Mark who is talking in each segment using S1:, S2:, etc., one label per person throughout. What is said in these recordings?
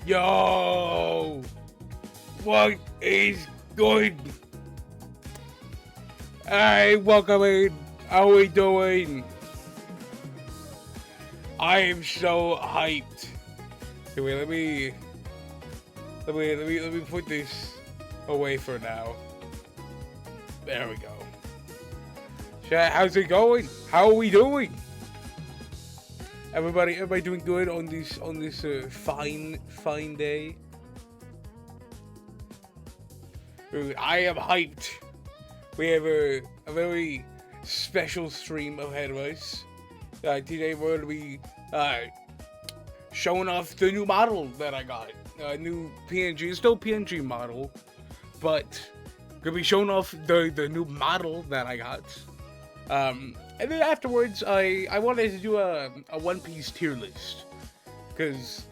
S1: Yo, what is good? Hey, welcome in. How we doing? I am so hyped. Okay, wait, let me put this away for now. There we go. Chat, how's it going? How are we doing? Everybody doing good on this fine day? Dude, I am hyped. We have a very special stream ahead of us. Today we're gonna be showing off the new model that I got. New PNG, still PNG model, but gonna be showing off the new model that I got. And then afterwards, I wanted to do a One Piece tier list, because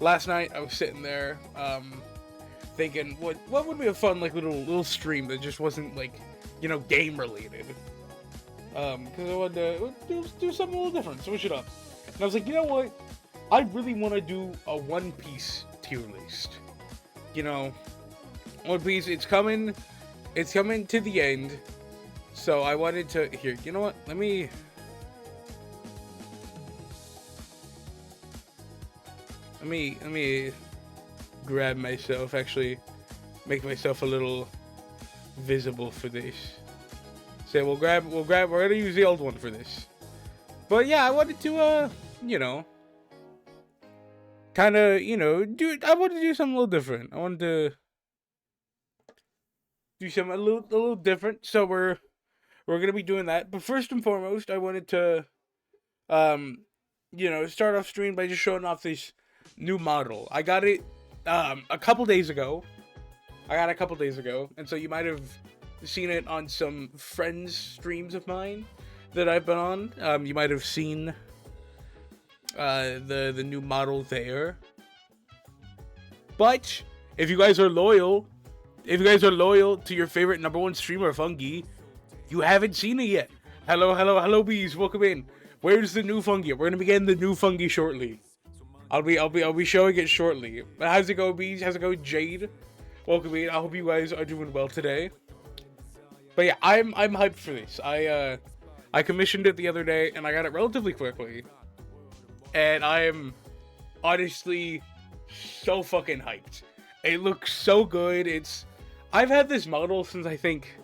S1: last night I was sitting there thinking what would be a fun like little stream that just wasn't like, you know, game related. Because I wanted to do something a little different, switch it up. And I was like, you know what? I really want to do a One Piece tier list. You know, One Piece, it's coming to the end. So I wanted to, here, you know what, let me grab myself, actually make myself a little visible for this. So we're gonna use the old one for this. But yeah, I wanted to, you know, kind of, you know, I wanted to do something a little different. I wanted to do something a little different. So we're gonna be doing that. But first and foremost, I wanted to, you know, start off stream by just showing off this new model. I got it, a couple days ago. And so you might have seen it on some friends' streams of mine that I've been on. You might have seen the new model there. But if you guys are loyal to your favorite #1 streamer, Fungi, you haven't seen it yet. Hello, bees. Welcome in. Where's the new Fungi? We're gonna be getting the new Fungi shortly. I'll be showing it shortly. But how's it go, bees? How's it go, Jade? Welcome in. I hope you guys are doing well today. But yeah, I'm hyped for this. I commissioned it the other day and I got it relatively quickly. And I am honestly so fucking hyped. It looks so good. I've had this model since, I think,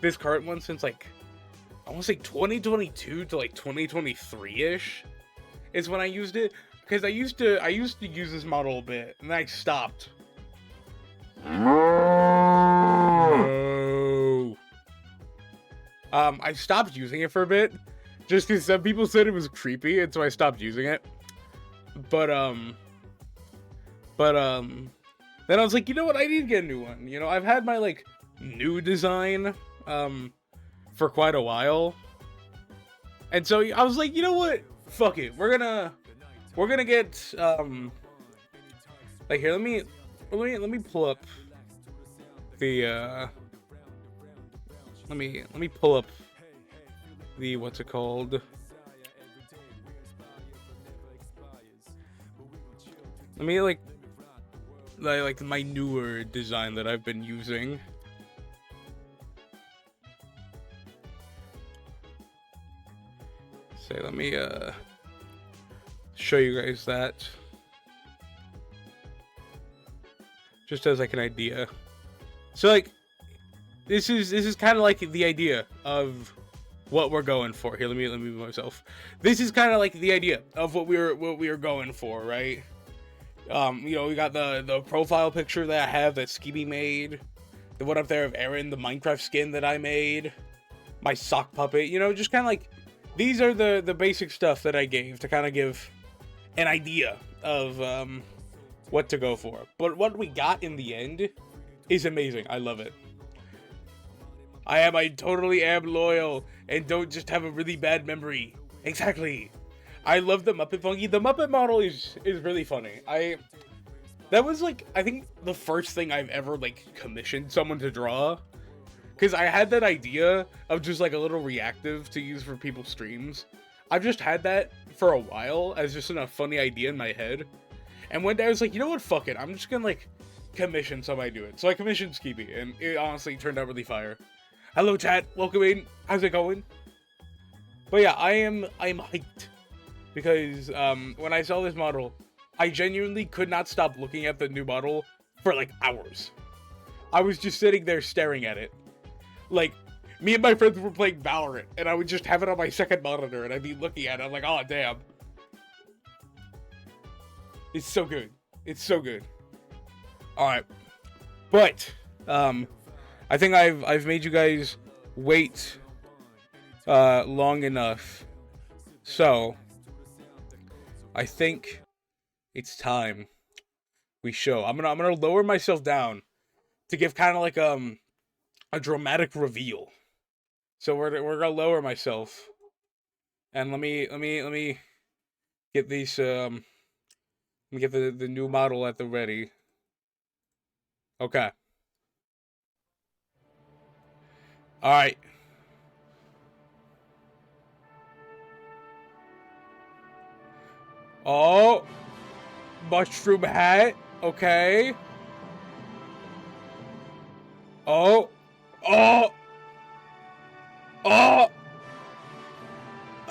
S1: this current one since like, I want to say 2022 to like 2023-ish is when I used it, because I used to use this model a bit and then I stopped. No. I stopped using it for a bit just because some people said it was creepy, and so I stopped using it. But then I was like, you know what, I need to get a new one. You know, I've had my like new design for quite a while, and so I was like, you know what, fuck it, we're gonna get like, here, let me pull up the let me pull up the, what's it called, let me like my newer design that I've been using. So let me show you guys that, just as like an idea. So like, this is kind of like the idea of what we're going for. Here, let me move myself. This is kind of like the idea of what we are going for, right? You know, we got the profile picture that I have that Skibby made, the one up there of Eren, the Minecraft skin that I made, my sock puppet. You know, just kind of like, these are the basic stuff that I gave to kind of give an idea of what to go for. But what we got in the end is amazing. I love it. I totally am loyal and don't just have a really bad memory. Exactly. I love the Muppet Fungi. The Muppet model is really funny. That was like, I think the first thing I've ever like commissioned someone to draw, because I had that idea of just like a little reactive to use for people's streams. I've just had that for a while as just a funny idea in my head. And one day I was like, you know what, fuck it, I'm just gonna like commission somebody to do it. So I commissioned Skeepy, and it honestly turned out really fire. Hello chat, welcome in. How's it going? But yeah, I'm hyped because when I saw this model, I genuinely could not stop looking at the new model for like hours. I was just sitting there staring at it. Like, me and my friends were playing Valorant, and I would just have it on my second monitor, and I'd be looking at it. I'm like, oh damn, it's so good. It's so good. All right, but I think I've made you guys wait long enough, so I think it's time we show. I'm gonna lower myself down to give kind of like a dramatic reveal. So we're gonna lower myself, and let me get these let me get the new model at the ready. Okay. All right. Oh, mushroom hat. Okay. Oh, oh, oh.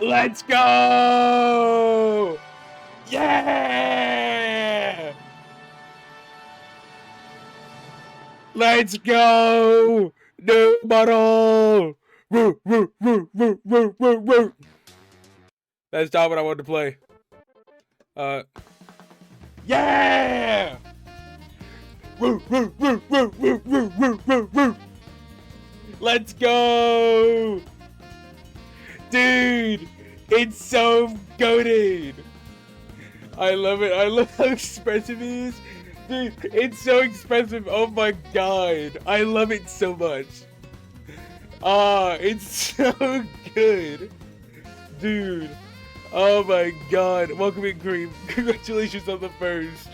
S1: Let's go! Yeah! Let's go! New model! Woo, woo, woo, woo, woo, woo, woo. That's not what I wanted to play. Yeah! Woo, woo, woo, woo, woo, woo, woo, woo, woo. Let's go! Dude, it's so goated. I love it. I love how expressive it is. Dude, it's so expressive. Oh my god. I love it so much. Ah, it's so good. Dude. Oh my god. Welcome in, Cream. Congratulations on the first.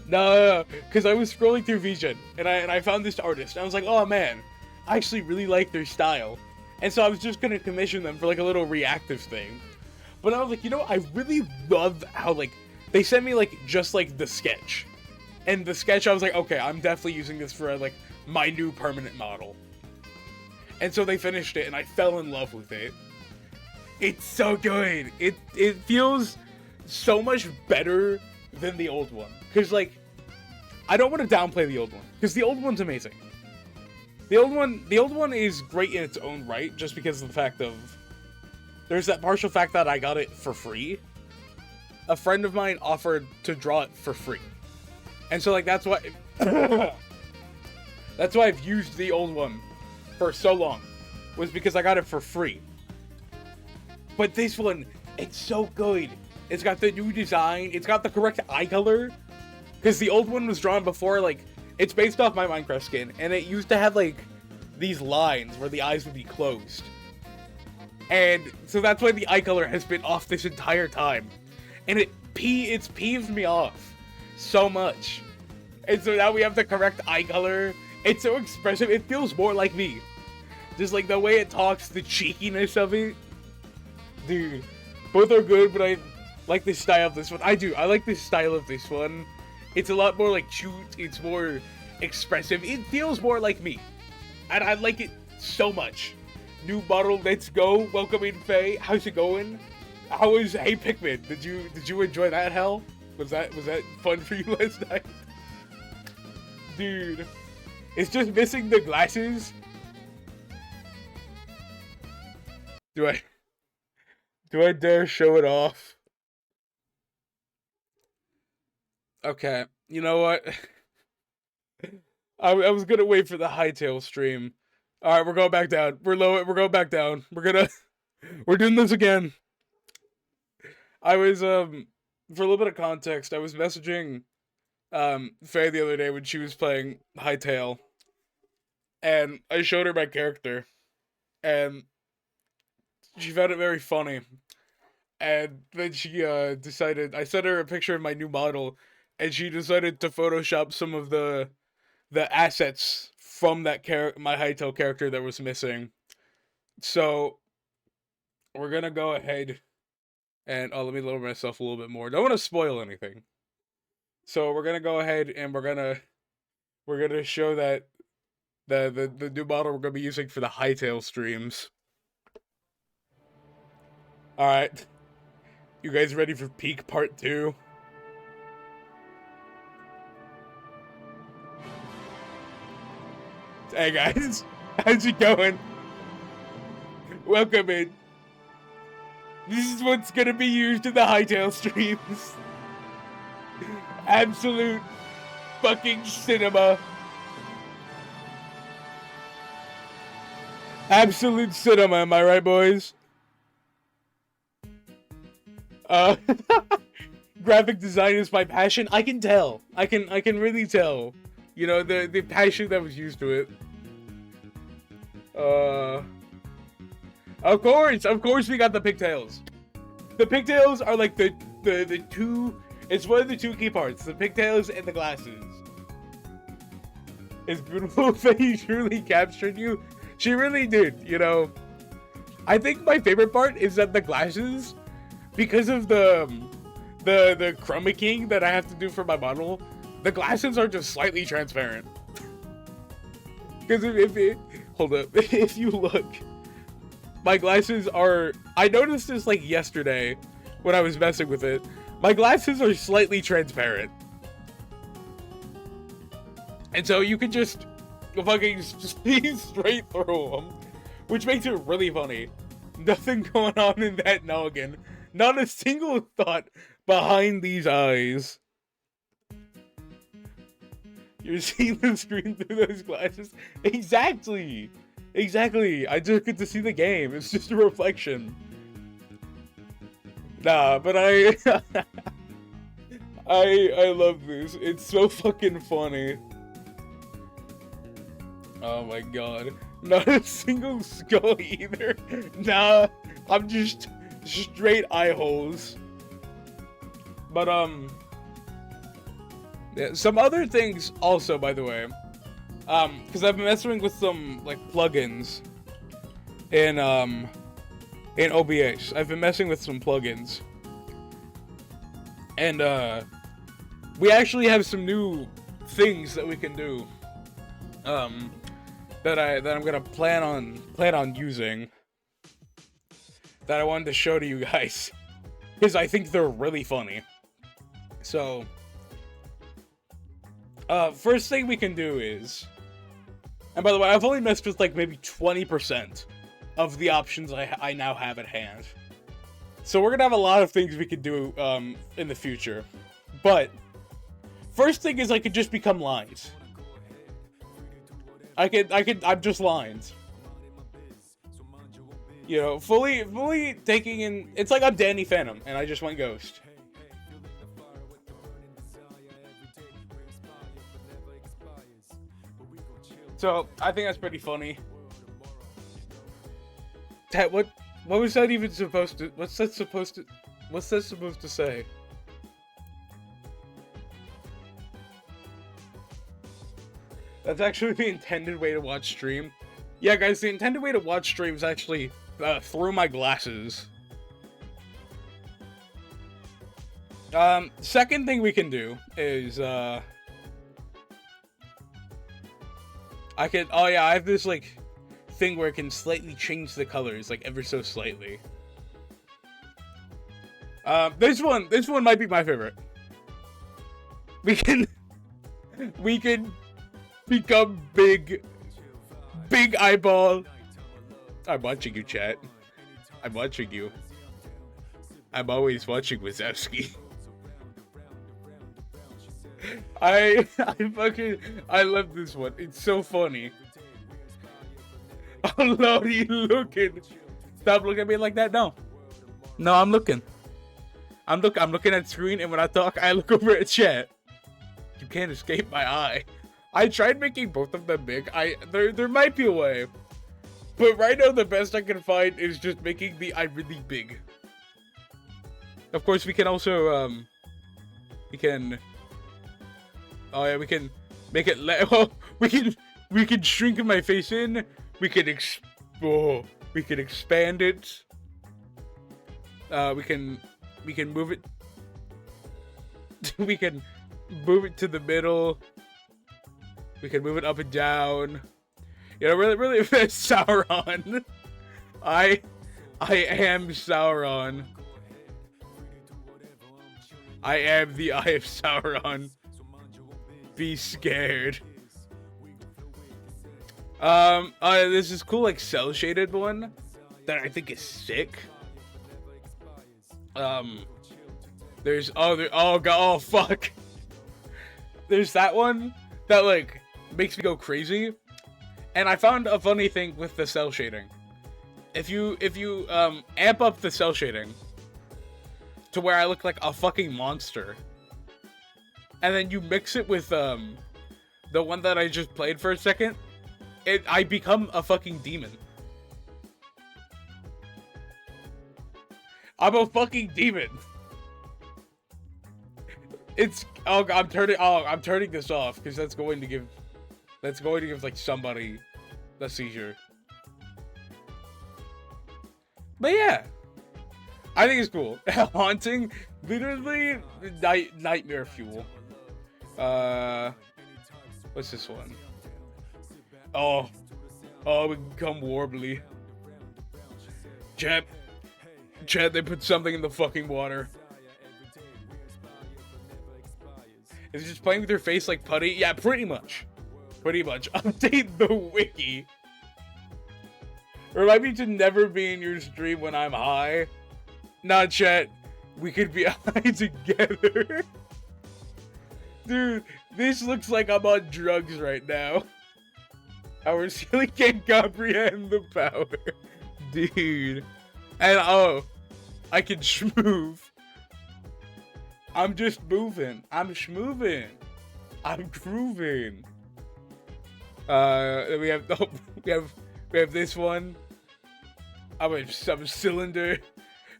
S1: No, because I was scrolling through VGen and I found this artist. And I was like, oh man, I actually really like their style. And so I was just gonna commission them for like a little reactive thing. But I was like, you know, I really love how like they sent me like just like the sketch. And the sketch, I was like, okay, I'm definitely using this for like my new permanent model. And so they finished it and I fell in love with it. It's so good. It feels so much better than the old one. Cause like, I don't want to downplay the old one. Cause the old one's amazing. The old one is great in its own right, just because of the fact of there's that partial fact that I got it for free. A friend of mine offered to draw it for free, and so like that's why that's why I've used the old one for so long, was because I got it for free. But this one, it's so good. It's got the new design. It's got the correct eye color, because the old one was drawn before like. It's based off my Minecraft skin, and it used to have, like, these lines where the eyes would be closed. And so that's why the eye color has been off this entire time. And it's peeved me off so much. And so now we have the correct eye color. It's so expressive. It feels more like me. Just, like, the way it talks, the cheekiness of it. Dude, both are good, but I like the style of this one. I do. I like the style of this one. It's a lot more like cute, it's more expressive, it feels more like me. And I like it so much. New model, let's go. Welcome in, Faye. How's it going? How was Hey Pikmin? Did you enjoy that, Hell? Was that fun for you last night? Dude. It's just missing the glasses. Do I dare show it off? Okay, you know what? I was gonna wait for the Hytale stream. All right, we're going back down. We're going back down. We're doing this again. I was for a little bit of context, I was messaging Faye the other day when she was playing Hytale, and I showed her my character, and she found it very funny. And then she decided, I sent her a picture of my new model, and she decided to Photoshop some of the assets from that my Hytale character that was missing. So we're gonna go ahead And oh, let me lower myself a little bit more. Don't want to spoil anything. So we're gonna go ahead and we're gonna show that the new model we're gonna be using for the Hytale streams. All right, you guys ready for peak part 2? Hey guys, how's it going? Welcome in. This is what's gonna be used in the Hytale streams. Absolute fucking cinema. Absolute cinema, am I right, boys? Graphic design is my passion. I can tell. I can really tell. You know, the passion that was used to it. Of course we got the pigtails. The pigtails are like the two, it's one of the two key parts, the pigtails and the glasses. It's beautiful. Faye truly captured you. She really did, you know. I think my favorite part is that the glasses, because of the chroma keying that I have to do for my model, the glasses are just slightly transparent. Because hold up, if you look, my glasses are, I noticed this like yesterday when I was messing with it. My glasses are slightly transparent. And so you can just fucking see straight through them, which makes it really funny. Nothing going on in that noggin. Not a single thought behind these eyes. You're seeing the screen through those glasses? Exactly! Exactly! I just get to see the game. It's just a reflection. Nah, but I love this. It's so fucking funny. Oh my god. Not a single skull either. Nah, I'm just straight eye holes. But yeah, some other things also, by the way, because I've been messing with some like plugins in OBS. I've been messing with some plugins, and we actually have some new things that we can do. That I'm gonna plan on using. That I wanted to show to you guys, because I think they're really funny. So, first thing we can do is, and by the way, I've only messed with like maybe 20% of the options I now have at hand. So we're gonna have a lot of things we could do in the future. But first thing is I could just become lines. I'm just lines. You know, fully taking in, it's like I'm Danny Phantom and I just went ghost. So I think that's pretty funny. What was that even supposed to? What's that supposed to say? That's actually the intended way to watch stream. Yeah, guys, the intended way to watch stream is actually through my glasses. Second thing we can do is I have this like thing where it can slightly change the colors, like ever so slightly. This one might be my favorite. We can become big eyeball. I'm watching you, chat. I'm watching you. I'm always watching Wazowski. I love this one. It's so funny. Oh Lord, you looking? Stop looking at me like that. No, I'm looking. I'm looking at screen, and when I talk, I look over at chat. You can't escape my eye. I tried making both of them big. There might be a way, but right now the best I can find is just making the eye really big. Of course, we can also we can make it. We can shrink my face in. We can expand it. We can move it. We can move it to the middle. We can move it up and down. You know, really, Sauron. I am Sauron. I am the Eye of Sauron. Be scared. This is cool, like cell shaded one that I think is sick. There's oh fuck. There's that one that like makes me go crazy. And I found a funny thing with the cell shading. If you amp up the cell shading to where I look like a fucking monster, and then you mix it with the one that I just played for a second, I become a fucking demon. I'm a fucking demon. I'm turning this off because that's going to give like somebody a seizure. But yeah, I think it's cool. Haunting, literally nightmare fuel. What's this one? Oh, we become warbly. Chat, they put something in the fucking water. Is it just playing with your face like putty? Yeah, pretty much. Update the wiki. Remind me to never be in your stream when I'm high. Nah, chat. We could be high together. Dude, this looks like I'm on drugs right now. Our ceiling can't comprehend the power. Dude. And oh, I can schmoove. I'm just moving. I'm schmooving. I'm grooving. We have this one. I'm a cylinder.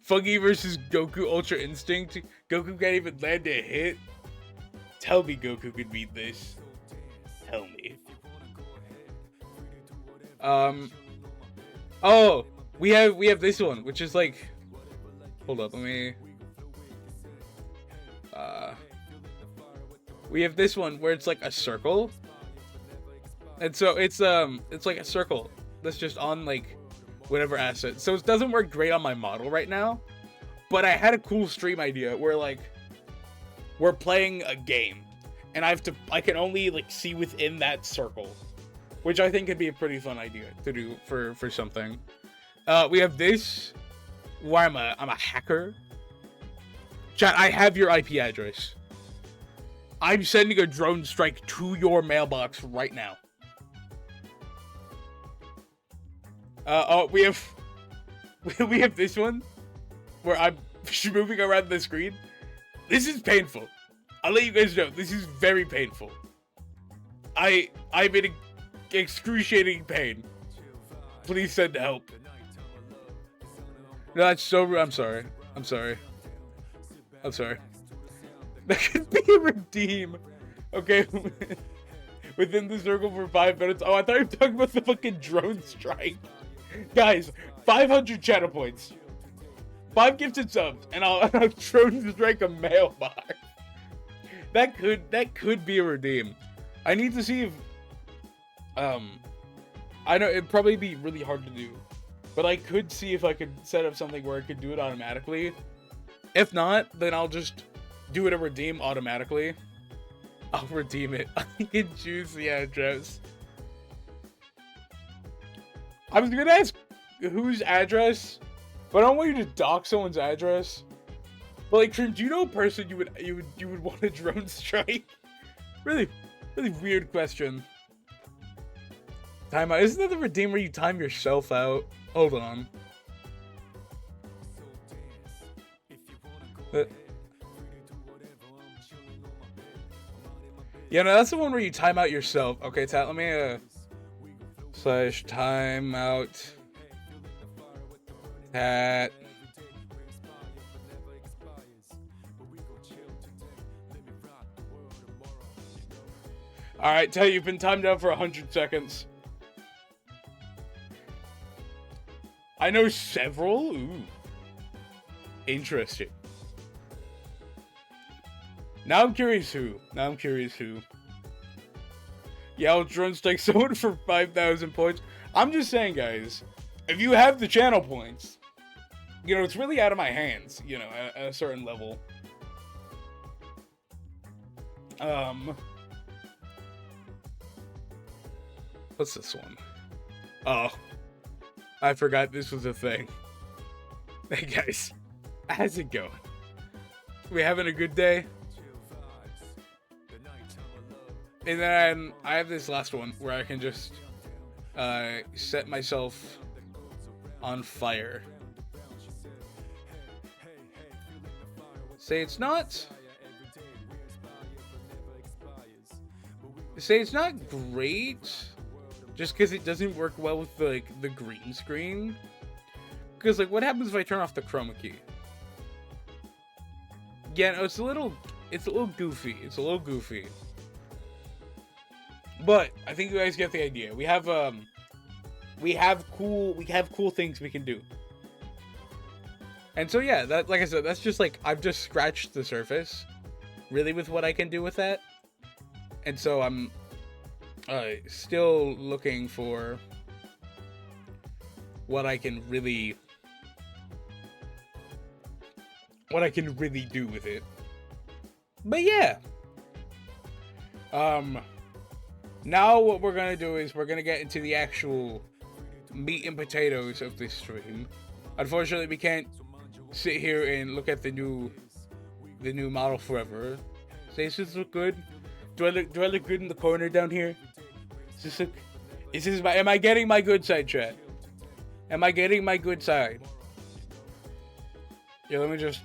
S1: Fungi versus Goku Ultra Instinct. Goku can't even land a hit. Tell me Goku could beat this. Tell me. Oh, we have this one, which is like, hold up, let me. We have this one where it's like a circle, and so it's like a circle that's just on like whatever asset. So it doesn't work great on my model right now, but I had a cool stream idea where like we're playing a game, and I can only like see within that circle, which I think could be a pretty fun idea to do for something. We have this where I'm a hacker. Chat, I have your IP address. I'm sending a drone strike to your mailbox right now. We have this one where I'm moving around the screen. This is painful. I'll let you guys know. This is very painful. I'm in excruciating pain. Please send help. No, that's so rude. I'm sorry. That could be a redeem. Okay. Within the circle for 5 minutes. Oh, I thought you were talking about the fucking drone strike. Guys, 500 channel points. 5 gifted subs, and I'll drone strike a mailbox. That could be a redeem. I need to see if I know it'd probably be really hard to do, but I could see if I could set up something where I could do it automatically. If not, then I'll just do it a redeem automatically. I'll redeem it. I can choose the address. I was gonna ask whose address, but I don't want you to dox someone's address. But like, Trim, do you know a person you would want to drone strike? Really weird question. Timeout. Isn't that the redeem where you time yourself out? Hold on. Yeah, no, that's the one where you time out yourself. Okay, Tat, let me slash timeout Tat. Alright, Tat, you've been timed out for 100 seconds. I know several. Ooh. Interesting. Now I'm curious who. Yeah, I'll drone strike someone for 5,000 points. I'm just saying, guys, if you have the channel points, you know, it's really out of my hands, you know, at a certain level. What's this one? Oh, I forgot this was a thing. Hey guys, how's it going? We having a good day? And then I have this last one where I can just set myself on fire. Say it's not great, just because it doesn't work well with the green screen. Because like, what happens if I turn off the chroma key? Yeah, no, it's a little goofy. But I think you guys get the idea. We have cool things we can do. And so yeah, that, like I said, that's just like, I've just scratched the surface, really, with what I can do with that. And so I'm still looking for what I can really do with it. But yeah. Now what we're gonna do is we're gonna get into the actual meat and potatoes of this stream. Unfortunately, we can't sit here and look at the new model forever. Does this look good? Do I look good in the corner down here? Am I getting my good side, chat? Am I getting my good side? Yeah, let me just.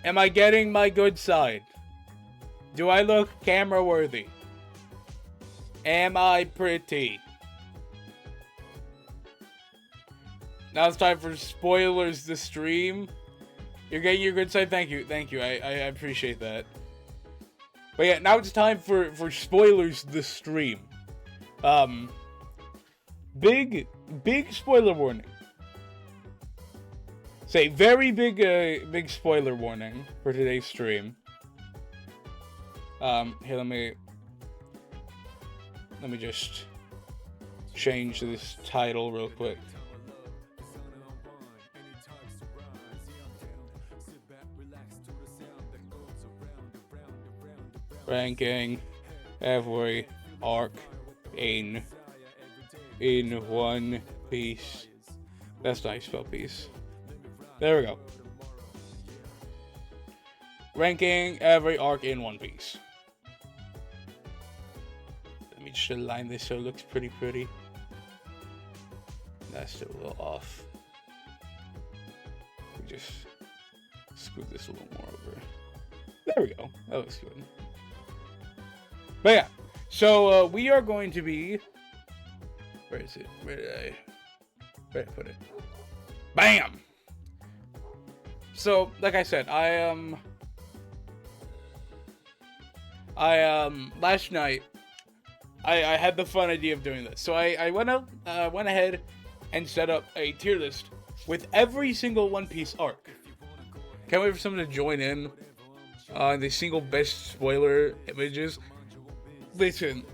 S1: Am I getting my good side? Do I look camera worthy? Am I pretty? Now it's time for spoilers the stream. You're getting your good side? Thank you. I appreciate that. But yeah, now it's time for spoilers the stream. Big spoiler warning. Say very big spoiler warning for today's stream. Here, let me just change this title real quick. Ranking every arc in one piece. That's nice, spell piece. There we go. Ranking every arc in One Piece. Let me just align this so it looks pretty. That's still a little off. We just scoot this a little more over. There we go. That looks good. But yeah, so we are going to be. Where is it? Where did I put it? Bam! So, like I said, I last night I had the fun idea of doing this. So I went ahead and set up a tier list with every single One Piece arc. Can't wait for someone to join in on the single best spoiler images. Listen,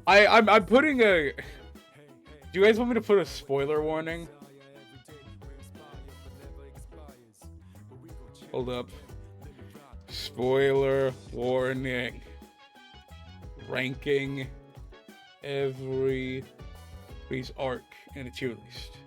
S1: I'm putting a. Do you guys want me to put a spoiler warning? Hold up. Spoiler warning. Ranking every piece arc in a tier list.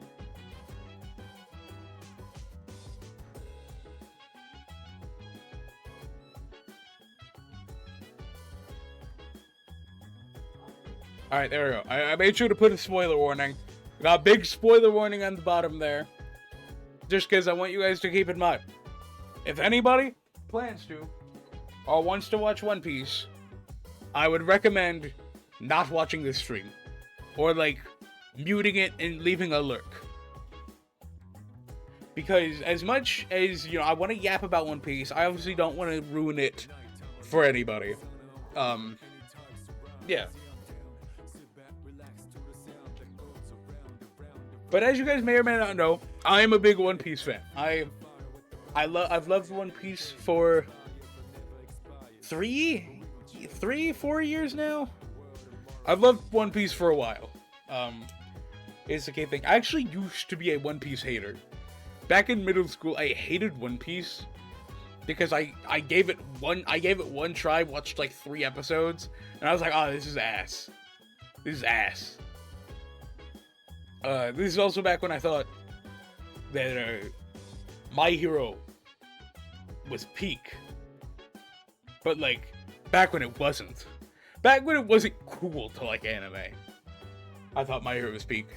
S1: Alright, there we go. I made sure to put a spoiler warning. Got a big spoiler warning on the bottom there. Just because I want you guys to keep in mind. If anybody plans to, or wants to watch One Piece, I would recommend not watching this stream. Or, like, muting it and leaving a lurk. Because as much as, you know, I want to yap about One Piece, I obviously don't want to ruin it for anybody. Yeah. But as you guys may or may not know, I am a big One Piece fan. I've loved One Piece for 4 years now. I've loved One Piece for a while. It's the key thing. I actually used to be a One Piece hater. Back in middle school, I hated One Piece because I gave it one try, watched like 3 episodes, and I was like, oh, this is ass. This is ass. This is also back when I thought that My Hero was peak. But like, back when it wasn't. Back when it wasn't cool to like anime. I thought My Hero was peak.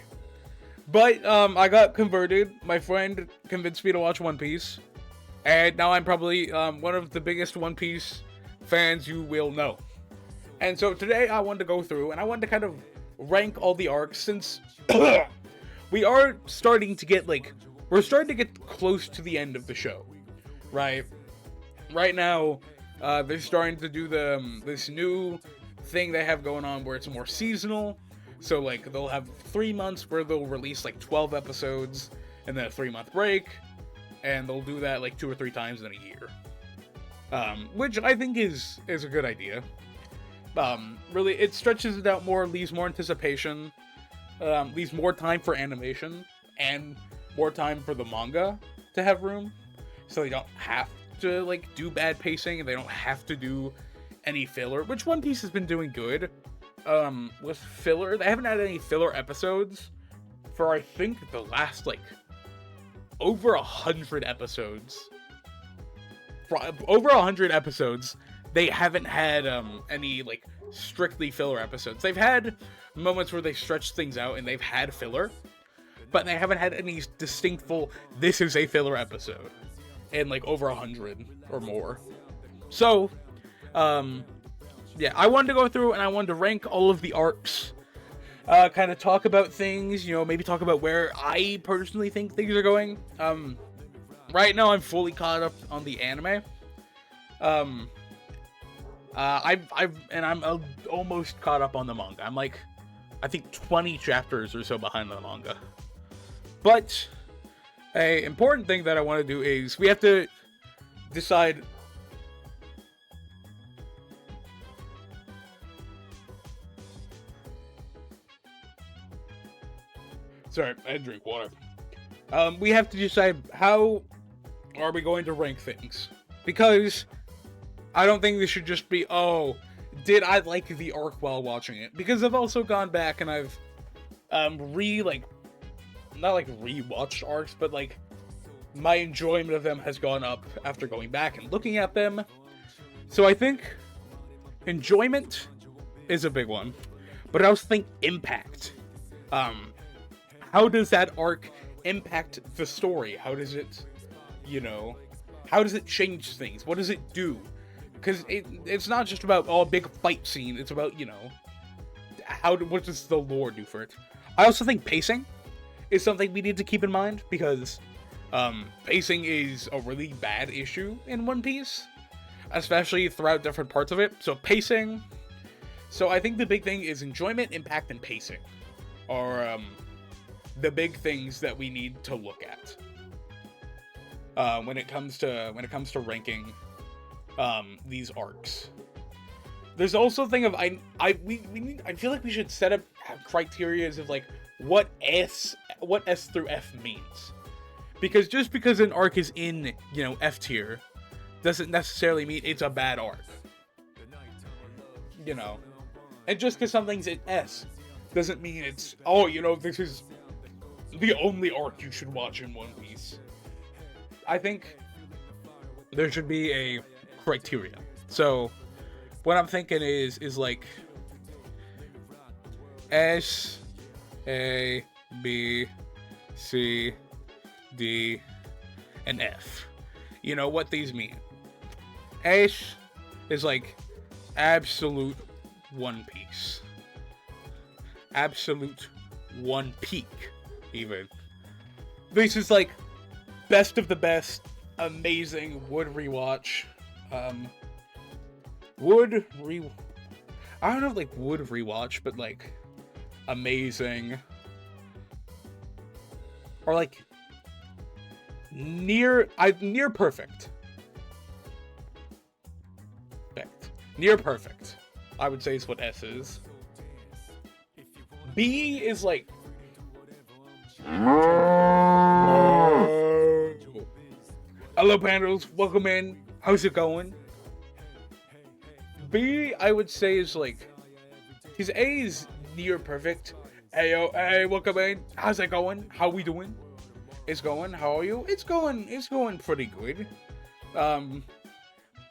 S1: But I got converted. My friend convinced me to watch One Piece. And now I'm probably one of the biggest One Piece fans you will know. And so today I wanted to go through and I wanted to kind of rank all the arcs, since we are starting to get we're starting to get close to the end of the show, right? Right now, they're starting to do this new thing they have going on where it's more seasonal. So like they'll have 3 months where they'll release like 12 episodes and then a 3-month break, and they'll do that like 2 or 3 times in a year, which I think is a good idea. Really, it stretches it out more, leaves more anticipation, leaves more time for animation and more time for the manga to have room, so they don't have to like do bad pacing and they don't have to do any filler, which One Piece has been doing good. With filler, they haven't had any filler episodes for I think the last like over 100 episodes. For over 100 episodes, they haven't had any like strictly filler episodes. They've had moments where they stretch things out and they've had filler, but they haven't had any distinct full, this is a filler episode, in like over 100 or more. So, yeah, I wanted to go through and I wanted to rank all of the arcs, kind of talk about things, you know, maybe talk about where I personally think things are going. Right now I'm fully caught up on the anime. I'm almost caught up on the manga. I'm like, I think 20 chapters or so behind the manga. But a important thing that I want to do is we have to decide. Sorry, I had to drink water. We have to decide how are we going to rank things, because I don't think this should just be, oh, did I like the arc while watching it? Because I've also gone back and I've not like rewatched arcs, but like my enjoyment of them has gone up after going back and looking at them. So I think enjoyment is a big one, but I also think impact. How does that arc impact the story? How does it, how does it change things? What does it do? Because it's not just about, oh, a big fight scene. It's about, what does the lore do for it? I also think pacing is something we need to keep in mind, because pacing is a really bad issue in One Piece, especially throughout different parts of it. So pacing. So I think the big thing is enjoyment, impact, and pacing are the big things that we need to look at when it comes to ranking these arcs. There's also a thing of I feel like we should set up criteria of like what S through F means, because just because an arc is in F tier doesn't necessarily mean it's a bad arc, and just because something's in S doesn't mean it's, oh, this is the only arc you should watch in One Piece. I think there should be a criteria. So what I'm thinking is like S, A, B, C, D, and F. You know what these mean. S is like absolute One Piece. Absolute One Peak, even. This is like best of the best, amazing, would rewatch. I don't know if like would rewatch, but like amazing. are like near perfect. Near perfect, I would say is what S is. B is like hello pandas, welcome in. How's it going? B, I would say, is like, his A is near perfect. Hey yo, hey, welcome in. How's it going? How we doing? It's going. How are you? It's going pretty good.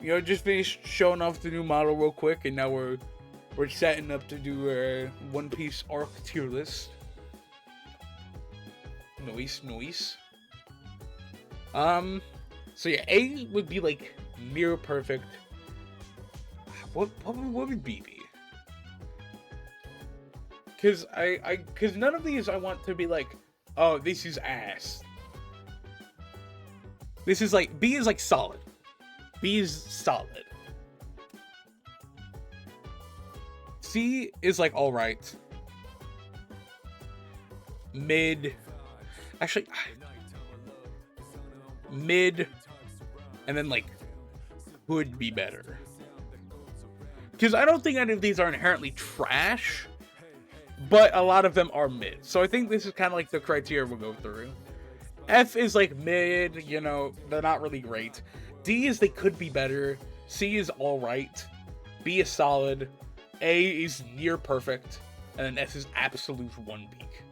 S1: You know, just finished showing off the new model real quick, and now we're setting up to do a One Piece arc tier list. Noise. So yeah, A would be like near perfect. What would B be? Cause cause none of these I want to be like, oh, this is ass. This is like, B is like solid. B is solid. C is like alright. Mid. Actually, mid. And then like, would be better. Because I don't think any of these are inherently trash. But a lot of them are mid. So I think this is kind of like the criteria we'll go through. F is like mid, you know, they're not really great. D is they could be better. C is alright. B is solid. A is near perfect. And then S is absolute one peak.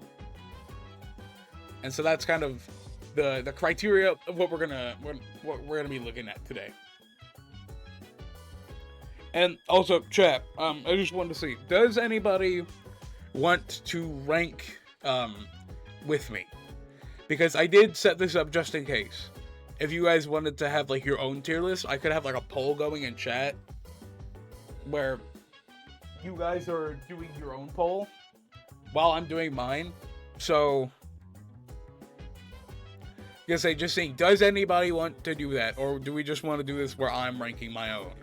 S1: And so that's kind of the criteria of what we're gonna be looking at today. And also, chat, I just wanted to see, does anybody want to rank with me? Because I did set this up just in case. If you guys wanted to have like your own tier list, I could have like a poll going in chat where you guys are doing your own poll while I'm doing mine. So, just saying, does anybody want to do that? Or do we just want to do this where I'm ranking my own?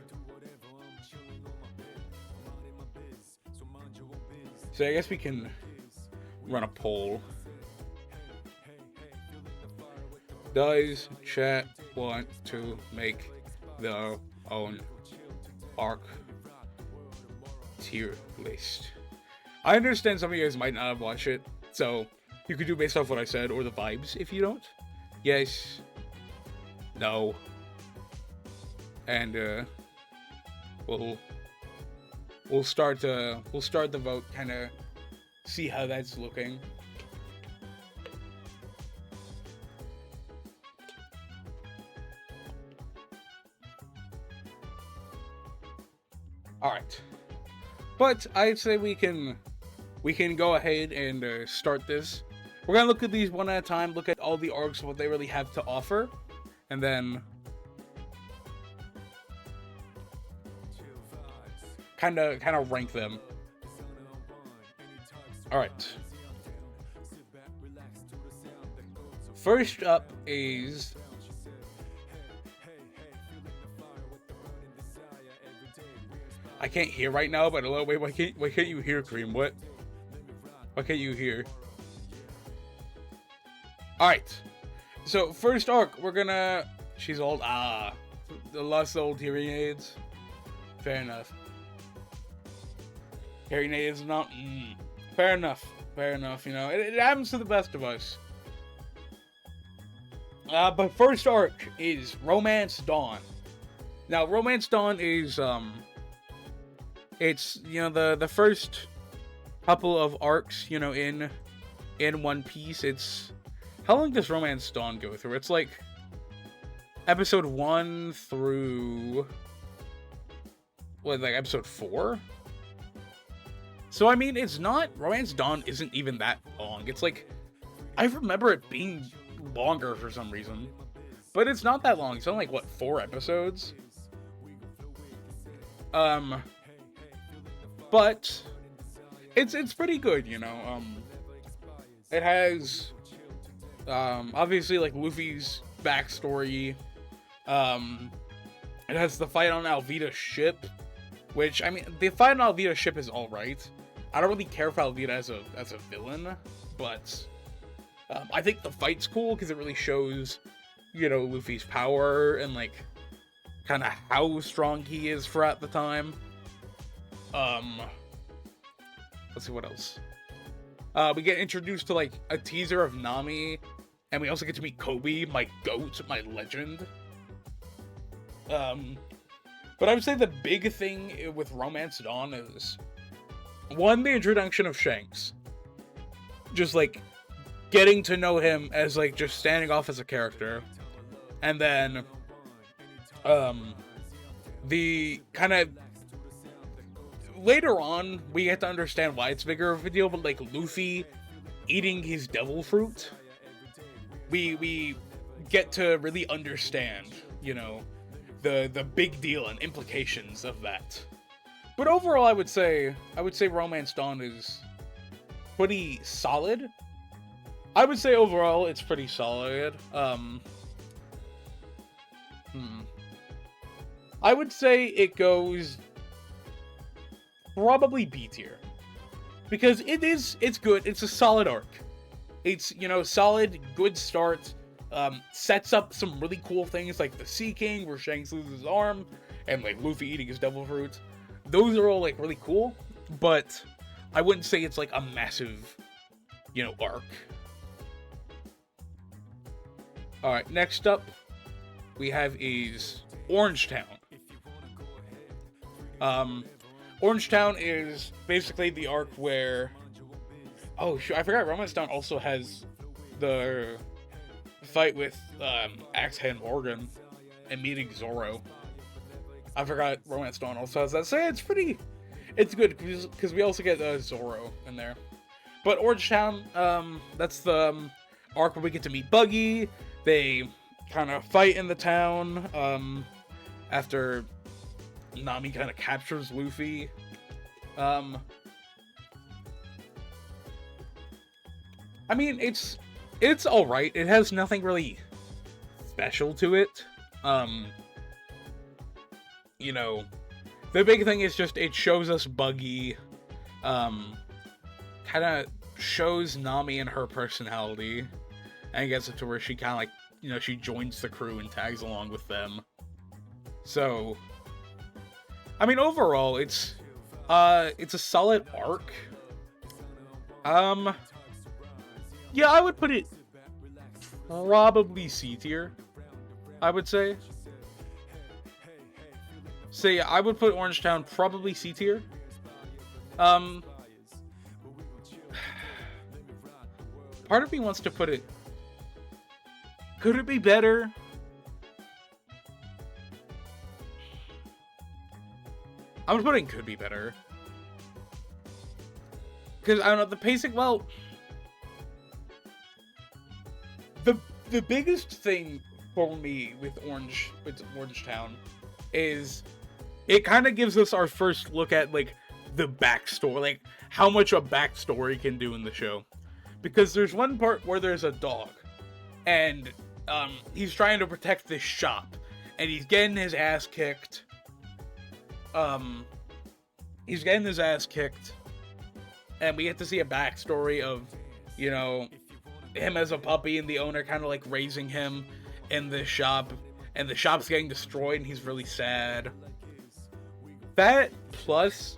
S1: So I guess we can run a poll. Does chat want to make their own arc tier list? I understand some of you guys might not have watched it, so you could do based off what I said or the vibes if you don't. Yes. No. And we'll start the vote, kind of see how that's looking. All right, but I'd say we can go ahead and start this. We're gonna look at these one at a time, look at all the arcs, what they really have to offer, and then kind of rank them. All right. First up is I can't hear right now, but wait, why can't you hear, Cream? What? Why can't you hear? All right. So first arc, we're gonna. She's old. The lost old hearing aids. Fair enough. Hearing aids not. Fair enough. Fair enough. You know, it happens to the best of us. But first arc is Romance Dawn. Now, Romance Dawn is it's, you know, the first couple of arcs, you know, in One Piece. It's, how long does Romance Dawn go through? It's like episode 1 through what, like episode 4? So I mean, it's not, Romance Dawn isn't even that long. It's like, I remember it being longer for some reason, but it's not that long. It's only like, what, 4 episodes? But it's pretty good, you know. It has obviously like Luffy's backstory. It has the fight on Alvida's ship, which, I mean, the fight on Alvida's ship is all right. I don't really care for Alvida as a villain, but I think the fight's cool because it really shows, you know, Luffy's power and like kind of how strong he is for at the time. Let's see what else. We get introduced to like a teaser of Nami, and we also get to meet Kobe, my goat, my legend. But I would say the big thing with Romance Dawn is, one, the introduction of Shanks. Just like getting to know him as like just standing off as a character. And then the kind of later on we get to understand why it's bigger of a deal, but like Luffy eating his devil fruit, we get to really understand, you know, the big deal and implications of that. But overall, I would say Romance Dawn is pretty solid. I would say overall it's pretty solid. I would say it goes probably B tier, because it's good. It's a solid arc. It's, you know, solid, good start. Sets up some really cool things like the Sea King, where Shanks loses his arm, and like Luffy eating his devil fruit. Those are all like really cool, but I wouldn't say it's like a massive, you know, arc. All right, next up we have is Orange Town. Orange Town is basically the arc where, oh shoot, I forgot Romance Town also has the fight with Axe Hand Morgan and meeting Zoro. I forgot Romance Dawn also has that. So yeah, it's good because we also get Zoro in there. But Orange Town, that's the arc where we get to meet Buggy. They kind of fight in the town after Nami kind of captures Luffy. I mean, it's alright. It has nothing really special to it. You know, the big thing is just it shows us Buggy, kind of shows Nami and her personality, and gets it to where she kind of like, you know, she joins the crew and tags along with them. So, I mean, overall, it's a solid arc. Yeah, I would put it probably C tier, I would say. So yeah, I would put Orange Town probably C tier. Part of me wants to put it, could it be better? I'm putting could be better. Because, I don't know, the pacing, well, the biggest thing for me with Orange Town is it kind of gives us our first look at, like, the backstory, like, how much a backstory can do in the show. Because there's one part where there's a dog, and he's trying to protect this shop, and he's getting his ass kicked. And we get to see a backstory of, you know, him as a puppy and the owner kind of like raising him in this shop, and the shop's getting destroyed and he's really sad. That plus,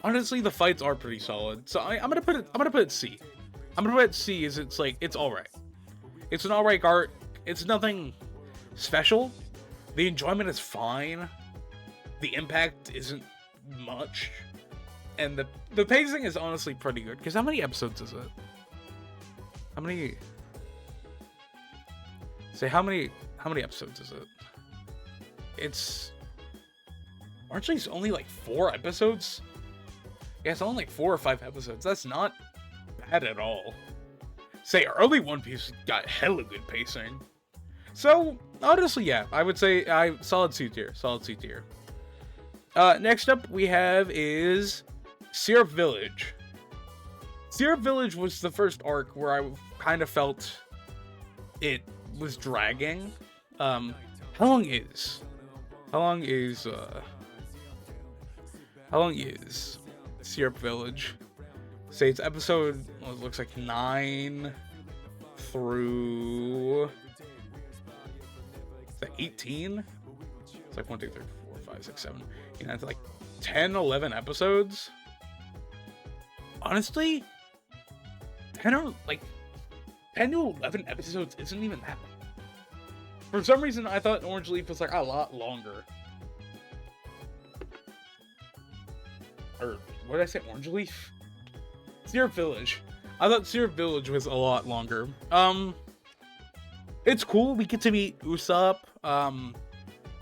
S1: honestly, the fights are pretty solid. So I'm gonna put it C. I'm gonna put it C. It's like, it's all right. It's an all right arc. It's nothing special. The enjoyment is fine. The impact isn't much, and the pacing is honestly pretty good. Because how many episodes is it? How many episodes is it? It's only like 4 episodes. Yeah, it's only like 4 or 5 episodes. That's not bad at all. Say early One Piece got hella good pacing. So honestly, yeah, I would say solid C tier. Next up we have is Syrup Village. Syrup Village was the first arc where I kind of felt it was dragging. How long is Syrup Village? Say it's episode, well, it looks like 9 through the 18. It's like 1, 2, 3, 4, 5, 6, 7. You know, it's like 10, 11 episodes. Honestly, 10 to 11 episodes isn't even that long. For some reason, I thought Orange Leaf was like a lot longer. Or what did I say? Orange Leaf? Syrup Village. I thought Syrup Village was a lot longer. It's cool. We get to meet Usopp.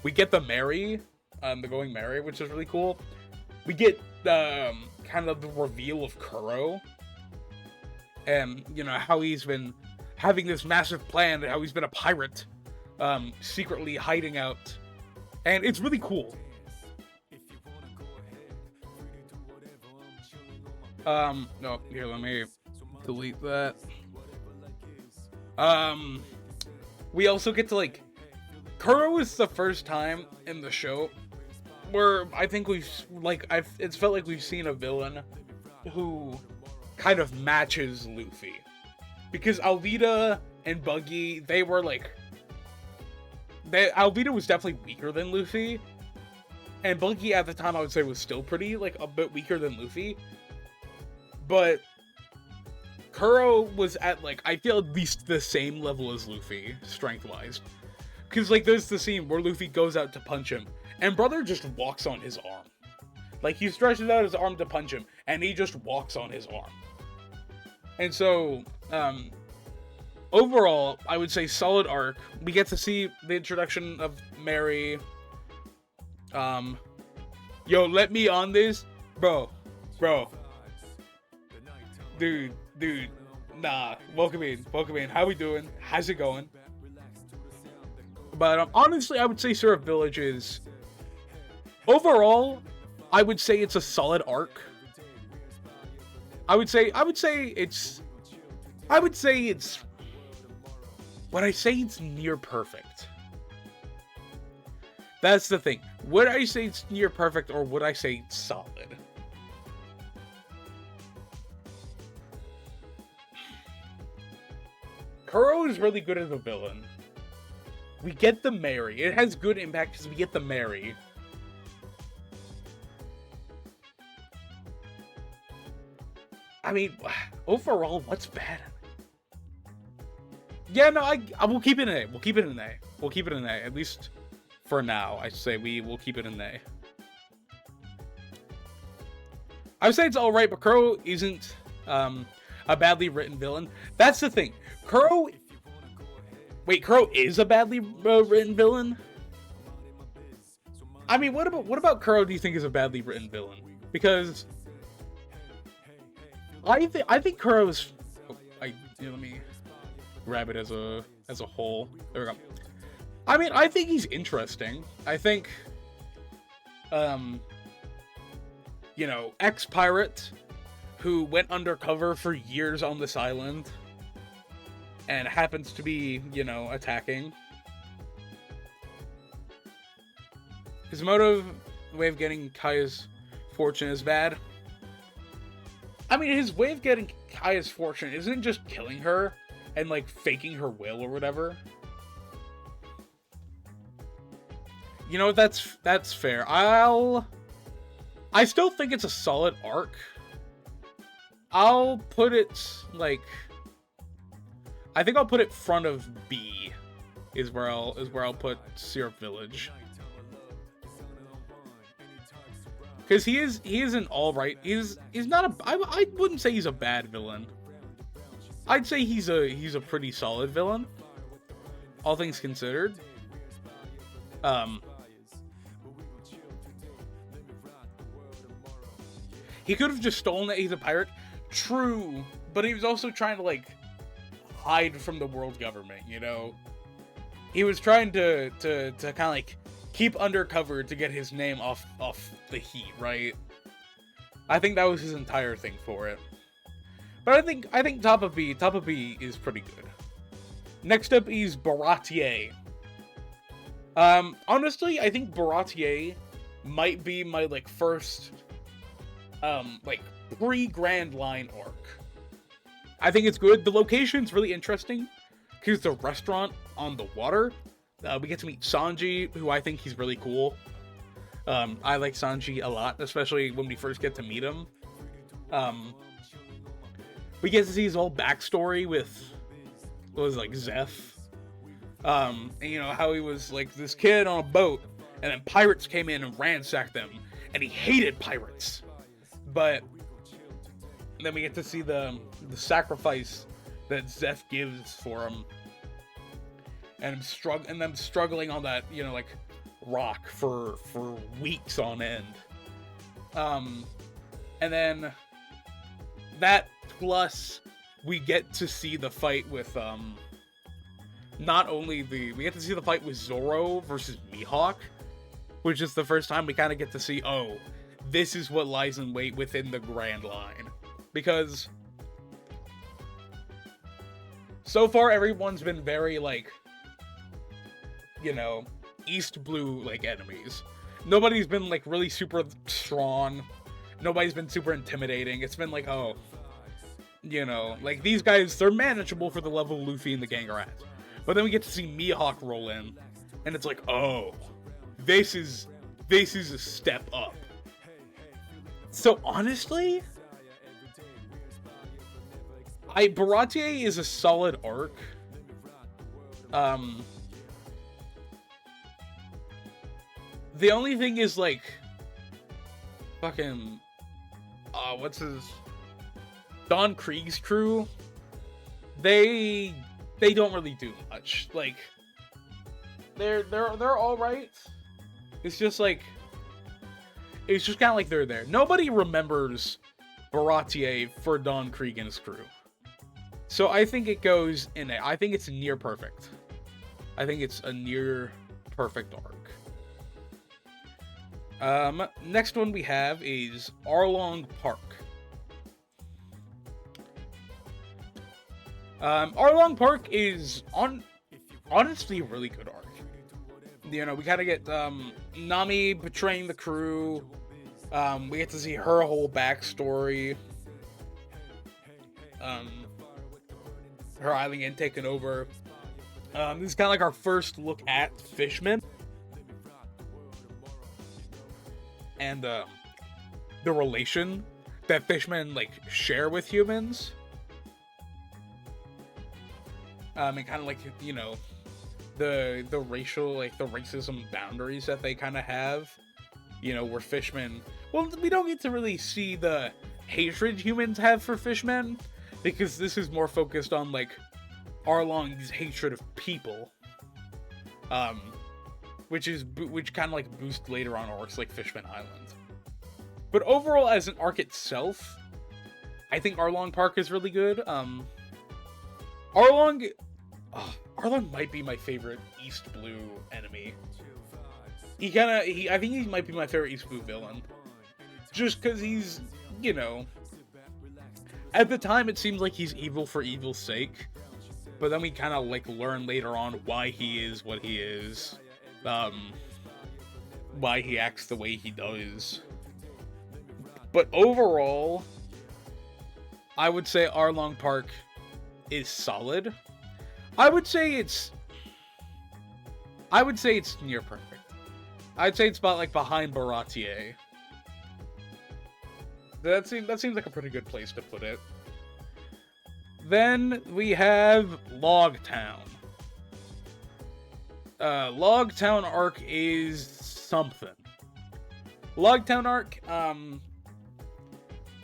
S1: We get the Mary, the Going Mary, which is really cool. We get kind of the reveal of Kuro, and you know how he's been having this massive plan, how he's been a pirate, secretly hiding out, and it's really cool. No, here, let me delete that. We also get to, like, Kuro is the first time in the show where I think it's felt like we've seen a villain who kind of matches Luffy. Because Alvida and Buggy, Alvida was definitely weaker than Luffy, and Buggy at the time I would say was still pretty, like, a bit weaker than Luffy. But Kuro was at, like, I feel at least the same level as Luffy, strength-wise. Because, like, there's the scene where Luffy goes out to punch him, and Brother just walks on his arm. Like, he stretches out his arm to punch him, and he just walks on his arm. And so, overall, I would say solid arc. We get to see the introduction of Mary. Yo, let me on this. Bro. Dude, nah, welcome in, how we doing, how's it going? But, honestly, I would say Syrup Village is, overall, I would say it's a solid arc. I would say it's, would I say it's near perfect? That's the thing, would I say it's near perfect, or would I say it's solid? Kuro is really good as a villain. We get the Mary. It has good impact because we get the Mary. I mean, overall, what's bad? Yeah, no, I will keep it in A. We'll keep it in A. We'll keep it in A. At least for now, I say we will keep it in A. I would say it's alright, but Kuro isn't a badly written villain. That's the thing. Kuro is a badly written villain? I mean, what about Kuro do you think is a badly written villain? Because I think Kuro's... let me grab it as a whole. There we go. I mean, I think he's interesting. I think, ex-pirate who went undercover for years on this island and happens to be, attacking. His motive, way of getting Kaya's fortune is bad. I mean, his way of getting Kaya's fortune isn't just killing her and, like, faking her will or whatever. You know, that's fair. I still think it's a solid arc. I'll put it, like... I think I'll put it front of B, is where I'll put Syrup Village. Because he is an alright. He's not a... I wouldn't say he's a bad villain. I'd say he's a pretty solid villain, all things considered. He could have just stolen that he's a pirate. True, but he was also trying to, like, hide from the world government, you know? He was trying to kind of, like, keep undercover to get his name off the heat, right? I think that was his entire thing for it. But I think top of B is pretty good. Next up is Baratier. Honestly, I think Baratier might be my, like, first, like, pre-Grand Line arc. I think it's good. The location's really interesting. Because the restaurant on the water, we get to meet Sanji, who I think he's really cool. I like Sanji a lot, especially when we first get to meet him. We get to see his whole backstory with, what was it, like, Zeph. And, you know, how he was, like, this kid on a boat, and then pirates came in and ransacked them, and he hated pirates. But then we get to see the sacrifice that Zeph gives for him, and them struggling on that, you know, like, rock for weeks on end. And then that plus we get to see the fight with we get to see the fight with Zoro versus Mihawk, which is the first time we kind of get to see, oh, this is what lies in wait within the Grand Line. Because so far everyone's been very, like, you know, East Blue, like, enemies. Nobody's been, like, really super strong. Nobody's been super intimidating. It's been like, oh, you know, like, these guys, they're manageable for the level of Luffy and the gang are at. But then we get to see Mihawk roll in, and it's like, oh, this is a step up. So honestly, Baratie is a solid arc. The only thing is, like, fucking, what's his, Don Krieg's crew, they don't really do much. Like, they're all right. It's just like, it's just kind of like they're there. Nobody remembers Baratie for Don Krieg and his crew. So I think it goes in a, I think it's near perfect. I think it's a near perfect arc. Next one we have is Arlong Park. Arlong Park is honestly a really good arc. You know, we kind of get Nami betraying the crew. We get to see her whole backstory. Her island getting taken over. This is kind of like our first look at Fishman. And the relation that Fishmen, like, share with humans. And kind of like, you know, the racial, like, the racism boundaries that they kind of have. You know, where Fishmen, well, we don't get to really see the hatred humans have for Fishmen, because this is more focused on, like, Arlong's hatred of people. Which kind of, like, boosts later on arcs like Fishman Island. But overall, as an arc itself, I think Arlong Park is really good. Arlong might be my favorite East Blue enemy. I think he might be my favorite East Blue villain. Just because he's, you know, at the time it seems like he's evil for evil's sake. But then we kind of, like, learn later on why he is what he is. Why he acts the way he does. But overall, I would say Arlong Park is solid. I would say it's near perfect. I'd say it's about, like, behind Baratie. That seems like a pretty good place to put it. Then we have Log Town. Log Town arc is something. Log Town arc,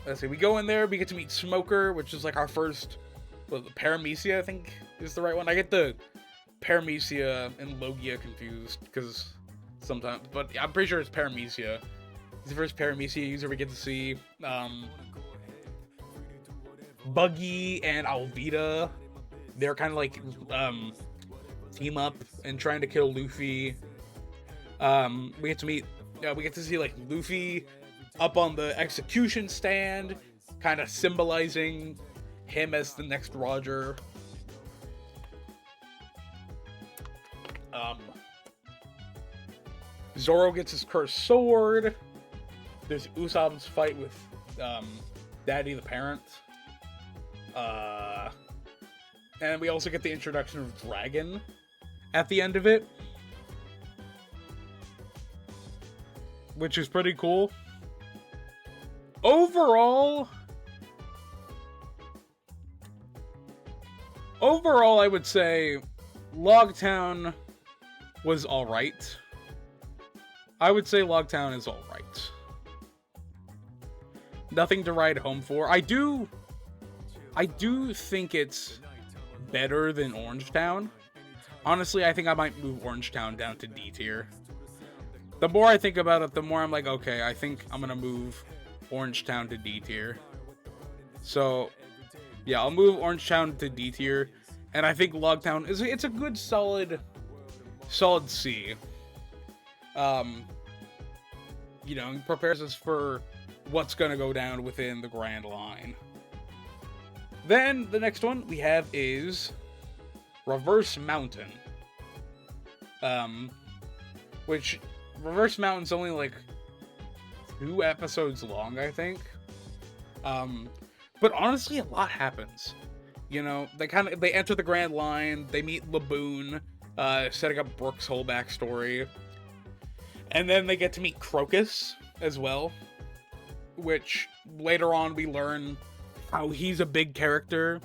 S1: let's see, we go in there, we get to meet Smoker, which is, like, our first, well, Paramecia, I think, is the right one. I get the Paramecia and Logia confused, because sometimes, but I'm pretty sure it's Paramecia. He's the first Paramecia user we get to see. Buggy and Alvida, they're kind of, like, team up and trying to kill Luffy. We get to see, like, Luffy up on the execution stand, kind of symbolizing him as the next Roger. Zoro gets his cursed sword. There's Usopp's fight with Daddy the Parent. And we also get the introduction of Dragon at the end of it, which is pretty cool. Overall, I would say Logtown was alright. I would say Logtown is alright. Nothing to write home for. I do think it's better than Orangetown. Honestly, I think I might move Orangetown down to D tier. The more I think about it, the more I'm like, okay, I think I'm gonna move Orangetown to D tier. So, yeah, I'll move Orangetown to D tier, and I think Logtown it's a good solid C. You know, it prepares us for what's gonna go down within the Grand Line. Then the next one we have is Reverse Mountain. Which Reverse Mountain's only like 2 episodes long, I think. But honestly, a lot happens. You know, they enter the Grand Line, they meet Laboon, setting up Brook's whole backstory. And then they get to meet Crocus as well, which later on we learn how he's a big character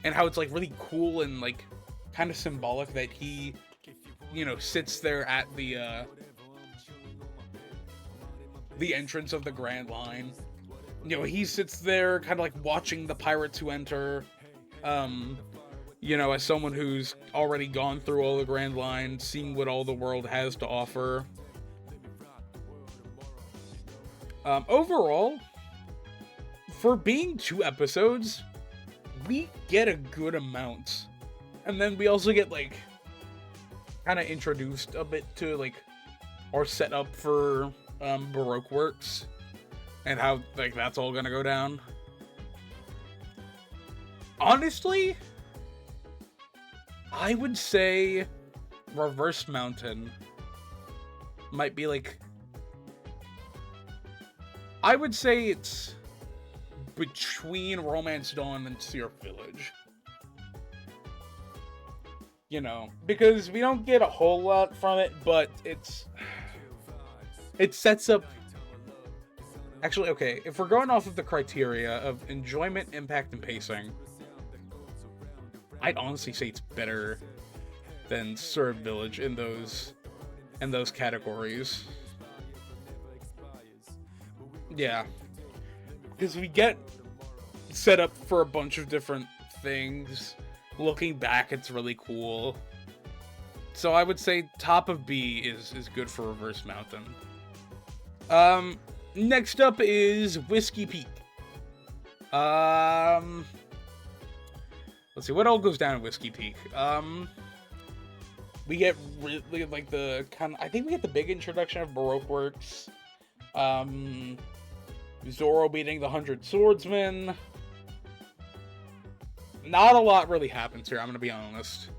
S1: and how it's like really cool and like kind of symbolic that he, you know, sits there at the entrance of the Grand Line. You know, he sits there kind of like watching the pirates who enter, you know, as someone who's already gone through all the Grand Line, seeing what all the world has to offer. Overall, for being 2 episodes, we get a good amount. And then we also get, like, kind of introduced a bit to, like, our setup for Baroque Works. And how, like, that's all gonna go down. Honestly, I would say Reverse Mountain might be, like... I would say it's between Romance Dawn and Syrup Village. You know, because we don't get a whole lot from it, but it sets up... Actually, okay, if we're going off of the criteria of enjoyment, impact, and pacing, I'd honestly say it's better than Syrup Village in those categories. Yeah, because we get set up for a bunch of different things. Looking back, it's really cool. So I would say top of B is good for Reverse Mountain. Next up is Whiskey Peak. Let's see, what all goes down in Whiskey Peak? We get really, like, the kind of... I think we get the big introduction of Baroque Works. Zoro beating the 100 Swordsmen. Not a lot really happens here, I'm gonna be honest.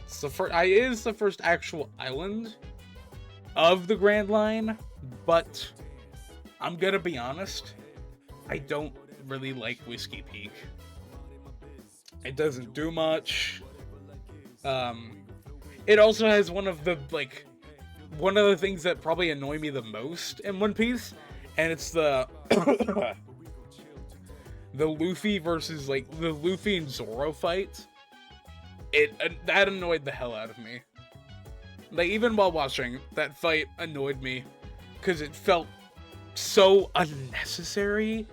S1: It's the first actual island of the Grand Line, but I'm gonna be honest, I don't really like Whiskey Peak. It doesn't do much. It also has one of the things that probably annoy me the most in One Piece, and it's the the Luffy versus, like, the Luffy and Zoro fight. That annoyed the hell out of me. Like, even while watching, that fight annoyed me, because it felt so unnecessary.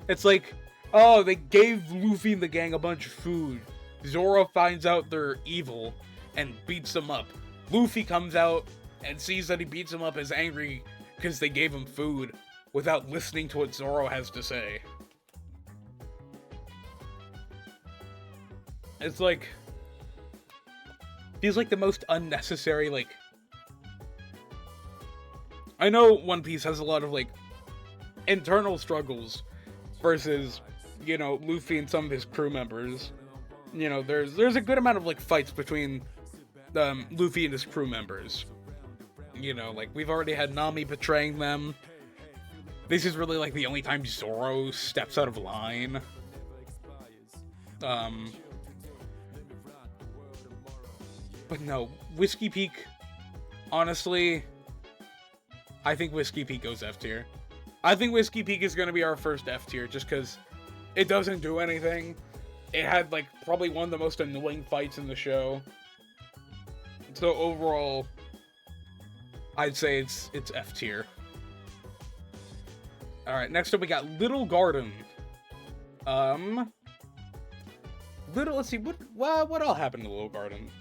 S1: It's like, oh, they gave Luffy and the gang a bunch of food. Zoro finds out they're evil and beats them up. Luffy comes out and sees that he beats him up, is angry because they gave him food without listening to what Zoro has to say. It's like... feels like the most unnecessary, like... I know One Piece has a lot of, like, internal struggles versus, you know, Luffy and some of his crew members. You know, there's a good amount of, like, fights between Luffy and his crew members. You know, like, we've already had Nami betraying them. This is really, like, the only time Zoro steps out of line. But no, Whiskey Peak, honestly, I think Whiskey Peak goes F tier. I think Whiskey Peak is going to be our first F tier just because it doesn't do anything. It had, like, probably one of the most annoying fights in the show. So overall, I'd say it's F tier. Alright, next up we got Little Garden. Let's see, what all happened to Little Garden?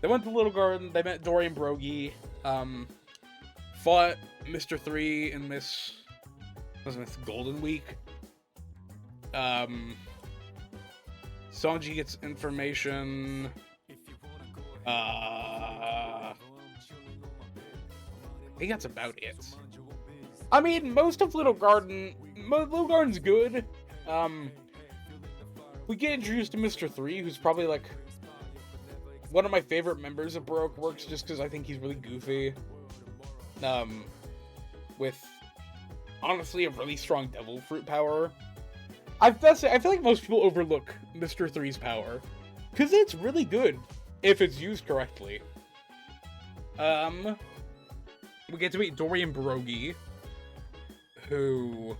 S1: They went to Little Garden, they met Dorian Brogy, fought Mr. 3 and Miss Golden Week. Sanji gets information. I think that's about it. I mean, most of Little Garden's good. We get introduced to Mr. 3, who's probably, like, one of my favorite members of Baroque Works, just because I think he's really goofy. With, honestly, a really strong Devil Fruit power. I feel like most people overlook Mr. 3's power, because it's really good, if it's used correctly. We get to meet Dorian Brogy, who,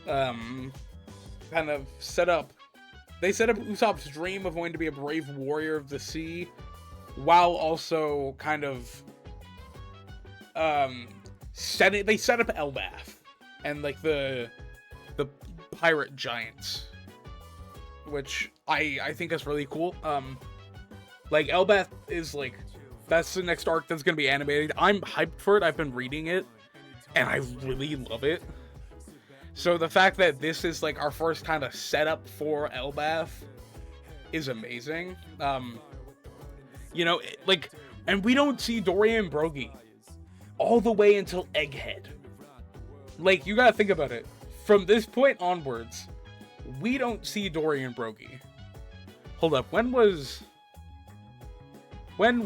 S1: kind of set up Usopp's dream of wanting to be a brave warrior of the sea, while also kind of, they set up Elbaf, and, like, the pirate giants, which I think is really cool. Like, Elbaf is, like, that's the next arc that's gonna be animated. I'm hyped for it, I've been reading it, and I really love it. So the fact that this is, like, our first kind of setup for Elbaf is amazing. You know, like, and we don't see Dorian Brogy all the way until Egghead. Like, you gotta think about it. From this point onwards, we don't see Dorian Brogy. Hold up, when was Little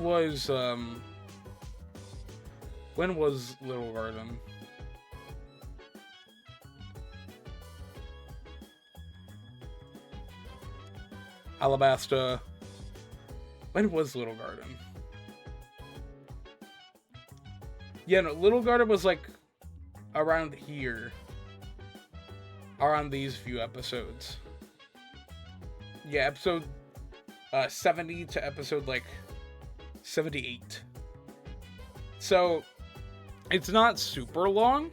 S1: Garden? Alabasta. When was Little Garden? Yeah, no, Little Garden was, like, around here. Around these few episodes. Yeah, episode 70 to episode, like, 78. So, it's not super long.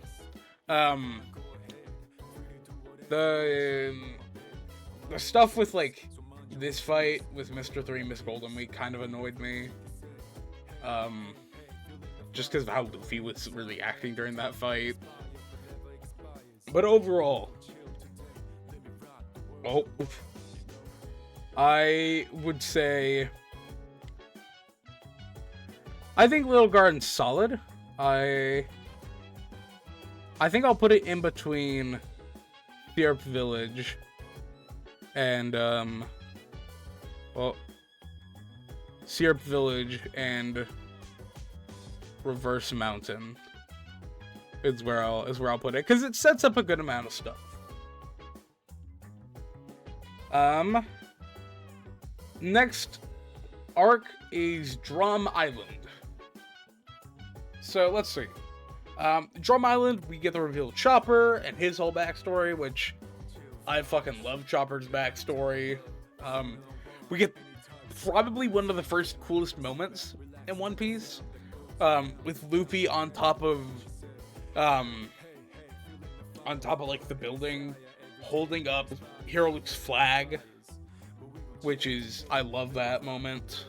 S1: The stuff with, like, this fight with Mr. 3 and Miss Golden Week kind of annoyed me. Just because of how Luffy was really acting during that fight. But overall, I would say I think Little Garden's solid. I think I'll put it in between Syrup Village and Syrup Village and Reverse Mountain is where I'll put it, because it sets up a good amount of stuff. Next arc is Drum Island. So let's see. Drum Island, we get the reveal of Chopper and his whole backstory, which I fucking love Chopper's backstory. We get probably one of the first coolest moments in One Piece, with Luffy on top of like the building, holding up Hero Luke's flag, which is, I love that moment.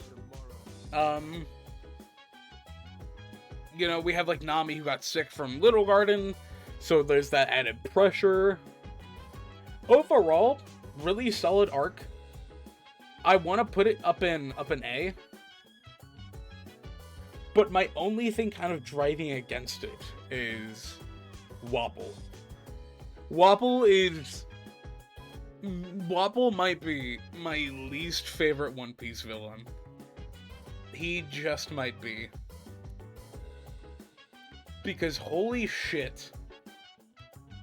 S1: You know, we have like Nami, who got sick from Little Garden, so there's that added pressure. Overall, really solid arc. I want to put it up in A, but my only thing kind of driving against it is Wapol. Wapol might be my least favorite One Piece villain. He just might be. Because holy shit,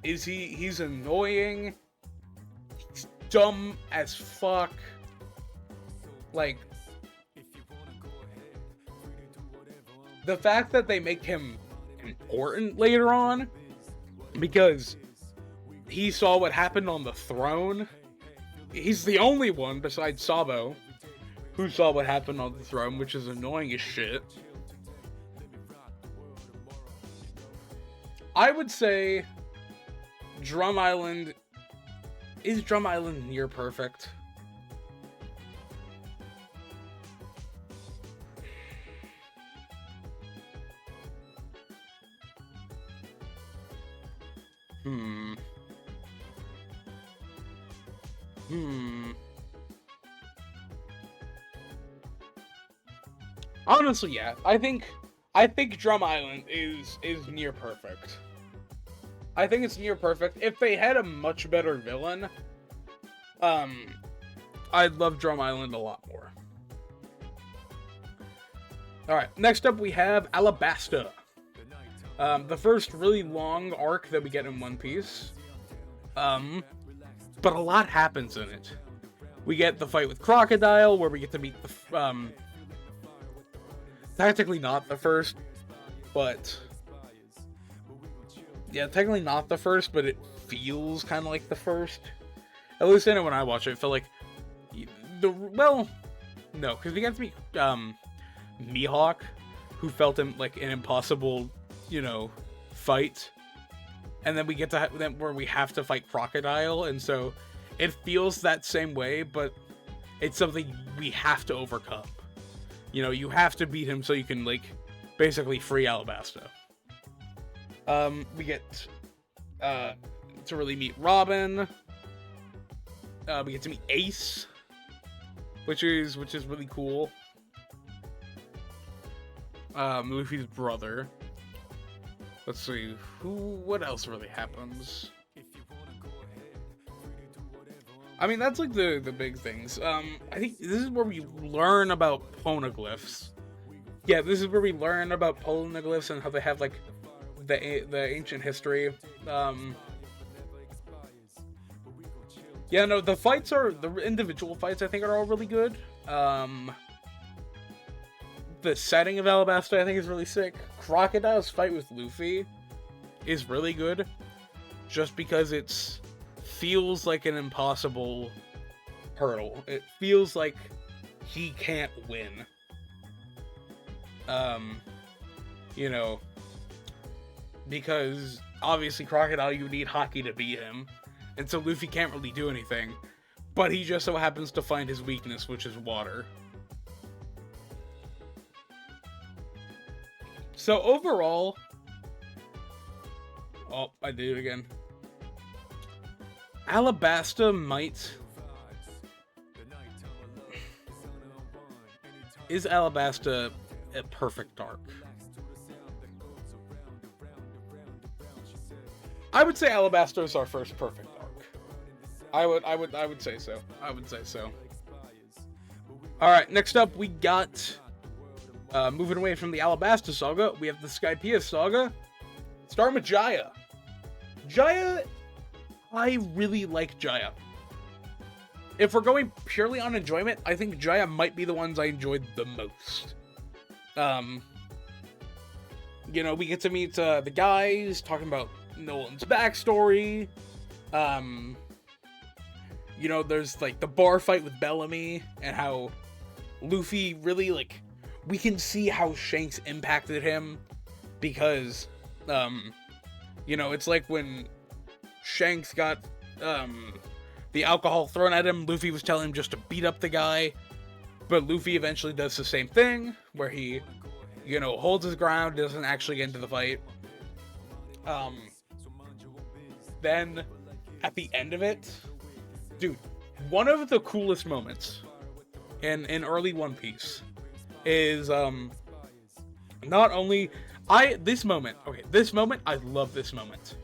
S1: he's annoying, dumb as fuck. Like, the fact that they make him important later on because he saw what happened on the throne. He's the only one besides Sabo who saw what happened on the throne, which is annoying as shit. I would say Drum Island... Is Drum Island near perfect? Honestly, yeah. I think Drum Island is near perfect. I think it's near perfect. If they had a much better villain, I'd love Drum Island a lot more. Alright, next up we have Alabasta. The first really long arc that we get in One Piece. But a lot happens in it. We get the fight with Crocodile, where we get to meet the, technically not the first, but... Yeah, technically not the first, but it feels kind of like the first. At least when I watch it, it felt like... Well, no, because we got to meet, Mihawk, who felt him like an impossible, you know, fight. And then we get to where we have to fight Crocodile, and so it feels that same way, but it's something we have to overcome. You know, you have to beat him so you can, like, basically free Alabasta. We get to really meet Robin. We get to meet Ace, which is really cool. Luffy's brother. Let's see, what else really happens? I mean, that's like the big things. I think this is where we learn about poneglyphs. Yeah, this is where we learn about poneglyphs and how they have like the ancient history. Yeah, no, the individual fights I think are all really good. The setting of Alabasta I think is really sick. Crocodile's fight with Luffy is really good, just because it feels like an impossible hurdle. It feels like he can't win. You know, because obviously Crocodile, you need Haki to beat him, and so Luffy can't really do anything, but he just so happens to find his weakness, which is water. So overall, oh, I did it again. Alabasta might... Is Alabasta a perfect arc? I would say Alabasta is our first perfect arc. I would say so. I would say so. Alright, next up we got... moving away from the Alabasta saga, we have the Skypiea saga. Starting with Jaya. Jaya, I really like Jaya. If we're going purely on enjoyment, I think Jaya might be the ones I enjoyed the most. You know, we get to meet the guys, talking about Nolan's backstory. You know, there's like the bar fight with Bellamy, and how Luffy really, like, we can see how Shanks impacted him, because, you know, it's like when Shanks got, the alcohol thrown at him, Luffy was telling him just to beat up the guy, but Luffy eventually does the same thing, where he, you know, holds his ground, doesn't actually get into the fight. Then, at the end of it, dude, one of the coolest moments in early One Piece is, not only, this moment, I love this moment.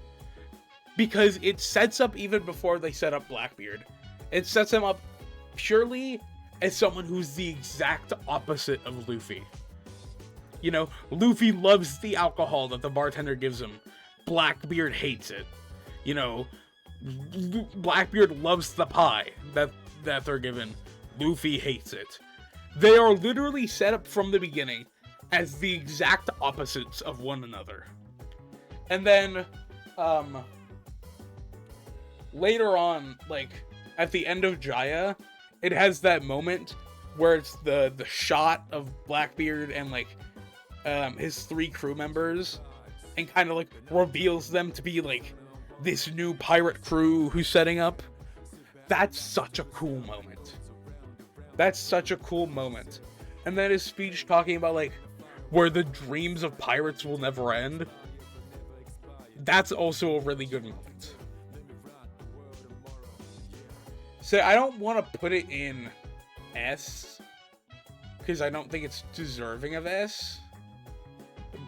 S1: Because it sets up, even before they set up Blackbeard, it sets him up purely as someone who's the exact opposite of Luffy. You know, Luffy loves the alcohol that the bartender gives him. Blackbeard hates it. You know, Blackbeard loves the pie that they're given. Luffy hates it. They are literally set up from the beginning as the exact opposites of one another. And then, later on, like, at the end of Jaya, it has that moment where it's the shot of Blackbeard and, like, his 3 crew members, and kind of, like, reveals them to be, like, this new pirate crew who's setting up. That's such a cool moment. That's such a cool moment. And then his speech talking about, like, where the dreams of pirates will never end. That's also a really good moment. So I don't want to put it in S, because I don't think it's deserving of S.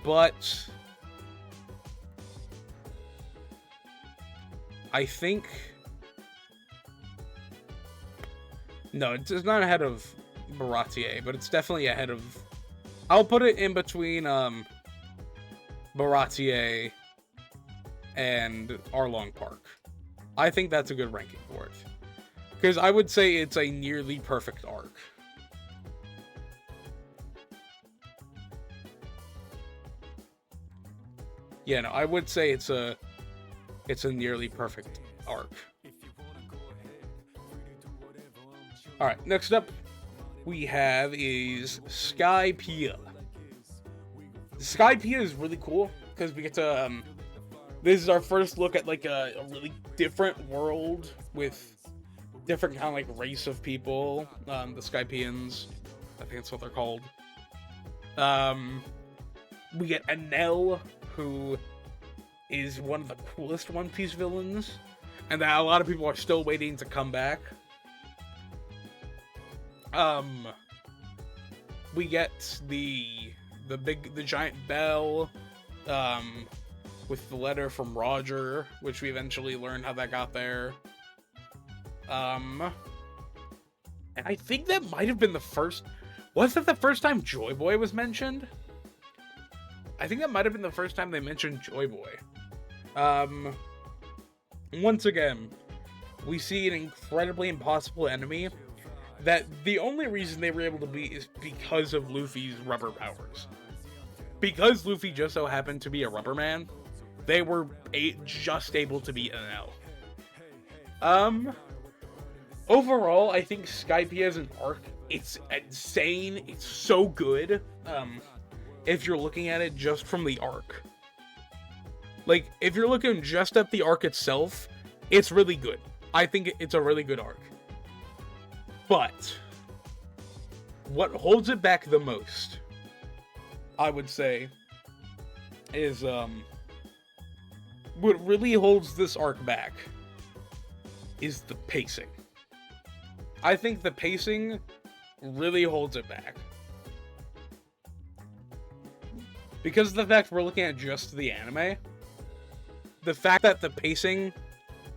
S1: But I think... No, it's not ahead of Baratier, but it's definitely ahead of... I'll put it in between Baratier and Arlong Park. I think that's a good ranking for it. Because I would say it's a nearly perfect arc. Yeah, no, I would say it's a nearly perfect arc. Alright, next up we have is Skypiea. Skypiea is really cool because we get to this is our first look at like a really different world with different kind of like race of people, the Skypieans, I think that's what they're called. We get Enel, who is one of the coolest One Piece villains, and that a lot of people are still waiting to come back. We get the giant bell, with the letter from Roger, which we eventually learn how that got there. And I think that might have been the first... Was that the first time Joy Boy was mentioned? I think that might have been the first time they mentioned Joy Boy. Once again, we see an incredibly impossible enemy that the only reason they were able to beat is because of Luffy's rubber powers. Because Luffy just so happened to be a rubber man, they were just able to beat Enel. Overall, I think Skypiea as an arc, it's insane. It's so good. If you're looking at it just from the arc. Like, if you're looking just at the arc itself, it's really good. I think it's a really good arc. But what holds it back the most, I would say, is what really holds this arc back is the pacing. I think the pacing really holds it back. Because of the fact we're looking at just the anime, the fact that the pacing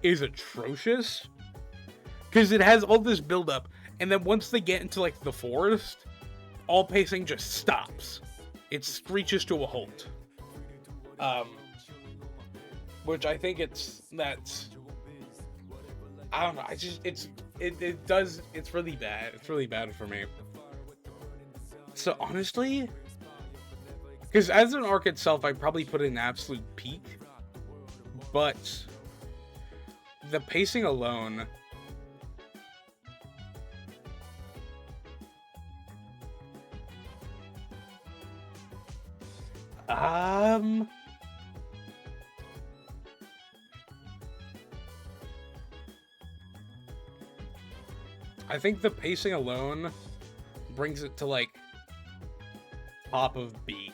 S1: is atrocious, because it has all this build-up, and then once they get into, like, the forest, all pacing just stops. It screeches to a halt. Which I think it's I don't know, it's really bad. It's really bad for me. So honestly, because as an arc itself, I probably put it in absolute peak, but the pacing alone, I think the pacing alone brings it to, like, top of B,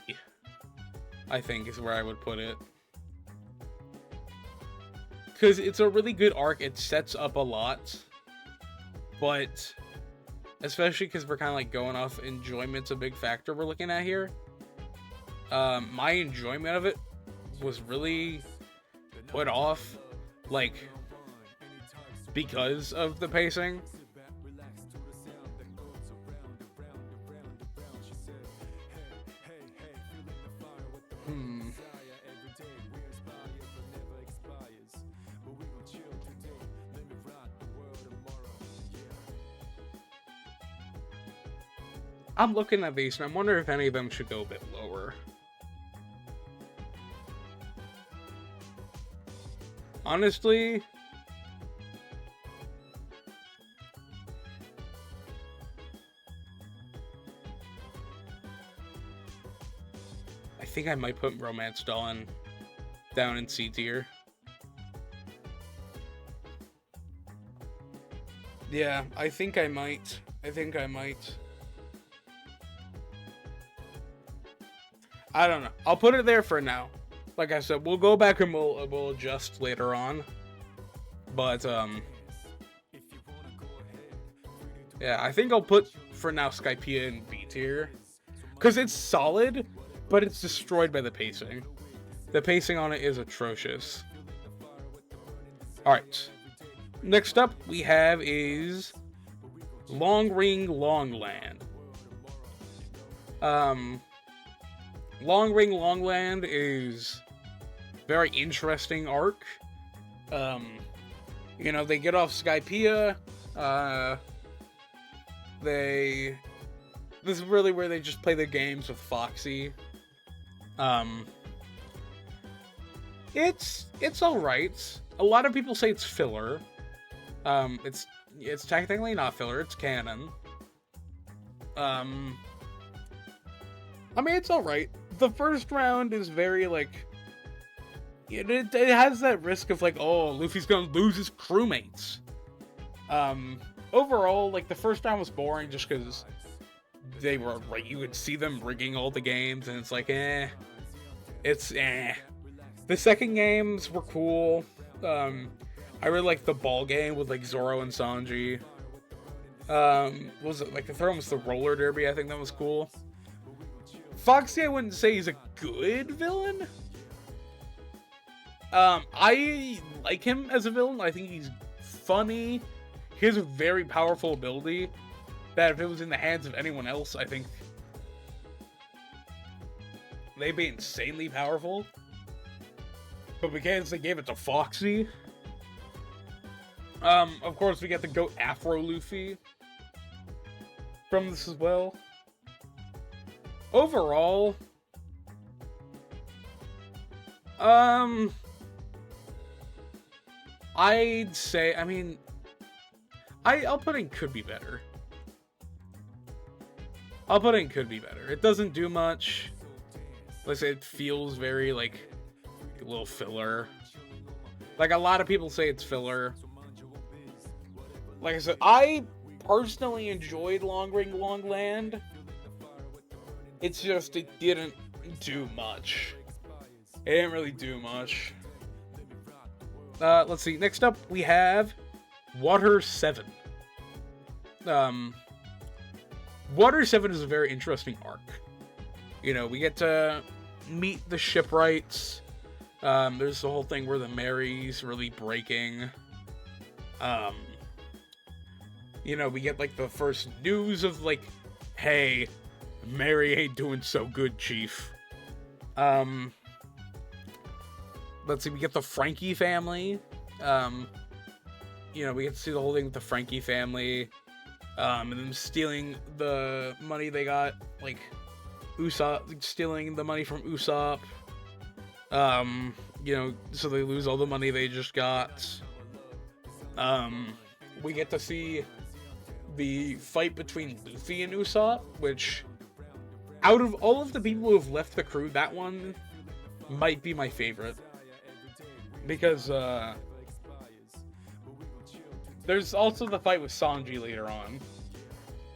S1: I think is where I would put it. Because it's a really good arc, it sets up a lot, but especially because we're kind of like going off enjoyment's a big factor we're looking at here. My enjoyment of it was really put off, like, because of the pacing. I'm looking at these, and I'm wondering if any of them should go a bit lower. Honestly, I think I might put Romance Dawn down in C tier. Yeah, I think I might. I don't know. I'll put it there for now. Like I said, we'll go back and we'll adjust later on. But yeah, I think I'll put for now Skypiea in B tier, because it's solid, but it's destroyed by the pacing. The pacing on it is atrocious. All right. Next up we have is Long Ring Longland. Long Ring Longland is very interesting arc. You know, they get off Skypiea. This is really where they just play the games with Foxy. It's all right. A lot of people say it's filler. It's technically not filler. It's canon. I mean, it's all right. The first round is very like it has that risk of like, oh, Luffy's gonna lose his crewmates. Overall, like the first round was boring just because they were like you would see them rigging all the games, and it's like it's. The second games were cool. I really liked the ball game with like Zoro and Sanji. Was it like the third one was the roller derby? I think that was cool. Foxy, I wouldn't say he's a good villain. I like him as a villain. I think he's funny. He has a very powerful ability that if it was in the hands of anyone else, I think they'd be insanely powerful. But because they gave it to Foxy, of course we get the GOAT Afro Luffy from this as well. Overall, I'd say, I mean, I'll put in could be better. It doesn't do much. Let's say it feels very, like, a little filler. Like, a lot of people say it's filler. Like I said, I personally enjoyed Long Ring Longland. It's just, it didn't do much. It didn't really do much. Let's see. Next up, we have Water 7. Water 7 is a very interesting arc. You know, we get to meet the shipwrights. There's the whole thing where the Mary's really breaking. You know, we get, like, the first news of, like, hey, Mary ain't doing so good, Chief. Let's see, we get the Frankie family. You know, we get to see the whole thing with the Frankie family. And them stealing the money they got, like, Usopp, stealing the money from Usopp. You know, so they lose all the money they just got. We get to see the fight between Luffy and Usopp, which, out of all of the people who have left the crew, that one might be my favorite. Because, there's also the fight with Sanji later on.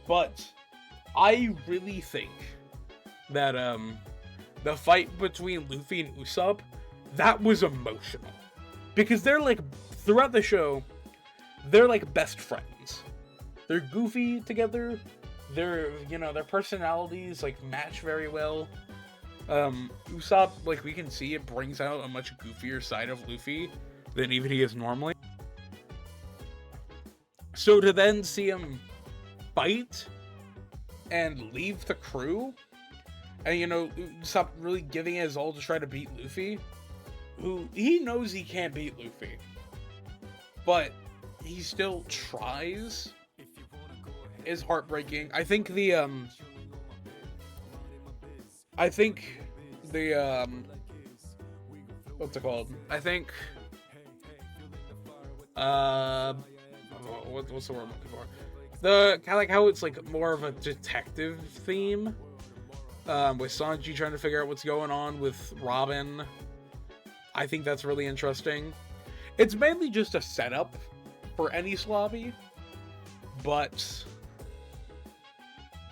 S1: But I really think that, the fight between Luffy and Usopp, that was emotional. Because they're, like, throughout the show, they're, like, best friends. They're goofy together. They're, you know, their personalities, like, match very well. Usopp, like, we can see it brings out a much goofier side of Luffy than even he is normally. So to then see him fight and leave the crew, and, you know, Usopp really giving it his all to try to beat Luffy, who he knows he can't beat Luffy, but he still tries, is heartbreaking. I think the I think the what's it called? I think what's the word I'm looking for? The kind of like how it's like more of a detective theme, with Sanji trying to figure out what's going on with Robin. I think that's really interesting. It's mainly just a setup for Enies Lobby, but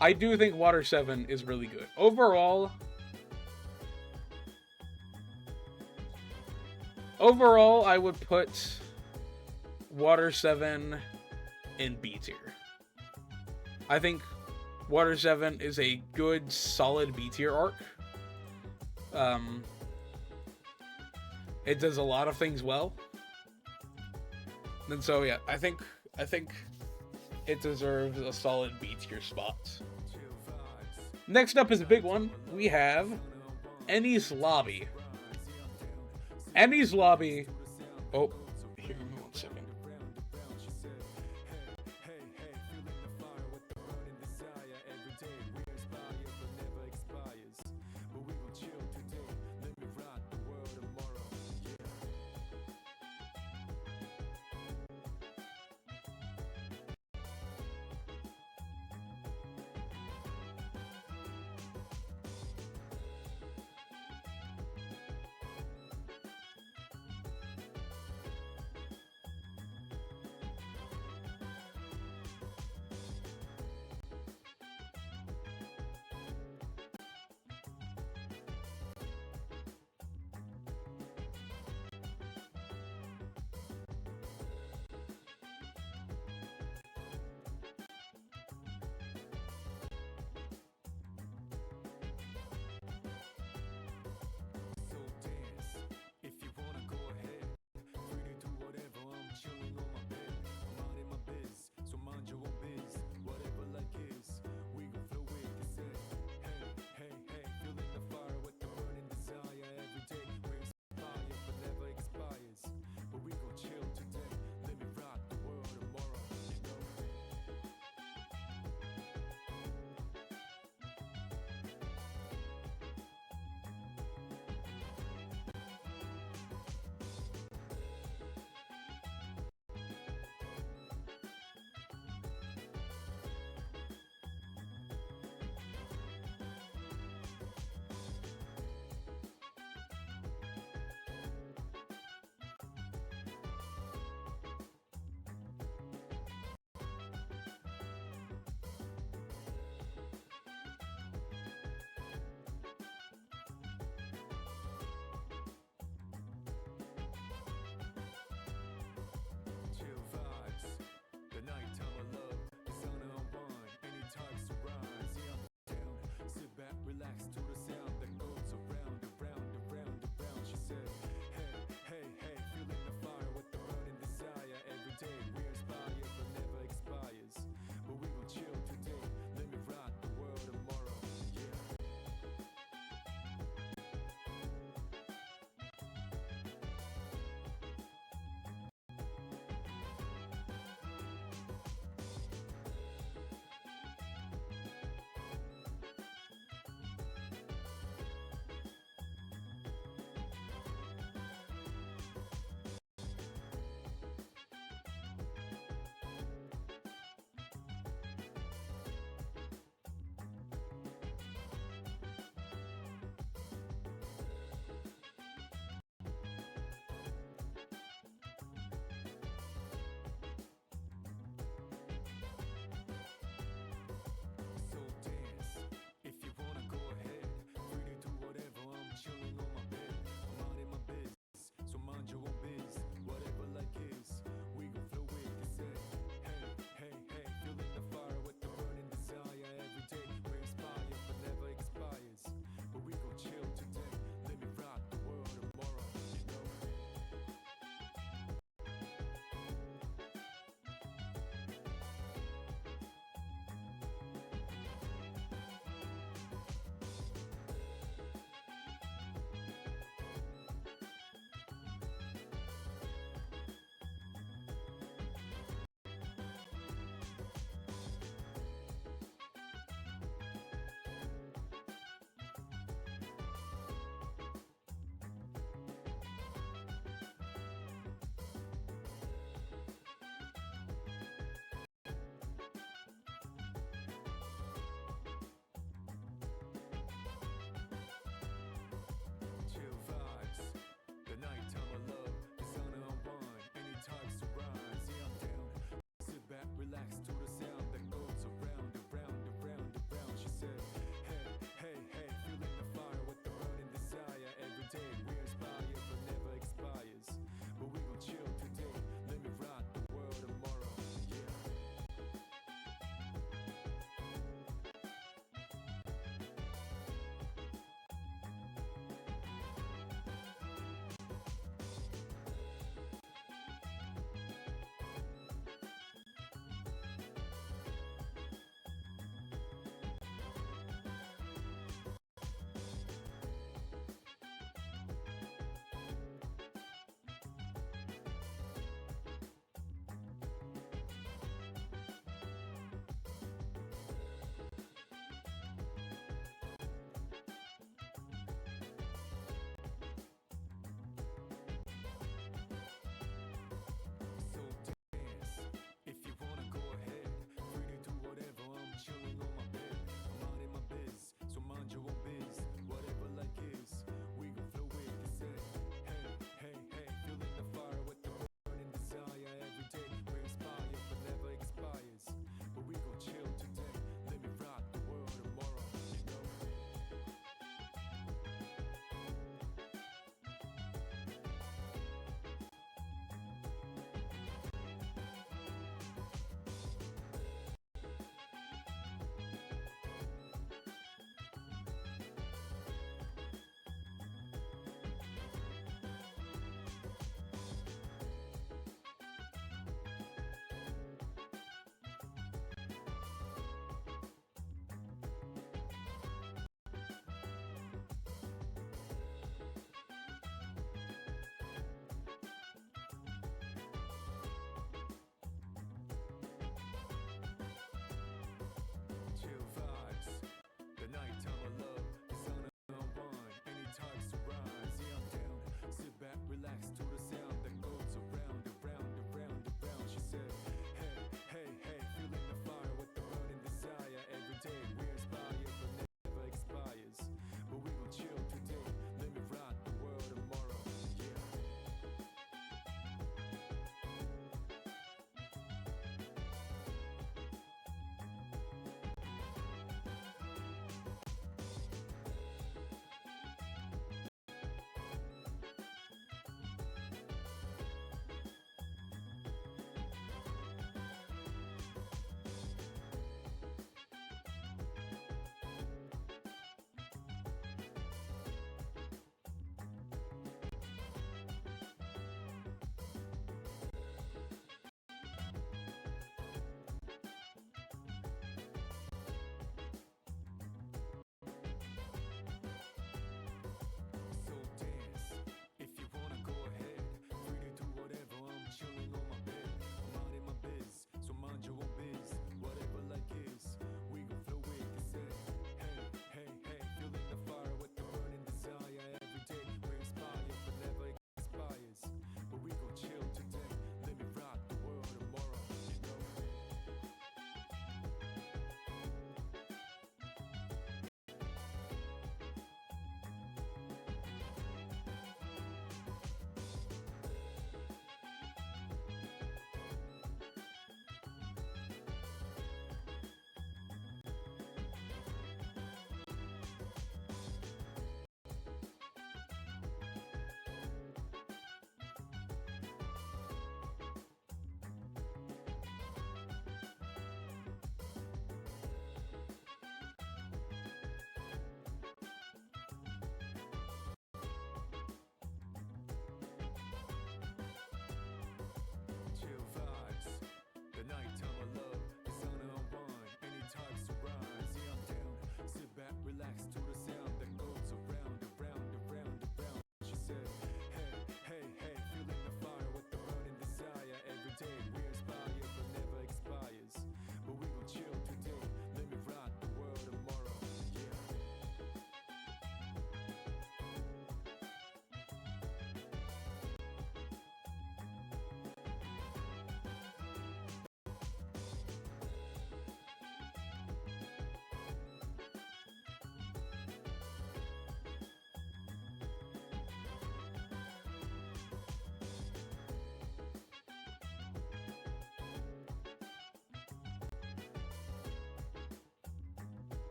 S1: I do think Water 7 is really good. Overall, I would put Water 7 in B tier. I think Water 7 is a good, solid B tier arc. It does a lot of things well. And so yeah, I think it deserves a solid B tier spot. Next up is a big one. We have Enies Lobby. Enies Lobby. Oh, here, give me 1 second.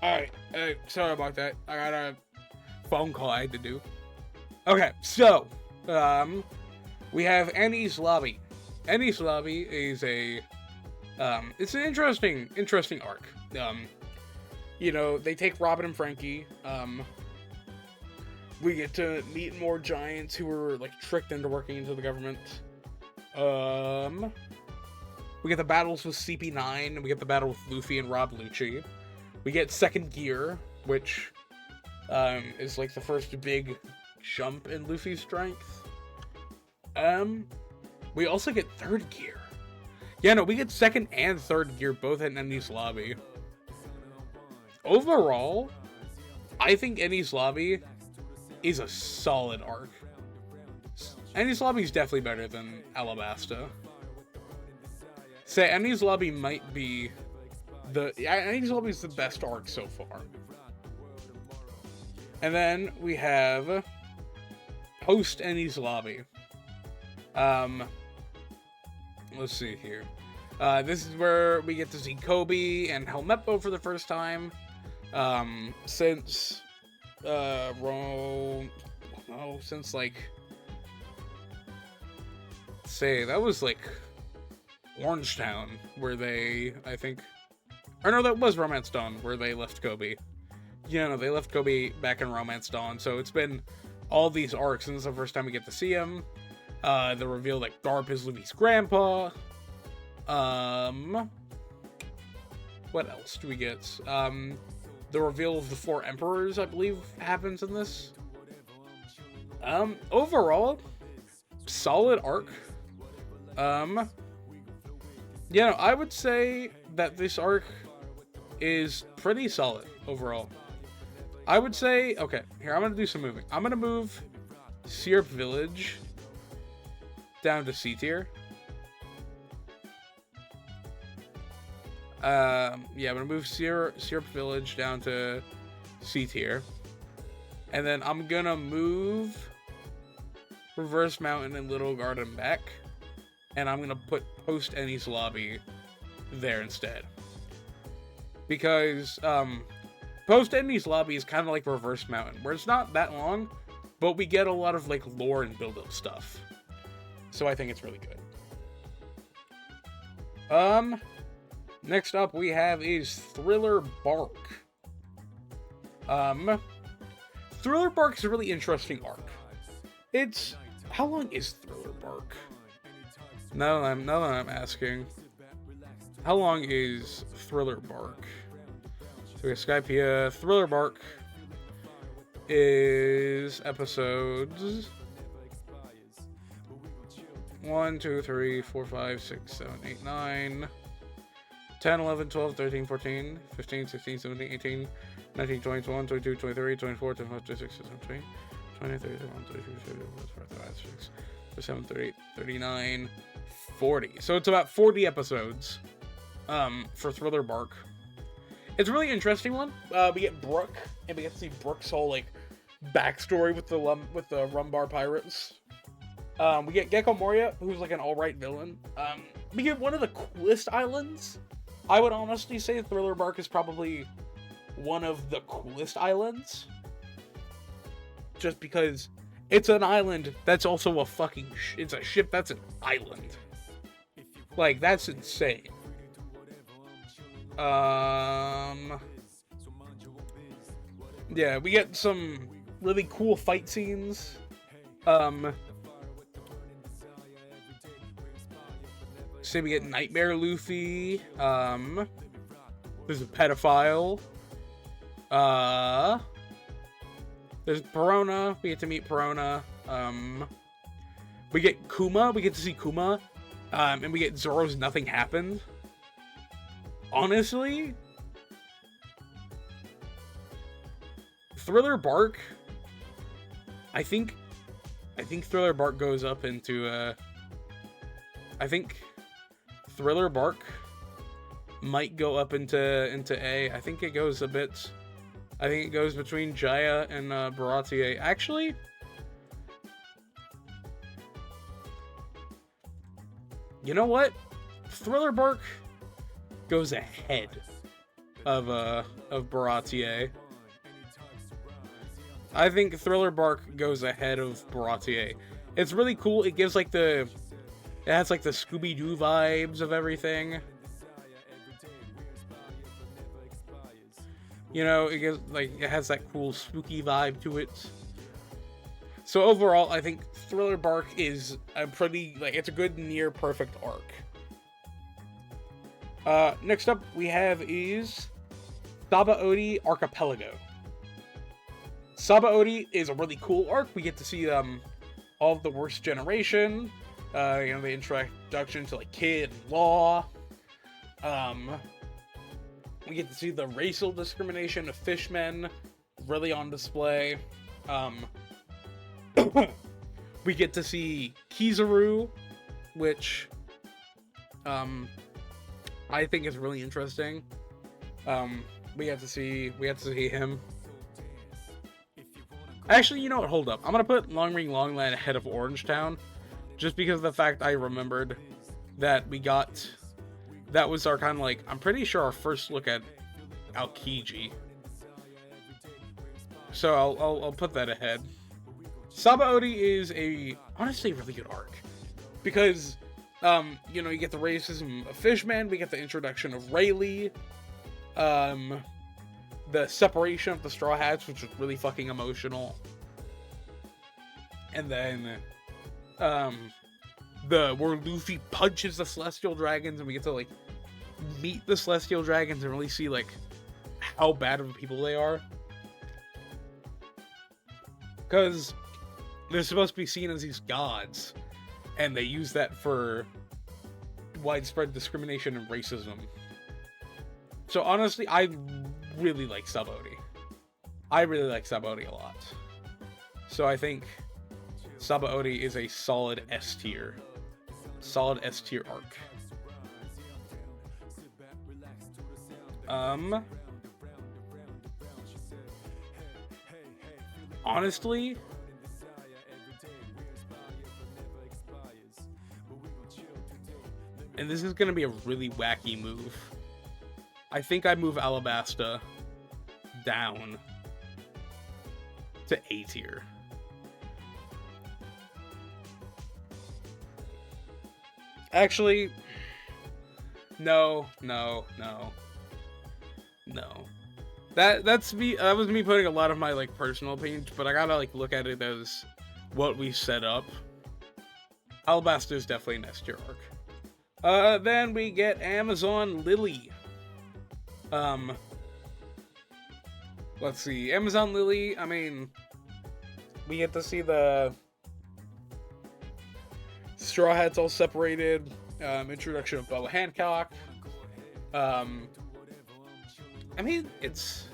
S1: Alright, sorry about that. I got a phone call I had to do. Okay, so, we have Annie's Lobby. Annie's Lobby is it's an interesting arc. You know, they take Robin and Frankie. We get to meet more giants who were, like, tricked into working into the government. We get the battles with CP9. We get the battle with Luffy and Rob Lucci. We get Second Gear, which, is, like, the first big jump in Luffy's strength. We also get Third Gear. Yeah, no, we get Second and Third Gear both in Enies Lobby. Overall, I think Enies Lobby is a solid arc. Enies Lobby is definitely better than Alabasta. Say, Enies Lobby might be Enies Lobby is the best arc so far. And then we have post Enies Lobby. Let's see here. This is where we get to see Kobe and Helmeppo for the first time. Since like, say, that was like Orangetown, where they, I think, or no, that was Romance Dawn, where they left Kobe. Yeah, no, they left Kobe back in Romance Dawn, so it's been all these arcs, and this is the first time we get to see him. The reveal that Garp is Luffy's grandpa. What else do we get? The reveal of the 4 emperors, I believe, happens in this. Overall, solid arc. You know, I would say that this arc is pretty solid overall. I would say, okay, here, I'm gonna do some moving. I'm gonna move Syrup Village down to C tier. Yeah, I'm gonna move Syrup Village down to C tier. And then I'm gonna move Reverse Mountain and Little Garden back. And I'm gonna put Post Enies Lobby there instead. Because, Post Enies Lobby is kind of like Reverse Mountain, where it's not that long, but we get a lot of, like, lore and build-up stuff. So I think it's really good. Next up we have is Thriller Bark. Thriller Bark is a really interesting arc. How long is Thriller Bark? Now that I'm asking. How long is Thriller Bark? So we have Skypiea. Thriller Bark is episodes 1, 2, 3, 4, 5, 6, 7, 8, 9, 10, 11, 12, 13, 14, 15, 16, 17, 18, 19, 20, 21, 22, 23, 24, 25, 26, 27, 28, 30, 31, 32, 33, 36, 37, 38, 39, 40. So it's about 40 episodes for Thriller Bark. It's a really interesting one. We get Brook, and we get to see Brook's whole, like, backstory with the Rumbar Pirates. We get Gecko Moria, who's like an alright villain. We get one of the coolest islands. I would honestly say Thriller Bark is probably one of the coolest islands. Just because it's an island that's also a fucking it's a ship that's an island. Like, that's insane. Yeah, we get some really cool fight scenes. Say we get Nightmare Luffy. There's a pedophile. There's Perona. We get to meet Perona. We get Kuma. We get to see Kuma. And we get Zoro's Nothing Happened. Honestly, Thriller Bark, I think Thriller Bark goes up into, I think Thriller Bark might go up into A. I think it goes between Jaya and Baratie. Actually, you know what? Thriller Bark goes ahead of Baratier. I think Thriller Bark goes ahead of Baratier. It's really cool. It gives like it has like the Scooby-Doo vibes of everything. You know, it gives it has that cool spooky vibe to it. So overall, I think Thriller Bark is a pretty it's a good near perfect arc. Next up we have is Sabaody Archipelago. Sabaody is a really cool arc. We get to see all of the worst generation. You know, the introduction to Kid and Law. We get to see the racial discrimination of fishmen really on display. We get to see Kizaru, which I think is really interesting. We have to see him. Actually, you know what? Hold up. I'm gonna put Long Ring Longland ahead of Orangetown, just because of the fact I remembered that that was our kind of I'm pretty sure our first look at Aokiji. So I'll put that ahead. Sabaody is honestly really good arc, because you know, you get the racism of Fishman, we get the introduction of Rayleigh, the separation of the Straw Hats, which was really fucking emotional, and then where Luffy punches the Celestial Dragons, and we get to meet the Celestial Dragons and really see how bad of people they are, because they're supposed to be seen as these gods, and they use that for widespread discrimination and racism. So honestly, I really like Sabaody. I really like Sabaody a lot. So I think Sabaody is a solid S tier. Solid S tier arc. Honestly, and this is gonna be a really wacky move, I think I move Alabasta down to A tier. Actually, no. That was me putting a lot of my personal opinions, but I gotta look at it as what we set up. Alabasta is definitely an S tier arc. Then we get Amazon Lily. Let's see. Amazon Lily, I mean, we get to see the Straw Hats all separated. Introduction of Boa Hancock. I mean, it's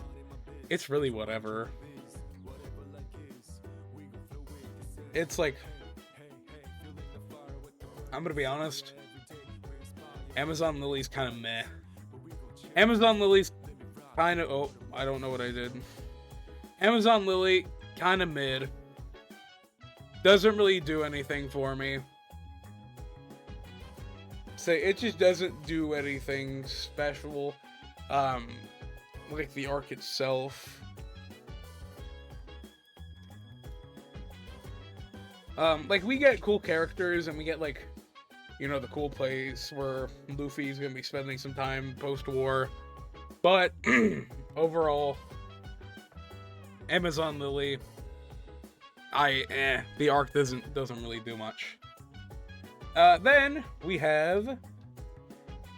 S1: really whatever. It's I'm gonna be honest, Amazon Lily's kind of meh. Amazon Lily's kind of... Oh, I don't know what I did. Amazon Lily, kind of mid. Doesn't really do anything for me. So it just doesn't do anything special. The arc itself. We get cool characters, and we get you know, the cool place where Luffy's gonna be spending some time post-war. But overall, Amazon Lily, the arc doesn't really do much. Then we have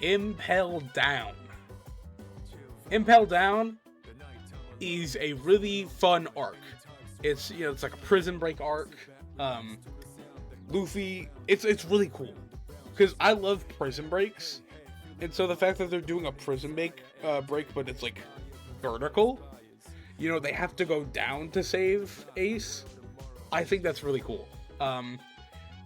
S1: Impel Down. Impel Down is a really fun arc. It's, you know, it's like a prison break arc. Luffy, it's really cool, because I love prison breaks, and so the fact that they're doing a prison break, but it's vertical, you know, they have to go down to save Ace. I think that's really cool.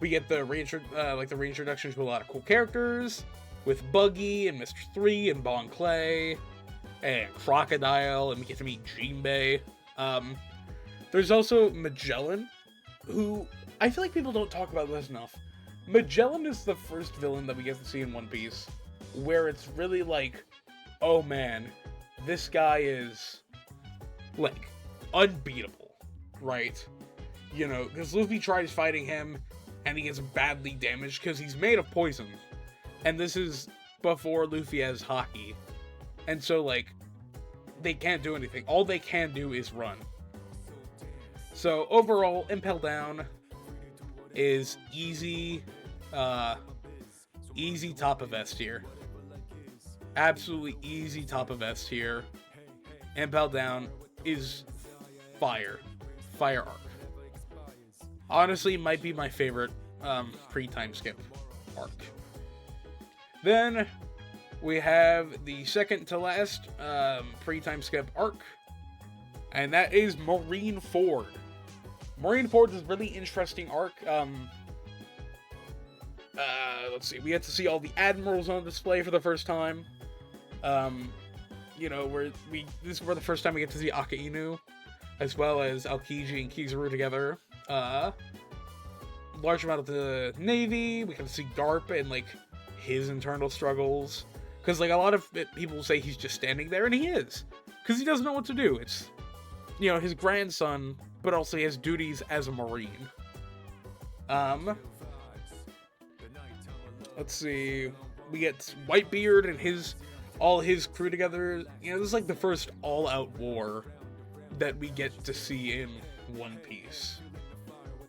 S1: We get the reintroduction to a lot of cool characters, with Buggy and Mr. 3 and Bon Clay and Crocodile, and we get to meet Jinbei. There's also Magellan, who I feel like people don't talk about this enough. Magellan is the first villain that we get to see in One Piece where it's really oh man, this guy is, like, unbeatable, right? You know, because Luffy tries fighting him, and he gets badly damaged because he's made of poison. And this is before Luffy has Haki. And so, like, they can't do anything. All they can do is run. So, overall, Impel Down is easy, easy top of S tier. Absolutely easy top of S tier. Impel Down is fire. Fire arc. Honestly, might be my favorite pre-time skip arc. Then we have the second to last pre-time skip arc, and that is Marineford. Marineford is a really interesting arc. Let's see, we get to see all the admirals on display for the first time. You know, this is for the first time we get to see Akainu, as well as Aokiji and Kizaru together. Large amount of the Navy. We can see Garp and, like, his internal struggles. Because, like, a lot of people say he's just standing there, and he is. Because he doesn't know what to do. It's, you know, his grandson, but also he has duties as a Marine. Let's see. We get Whitebeard and all his crew together. You know, this is like the first all-out war that we get to see in One Piece.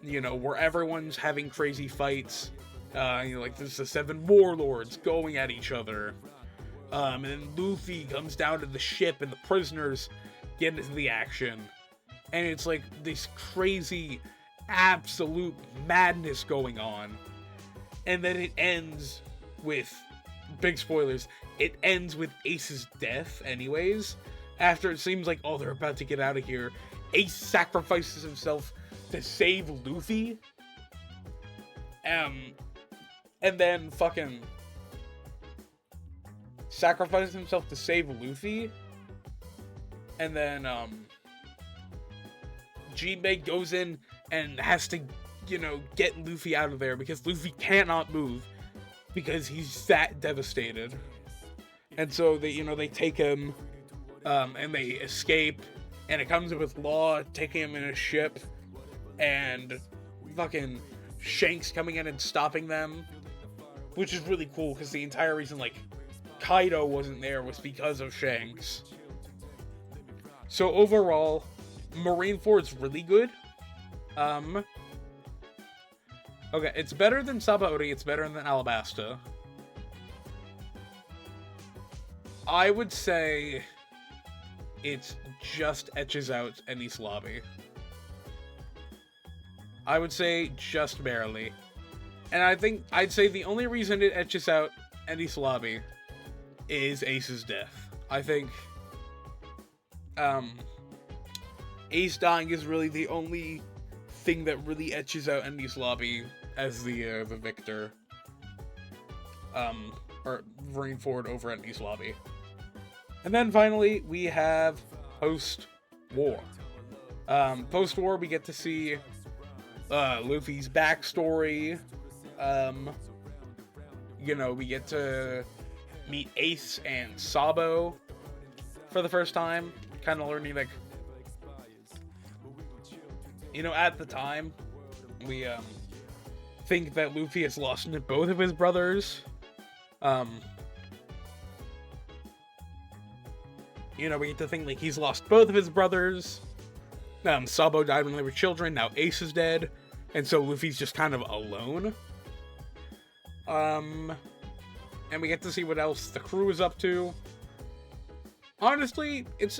S1: You know, where everyone's having crazy fights. You know, like there's the 7 warlords going at each other. And then Luffy comes down to the ship and the prisoners get into the action. And it's like this crazy, absolute madness going on. And then it ends with, big spoilers, it ends with Ace's death anyways. After it seems like, oh, they're about to get out of here, Ace sacrifices himself to save Luffy. And then fucking sacrifices himself to save Luffy. And then, Jinbei goes in and has to, you know, get Luffy out of there because Luffy cannot move because he's that devastated. And so they, you know, they take him, and they escape, and it comes with Law taking him in a ship, and fucking Shanks coming in and stopping them, which is really cool because the entire reason, like, Kaido wasn't there was because of Shanks. So overall, Marineford's really good. Okay, it's better than Sabaody, it's better than Alabasta. I would say it just etches out Enies Lobby. I would say just barely. And I'd say the only reason it etches out Enies Lobby is Ace's death. I think Ace dying is really the only thing that really etches out Enies Lobby as the victor. Or Marineford over Enies Lobby. And then finally, we have post-war. Post-war, we get to see Luffy's backstory. You know, we get to meet Ace and Sabo for the first time. Kind of learning, like, you know, at the time, we think that Luffy has lost both of his brothers. You know, we get to think, like, he's lost both of his brothers. Sabo died when they were children, now Ace is dead, and so Luffy's just kind of alone. And we get to see what else the crew is up to. Honestly, it's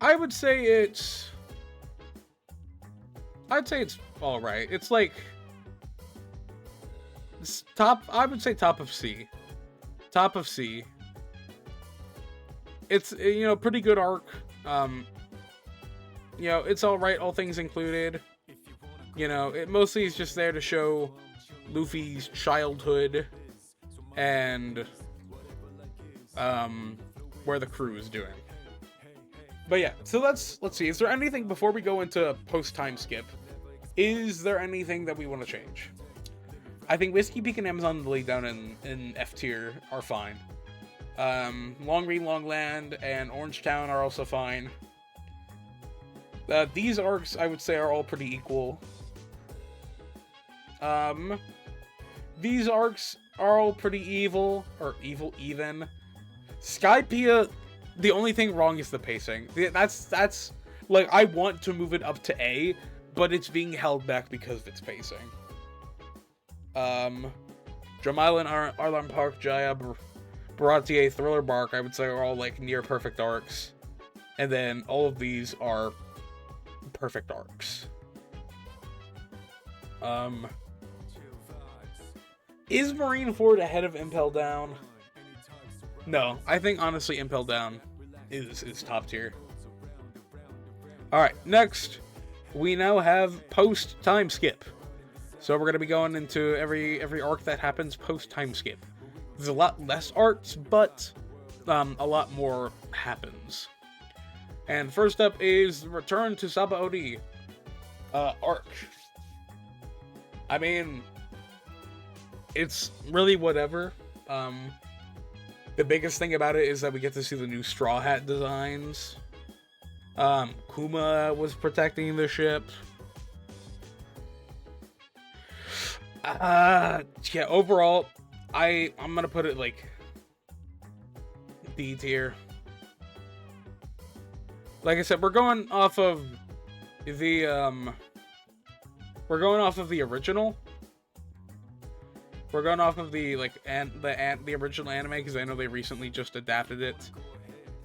S1: I'd say it's alright. It's like, it's I would say top of C. Top of C. It's, you know, pretty good arc. You know, it's alright, all things included. You know, it mostly is just there to show Luffy's childhood and where the crew is doing. But yeah, so let's see. Is there anything, before we go into post-time skip, is there anything that we want to change? I think Whiskey Peak and Amazon Lay Down in F tier are fine. Long Green Longland and Orangetown are also fine. These arcs, I would say, are all pretty equal. These arcs are all pretty evil, or even. Skypiea, the only thing wrong is the pacing. That's like, I want to move it up to A, but it's being held back because of its pacing. Drum Island, Arlong Park, Jaya, Baratier, Thriller Bark, I would say, are all like near perfect arcs. And then all of these are perfect arcs. Is Marineford ahead of Impel Down? No, I think honestly Impel Down is top tier. Alright, next, we now have post time skip. So we're going to be going into every arc that happens post time skip. There's a lot less arcs, but a lot more happens. And first up is Return to Sabaody arc. I mean, it's really whatever. The biggest thing about it is that we get to see the new Straw Hat designs. Kuma was protecting the ship. Yeah, overall, I'm gonna put it like D tier. Like I said, we're going off of the original. We're going off of the the original anime because I know they recently just adapted it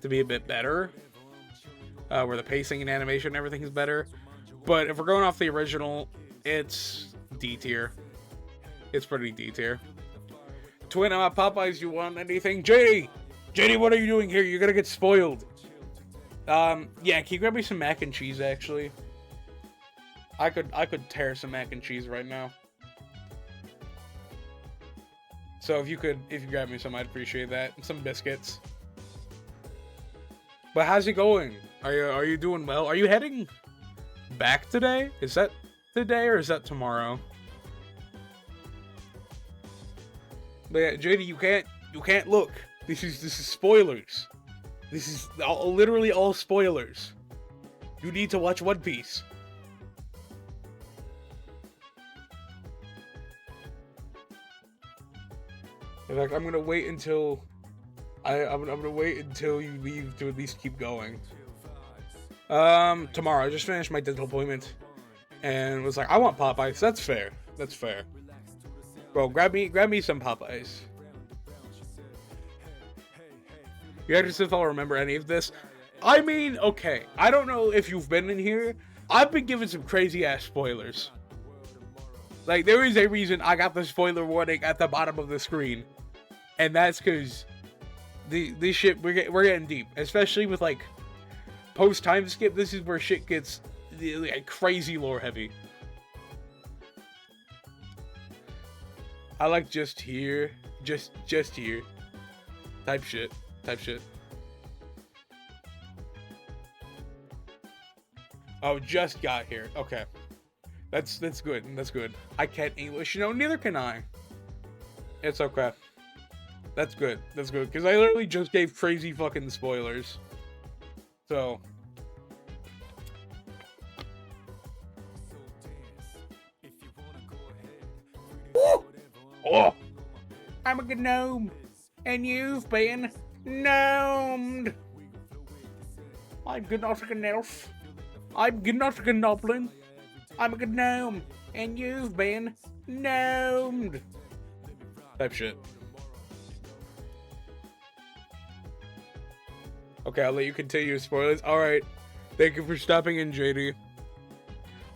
S1: to be a bit better, where the pacing and animation and everything is better. But if we're going off the original, it's D tier. It's pretty D tier. Twin, I'm at Popeyes. You want anything, JD, what are you doing here? You're gonna get spoiled. Yeah, can you grab me some mac and cheese? Actually, I could tear some mac and cheese right now. So if you grab me some, I'd appreciate that. And some biscuits. But how's it going? Are you doing well? Are you heading back today? Is that today or is that tomorrow? But yeah, JD, you can't look. This is spoilers. This is literally all spoilers. You need to watch One Piece. In fact, I'm gonna wait until I'm gonna wait until you leave to at least keep going. Tomorrow. I just finished my dental appointment and was like, I want Popeyes. That's fair. That's fair. Bro, grab me some Popeyes. You asked if I'll remember any of this. I mean, okay. I don't know if you've been in here. I've been given some crazy ass spoilers. Like, there is a reason I got the spoiler warning at the bottom of the screen. And that's because this shit, we're getting deep. Especially with, like, post-time skip. This is where shit gets like, crazy lore heavy. I like just here. Just here. Type shit. Oh, just got here. Okay. That's good. That's good. I can't English, neither can I. It's okay. That's good. That's good. Because I literally just gave crazy fucking spoilers. So. Woo! Oh! I'm a gnome. And you've been gnomed. I'm not an elf. I'm not a goblin. I'm a gnome, and you've been gnomed. Type shit. Okay, I'll let you continue your spoilers. Alright. Thank you for stopping in, JD.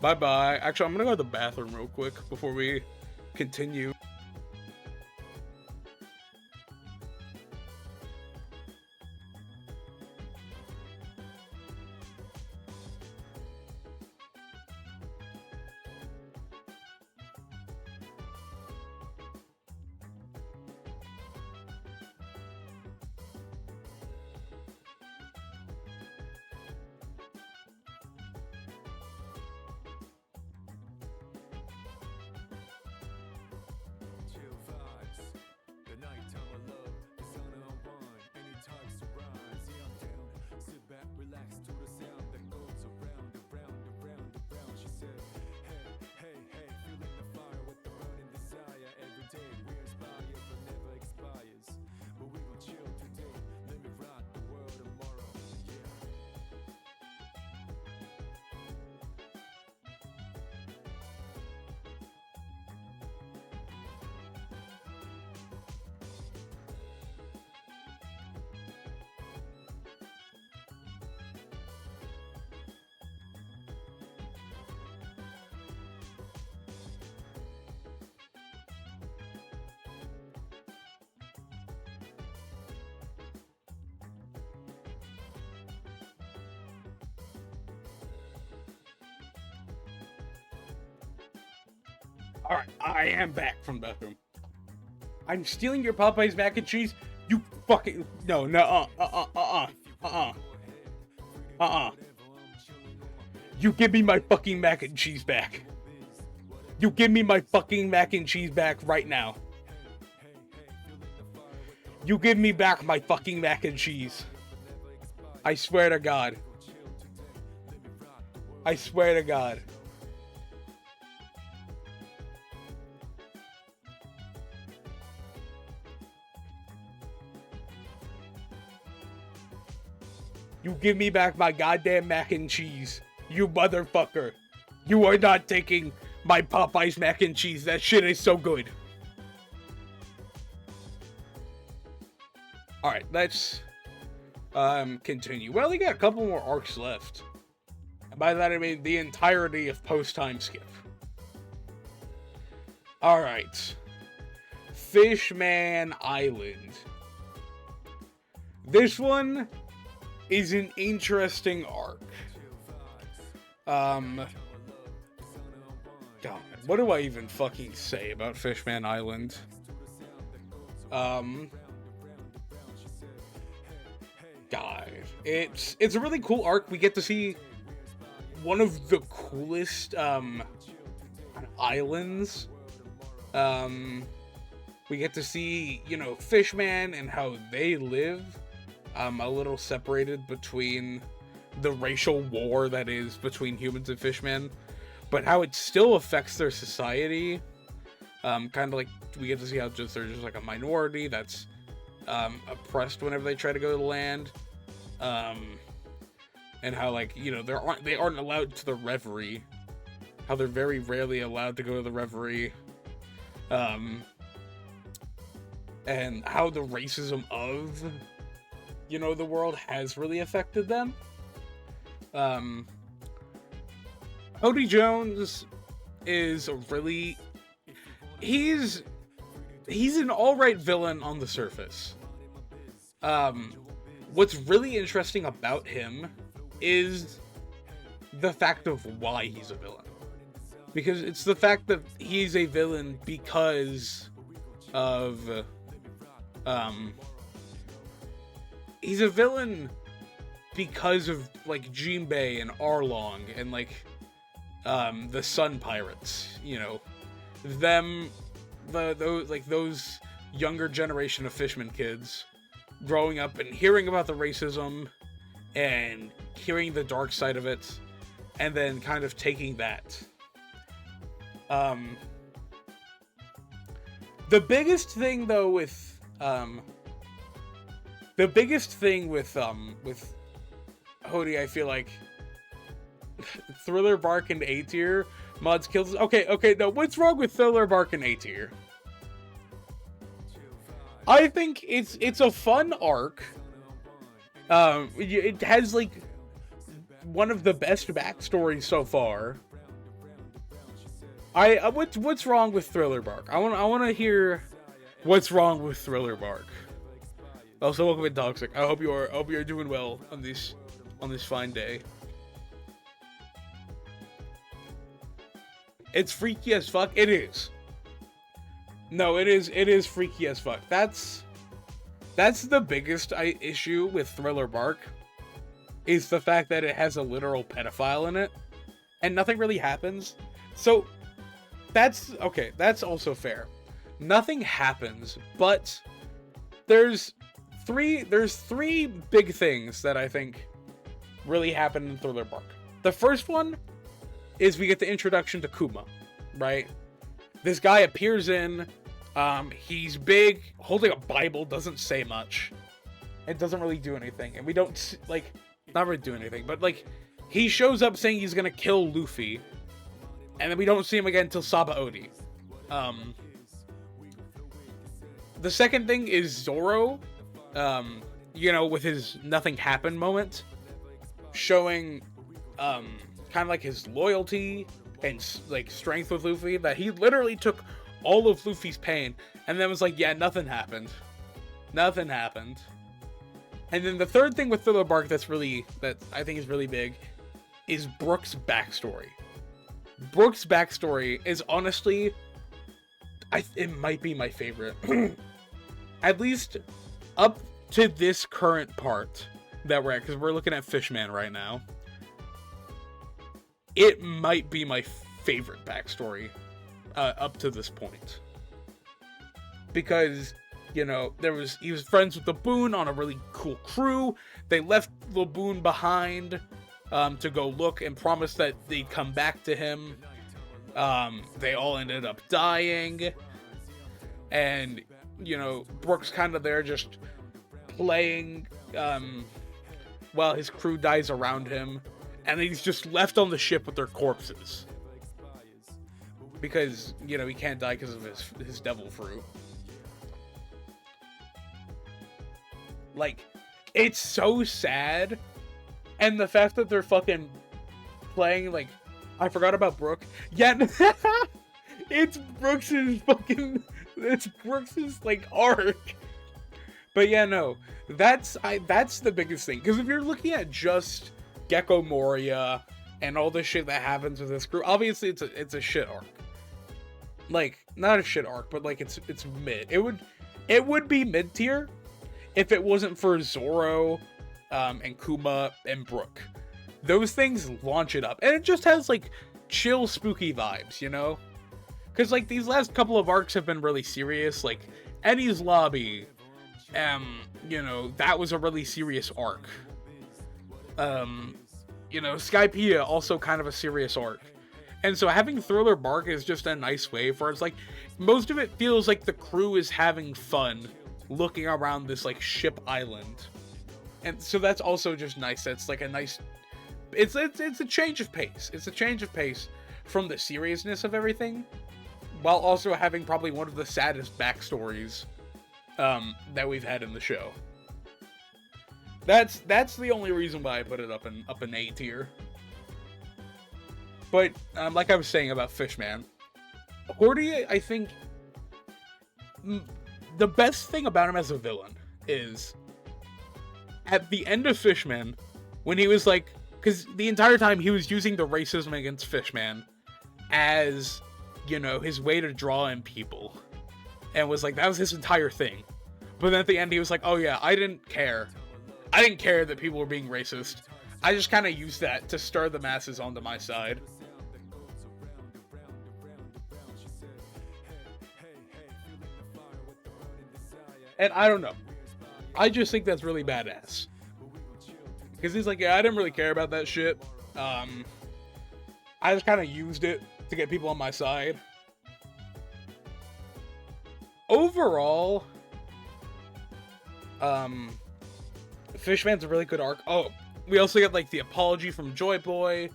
S1: Bye-bye. Actually, I'm gonna go to the bathroom real quick before we continue. Alright, I am back from the bathroom. I'm stealing your Popeyes mac and cheese? You fucking... No, You give me my fucking mac and cheese back. You give me my fucking mac and cheese back right now. You give me back my fucking mac and cheese. I swear to God. I swear to God. You give me back my goddamn mac and cheese. You motherfucker. You are not taking my Popeyes mac and cheese. That shit is so good. Alright, let's continue. Well, we got a couple more arcs left. And by that I mean the entirety of post-time skip. Alright. Fishman Island. This one is an interesting arc. God, what do I even fucking say about Fishman Island? God, it's a really cool arc. We get to see one of the coolest islands. We get to see, you know, Fishman and how they live. A little separated between the racial war that is between humans and fishmen, but how it still affects their society. Kind of like we get to see how they're just like a minority that's oppressed whenever they try to go to the land, and how, like, you know, they aren't allowed to the reverie. How they're very rarely allowed to go to the reverie. And how the racism of, you know, the world has really affected them. Hody Jones is a really... He's an alright villain on the surface. What's really interesting about him is the fact of why he's a villain. Because it's the fact that he's a villain because of... he's a villain because of, like, Jinbei and Arlong and, like, the Sun Pirates, you know. Those younger generation of fishermen kids growing up and hearing about the racism and hearing the dark side of it, and then kind of taking that. The biggest thing though with Hody, I feel like Thriller Bark and A tier mods kills. Okay, no, what's wrong with Thriller Bark and A tier? I think it's a fun arc. It has, like, one of the best backstories so far. What's wrong with Thriller Bark? I want to hear what's wrong with Thriller Bark. Also, welcome in, Toxic. I hope you are doing well on this fine day. It's freaky as fuck. It is. No, it is freaky as fuck. That's the biggest issue with Thriller Bark, is the fact that it has a literal pedophile in it, and nothing really happens. So that's okay. That's also fair. Nothing happens, but there's three big things that I think really happen in Thriller Bark. The first one is we get the introduction to Kuma, right? This guy appears in, he's big, holding a Bible, doesn't say much. It doesn't really do anything, and we don't, like, not really do anything, but, like, he shows up saying he's gonna kill Luffy, and then we don't see him again until Sabaody. The second thing is Zoro, you know, with his nothing happened moment, showing, kind of like his loyalty and, like, strength with Luffy, that he literally took all of Luffy's pain and then was like, yeah, nothing happened. Nothing happened. And then the third thing with Thriller Bark that I think is really big is Brook's backstory. Brook's backstory is honestly it might be my favorite. At least up to this current part that we're at, because we're looking at Fishman right now. It might be my favorite backstory up to this point. Because, you know, he was friends with LeBoon on a really cool crew. They left LeBoon behind to go look and promised that they'd come back to him. They all ended up dying. And, you know, Brook's kind of there just playing while his crew dies around him. And he's just left on the ship with their corpses. Because, you know, he can't die because of his devil fruit. Like, it's so sad. And the fact that they're fucking playing, like, I forgot about Brook. Yeah, it's Brooks's, like, arc. But yeah, no, that's the biggest thing. Because if you're looking at just Gecko Moria and all the shit that happens with this crew, obviously it's a shit arc. Like, not a shit arc, but like it's mid. It would be mid tier if it wasn't for Zoro, and Kuma and Brook. Those things launch it up, and it just has like chill, spooky vibes, you know? Because like these last couple of arcs have been really serious. Like Eddie's Lobby, you know, that was a really serious arc. You know, Skypiea, also kind of a serious arc. And so having Thriller Bark is just a nice way for it's like, most of it feels like the crew is having fun looking around this like ship island. And so that's also just nice. That's like a nice, it's a change of pace. It's a change of pace from the seriousness of everything, while also having probably one of the saddest backstories that we've had in the show. That's the only reason why I put it up in A tier. But like I was saying about Fishman, Horty, I think the best thing about him as a villain is at the end of Fishman, when he was like, because the entire time he was using the racism against Fishman as, you know, his way to draw in people, and was like, that was his entire thing. But then at the end he was like, oh yeah, I didn't care that people were being racist. I just kind of used that to stir the masses onto my side. And I don't know. I just think that's really badass. Because he's like, yeah, I didn't really care about that shit. I just kind of used it to get people on my side. Overall, Fishman's a really good arc. Oh, we also get like the apology from Joy Boy.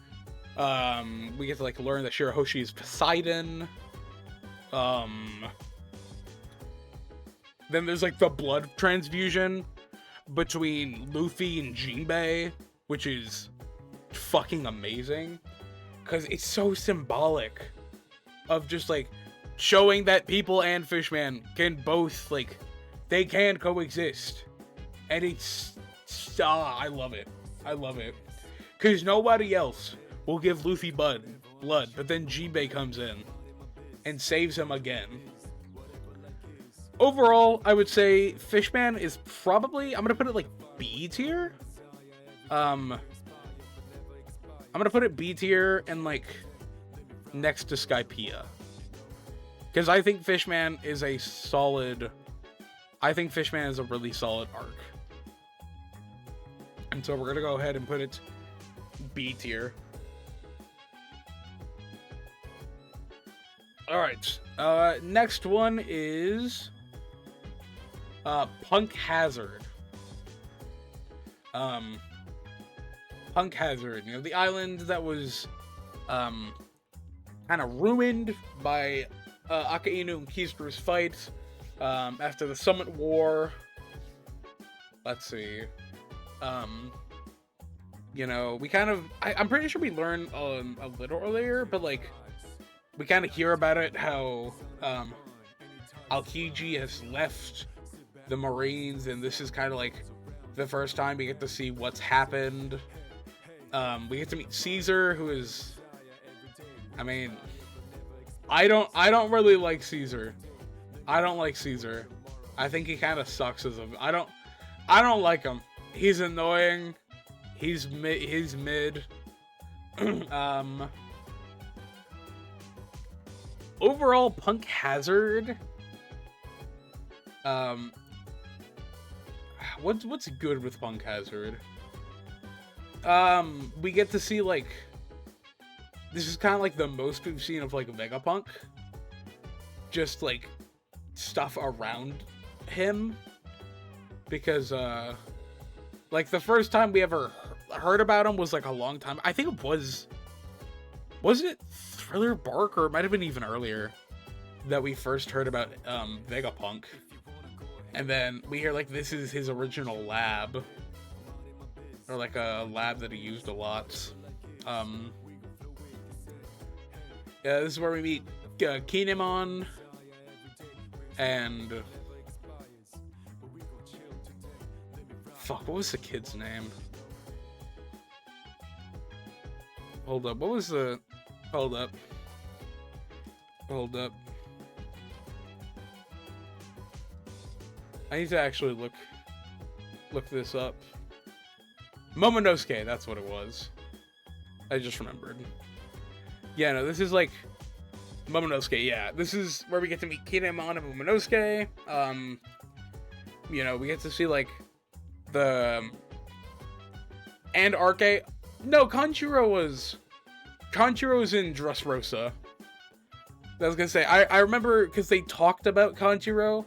S1: We get to like learn that Shirahoshi is Poseidon. Then there's like the blood transfusion between Luffy and Jinbei, which is fucking amazing. Because it's so symbolic of just like showing that people and Fishman can both, like, they can coexist. And it's, I love it. I love it. Because nobody else will give Luffy blood, but then Jinbei comes in and saves him again. Overall, I would say Fishman is probably, I'm going to put it like B tier. I'm going to put it B tier and like next to Skypiea. Because I think Fishman is a really solid arc. And so we're going to go ahead and put it B tier. Alright, next one is Punk Hazard. Punk Hazard, you know, the island that was kind of ruined by Akainu and Kizaru's fight after the Summit War. Let's see. You know, we kind of, I'm pretty sure we learned a little earlier, but like, we kind of hear about it, how Aokiji has left the Marines, and this is kind of like the first time we get to see what's happened. We get to meet Caesar, who is, I mean, I don't really like Caesar. I don't like Caesar. I think he kind of sucks as a. I don't like him. He's annoying. He's mid. He's mid. Overall, Punk Hazard. What's good with Punk Hazard? We get to see like. This is kind of like the most we've seen of like Vegapunk. Just like stuff around him, because like the first time we ever heard about him was like a long time. I think it was it Thriller Bark, or it might have been even earlier that we first heard about Vegapunk, and then we hear like this is his original lab, or like a lab that he used a lot. Yeah, this is where we meet Kinemon and fuck, what was the kid's name? Hold up, what was the... Hold up. I need to actually look this up. Momonosuke, that's what it was. I just remembered. Yeah, no, this is like Momonosuke, yeah. This is where we get to meet Kinemon and Momonosuke. You know, we get to see like the... And Arke. No, Kanjuro was in Dressrosa. I was gonna say, I remember because they talked about Kanjuro,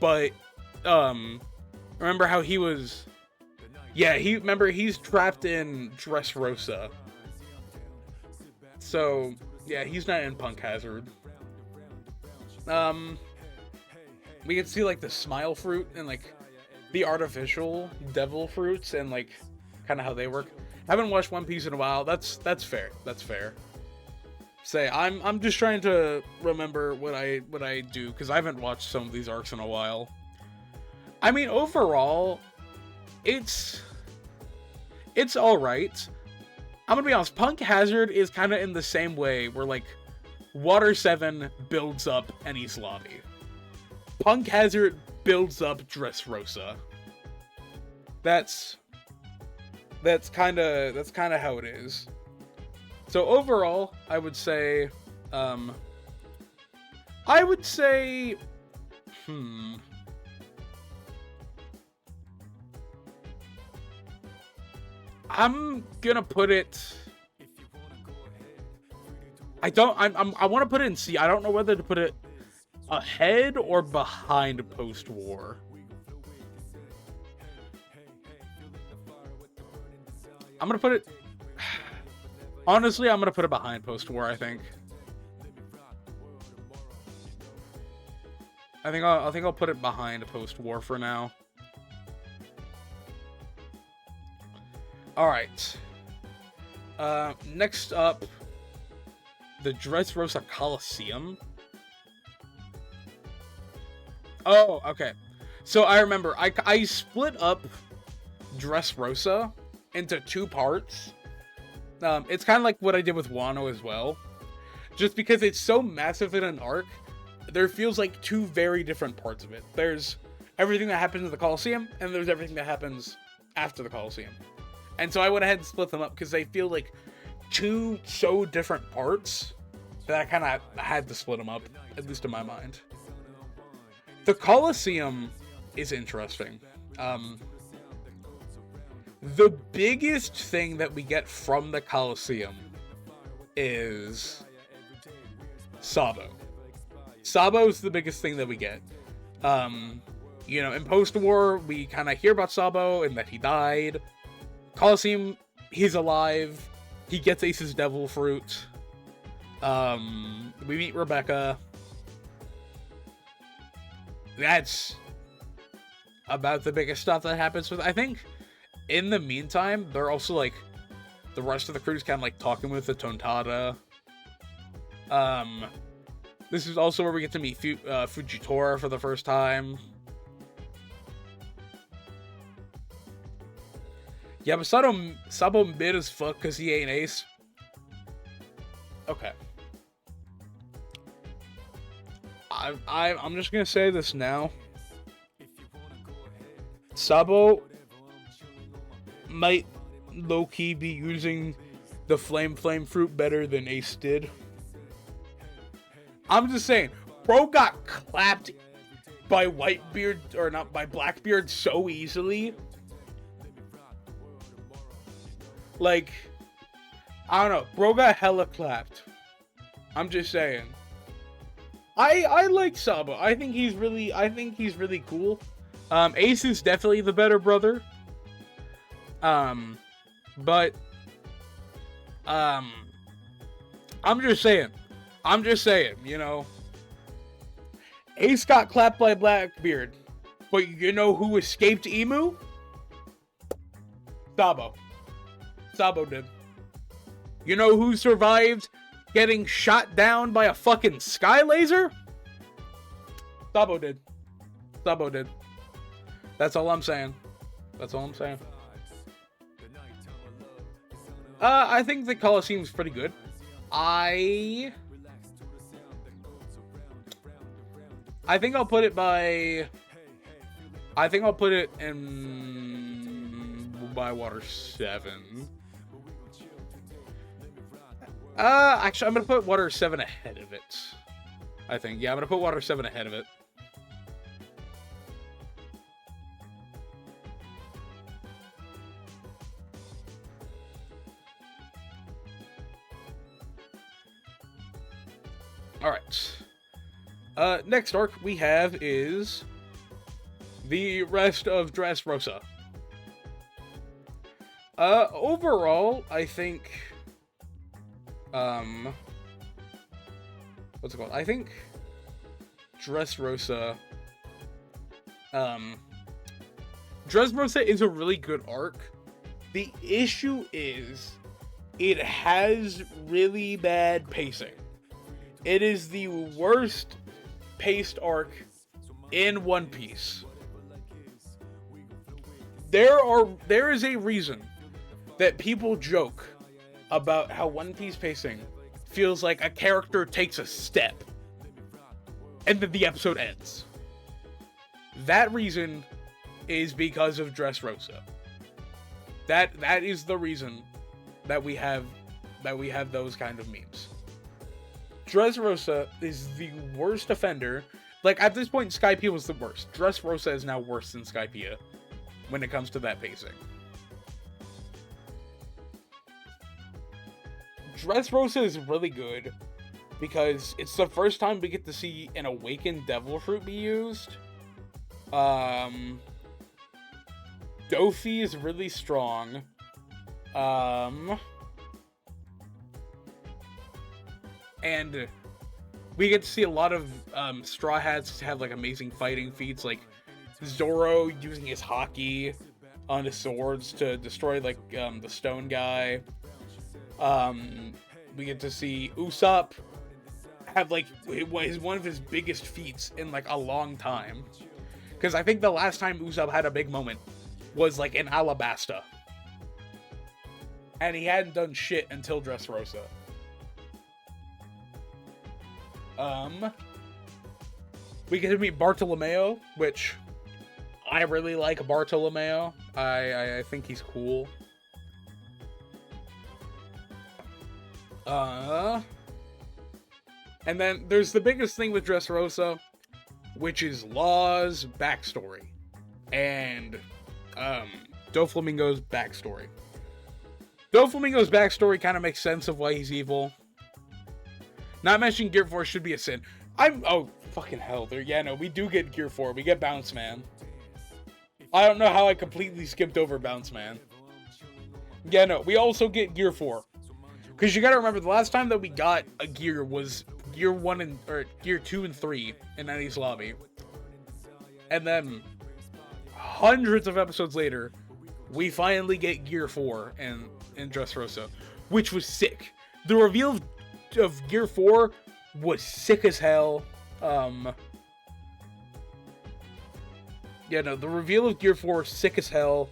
S1: but remember how he was... Yeah, he's trapped in Dressrosa. So, yeah, he's not in Punk Hazard. We can see, like, the Smile Fruit and, like, the artificial Devil Fruits and, like, kind of how they work. Haven't watched One Piece in a while. That's fair. That's fair. Say, I'm just trying to remember what I do, because I haven't watched some of these arcs in a while. I mean, overall, it's alright. I'm gonna be honest, Punk Hazard is kind of in the same way where, like, Water 7 builds up Enies Lobby. Punk Hazard builds up Dressrosa. That's kind of how it is. So overall, I would say, I'm gonna put it... I want to put it in C. I don't know whether to put it ahead or behind post-war. I'm gonna put it... Honestly, I'm gonna put it behind post-war, I think. I think I'll put it behind post-war for now. Alright. Next up, the Dressrosa Coliseum. Oh, okay. So I remember, I split up Dressrosa into two parts. It's kind of like what I did with Wano as well. Just because it's so massive in an arc, there feels like two very different parts of it. There's everything that happens in the Coliseum, and there's everything that happens after the Coliseum. And so I went ahead and split them up because they feel like two so different parts that I kind of had to split them up, at least in my mind. The Coliseum is interesting. The biggest thing that we get from the Coliseum is Sabo. Sabo is the biggest thing that we get. You know, in post-war, we kind of hear about Sabo and that he died. Coliseum, he's alive. He gets Ace's Devil Fruit. We meet Rebecca. That's about the biggest stuff that happens with... I think, in the meantime, they're also, like... The rest of the crew's kind of, like, talking with the Tontada. This is also where we get to meet Fujitora for the first time. Yeah, but Sabo mid as fuck because he ain't Ace. Okay. I'm just gonna say this now. Sabo might low-key be using the flame fruit better than Ace did. I'm just saying, bro got clapped by Whitebeard, or not, by Blackbeard so easily. Like, I don't know, bro got hella clapped. I'm just saying. I like Sabo. I think he's really cool. Ace is definitely the better brother. But I'm just saying, you know, Ace got clapped by Blackbeard, but you know who escaped Emu? Sabo. Sabo did. You know who survived getting shot down by a fucking sky laser? Sabo did. Sabo did. That's all I'm saying. That's all I'm saying. I think the Colosseum's pretty good. I think I'll put it by... I think I'll put it in... by Water 7. Actually, I'm gonna put Water 7 ahead of it. I think. Yeah, I'm gonna put Water 7 ahead of it. Alright. Next arc we have is the rest of Dressrosa. Overall, I think... what's it called? I think Dressrosa... Dressrosa is a really good arc. The issue is, it has really bad pacing. It is the worst paced arc in One Piece. There is a reason that people joke about how One Piece pacing feels like a character takes a step and then the episode ends. That reason is because of Dressrosa. That is the reason that we have those kind of memes. Dressrosa is the worst offender. Like, at this point, Skypiea was the worst. Dressrosa is now worse than Skypiea when it comes to that pacing. Dressrosa is really good because it's the first time we get to see an awakened devil fruit be used. Dofi is really strong. And we get to see a lot of Straw Hats have like amazing fighting feats, like Zoro using his haki on his swords to destroy like the stone guy. We get to see Usopp have like one of his biggest feats in like a long time, because I think the last time Usopp had a big moment was like in Alabasta, and he hadn't done shit until Dressrosa. We get to meet Bartolomeo, which I really like Bartolomeo. I think he's cool. And then there's the biggest thing with Dressrosa, which is Law's backstory and Doflamingo's backstory. Doflamingo's backstory kind of makes sense of why he's evil. Not mentioning Gear 4 should be a sin. Oh, fucking hell. We do get Gear 4. We get Bounce Man. I don't know how I completely skipped over Bounce Man. Yeah, no, we also get Gear 4. Because you gotta remember, the last time that we got a gear was Gear 2 and 3 in Enies Lobby. And then, hundreds of episodes later, we finally get Gear 4 in Dressrosa, which was sick. The reveal of Gear 4 was sick as hell. The reveal of Gear 4 sick as hell.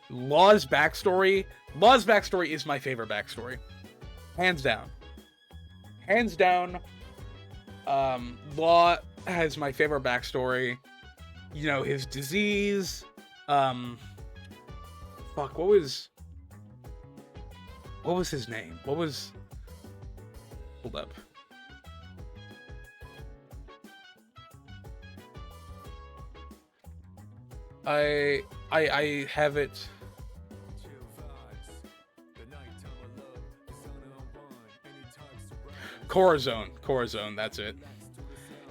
S1: Law's backstory is my favorite backstory, hands down. Law has my favorite backstory. You know, his disease. Fuck, what was his name? Hold up. I have it. Corazon, that's it.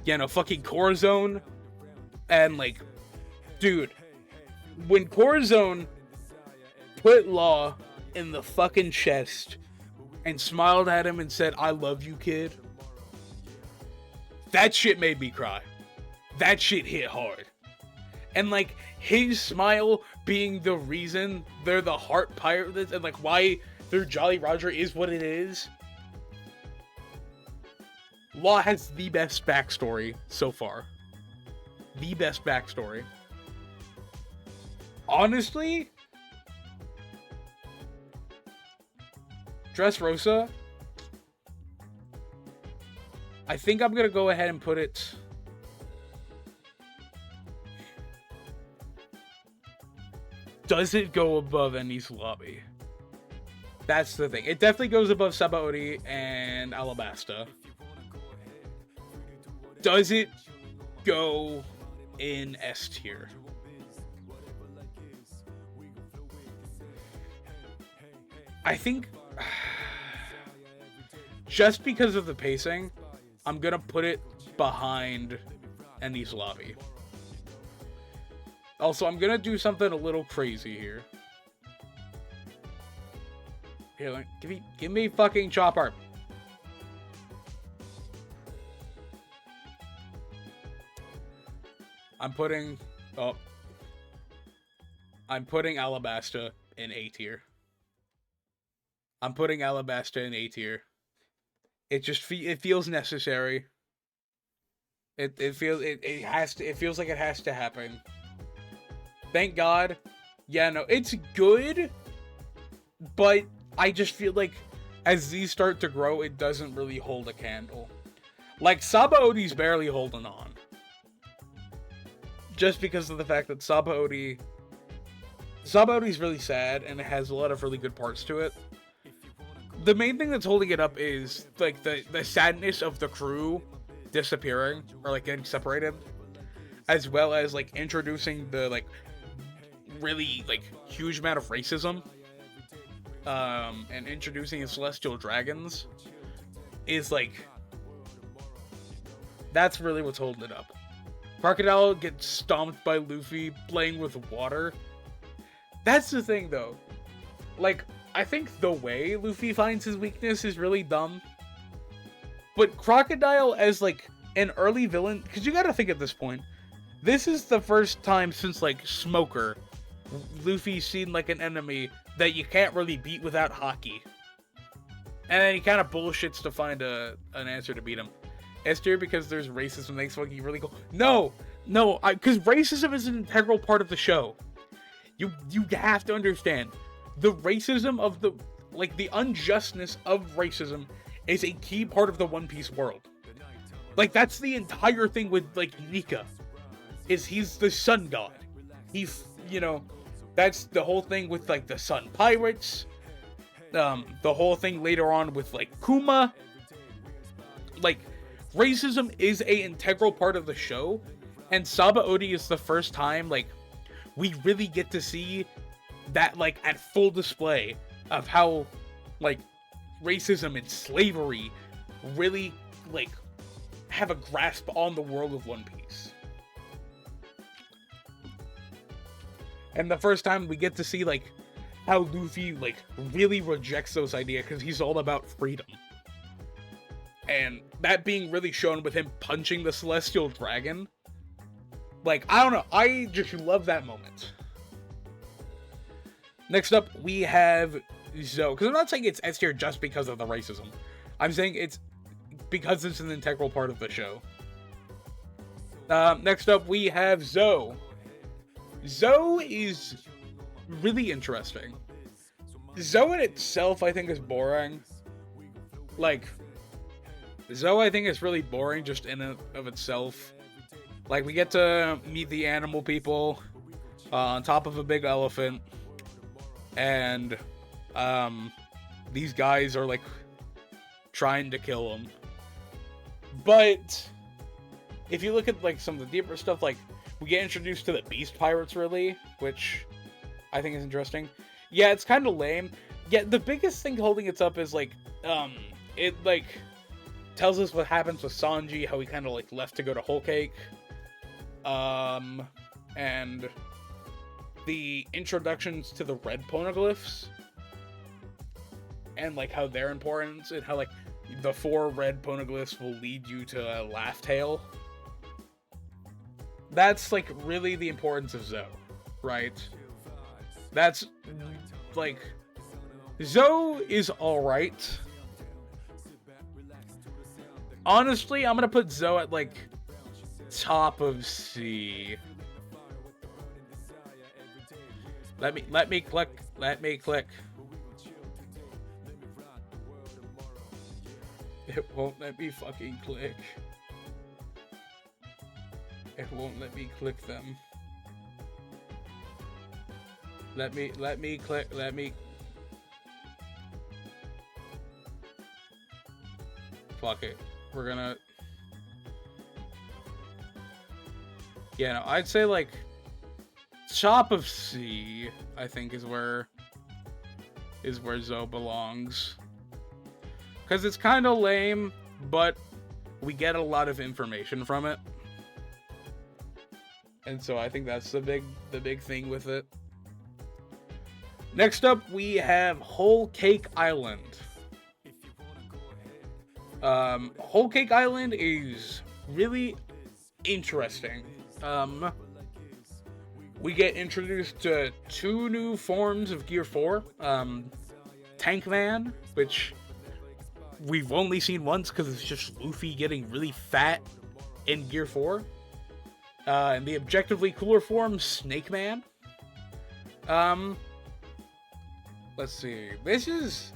S1: Yeah, no, fucking Corazon. And, like, dude, when Corazon put Law in the fucking chest and smiled at him and said, "I love you, kid," that shit made me cry. That shit hit hard. And, like, his smile being the reason they're the Heart Pirates and, like, why their Jolly Roger is what it is. Law has the best backstory so far. The best backstory. Honestly, Dressrosa, I think I'm gonna go ahead and put it. Does it go above Enies Lobby? That's the thing. It definitely goes above Sabaody and Alabasta. Does it go in S tier? I think just because of the pacing, I'm gonna put it behind Enies Lobby. Also, I'm gonna do something a little crazy here. Here, give me fucking Chopper. I'm putting Alabasta in A tier. I'm putting Alabasta in A tier. It just it feels necessary. It feels like it has to happen. Thank God. Yeah, no, it's good, but I just feel like as these start to grow, it doesn't really hold a candle. Like, Sabaody's barely holding on. Just because of the fact that Sabaody's really sad, and it has a lot of really good parts to it. The main thing that's holding it up is, like, the sadness of the crew disappearing, or, like, getting separated. As well as, like, introducing the, like, really, like, huge amount of racism. And introducing the Celestial Dragons. Is, like, that's really what's holding it up. Crocodile gets stomped by Luffy playing with water. That's the thing, though. Like, I think the way Luffy finds his weakness is really dumb. But Crocodile as, like, an early villain... Because you gotta think at this point. This is the first time since, like, Smoker, Luffy's seen, like, an enemy that you can't really beat without Haki. And then he kind of bullshits to find an answer to beat him. S tier because there's racism makes fucking really cool. No, because racism is an integral part of the show. You have to understand the racism of the unjustness of racism is a key part of the One Piece world. Like, that's the entire thing with, like, Nika, is he's the sun god. He's, you know, that's the whole thing with, like, the Sun Pirates. The whole thing later on with, like, Kuma. Like, racism is a integral part of the show, and Sabaody is the first time, like, we really get to see that, like, at full display of how, like, racism and slavery really, like, have a grasp on the world of One Piece. And the first time we get to see, like, how Luffy, like, really rejects those ideas because he's all about freedom. And that being really shown with him punching the Celestial Dragon. Like, I don't know. I just love that moment. Next up, we have Zoe. Because I'm not saying it's S tier just because of the racism. I'm saying it's because it's an integral part of the show. Next up, we have Zoe. Zoe is really interesting. Zoe in itself, I think, is boring. Like... Zoe, I think, is really boring just in and of itself. Like, we get to meet the animal people on top of a big elephant, and these guys are like trying to kill him. But if you look at like some of the deeper stuff, like we get introduced to the beast pirates, really, which I think is interesting. Yeah, it's kind of lame. Yeah, the biggest thing holding it up is like it like tells us what happens with Sanji, how he kind of like left to go to Whole Cake, and the introductions to the red poneglyphs, and like how they're important, and how like the 4 red poneglyphs will lead you to Laugh Tale. That's like really the importance of Zoe, right? That's like Zoe is alright. Honestly, I'm gonna put Zoe at like top of C. Let me click. It won't let me fucking click. It won't let me click them. Let me click. Fuck it. We're gonna. Yeah, no, I'd say like top of C, I think is where Zoe belongs. Because it's kind of lame, but we get a lot of information from it. And so I think that's the big thing with it. Next up, we have Whole Cake Island. Whole Cake Island is really interesting. We get introduced to 2 new forms of Gear 4. Tank Man, which we've only seen once because it's just Luffy getting really fat in Gear 4. And the objectively cooler form, Snake Man. Let's see. This is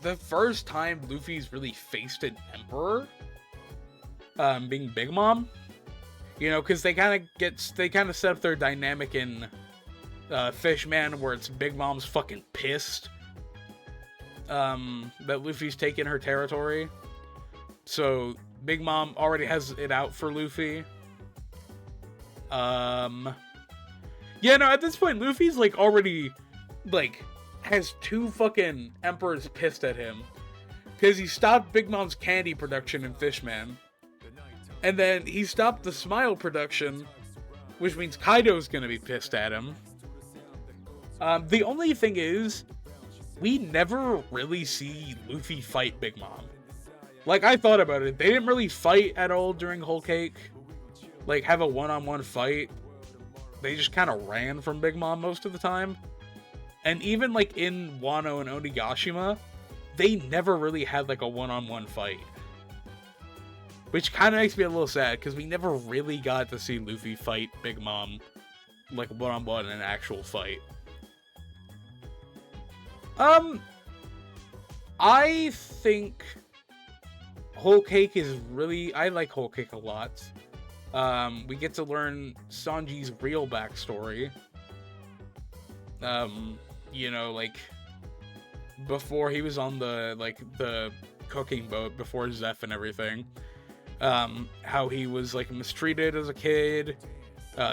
S1: the first time Luffy's really faced an Emperor. Being Big Mom. You know, because they kind of set up their dynamic in Fishman, where it's Big Mom's fucking pissed that Luffy's taken her territory. So Big Mom already has it out for Luffy. Yeah, no, at this point, Luffy's like already like has 2 fucking emperors pissed at him because he stopped Big Mom's candy production in Fishman, and then he stopped the Smile production, which means Kaido's gonna be pissed at him. The only thing is, we never really see Luffy fight Big Mom. Like, I thought about it, they didn't really fight at all during Whole Cake. Like, have a one-on-one fight. They just kind of ran from Big Mom most of the time. And even, like, in Wano and Onigashima, they never really had, like, a one-on-one fight. Which kind of makes me a little sad, because we never really got to see Luffy fight Big Mom, like, one-on-one in an actual fight. I think Whole Cake is really... I like Whole Cake a lot. We get to learn Sanji's real backstory. You know, like, before he was on the cooking boat, before Zeph and everything. How he was, like, mistreated as a kid,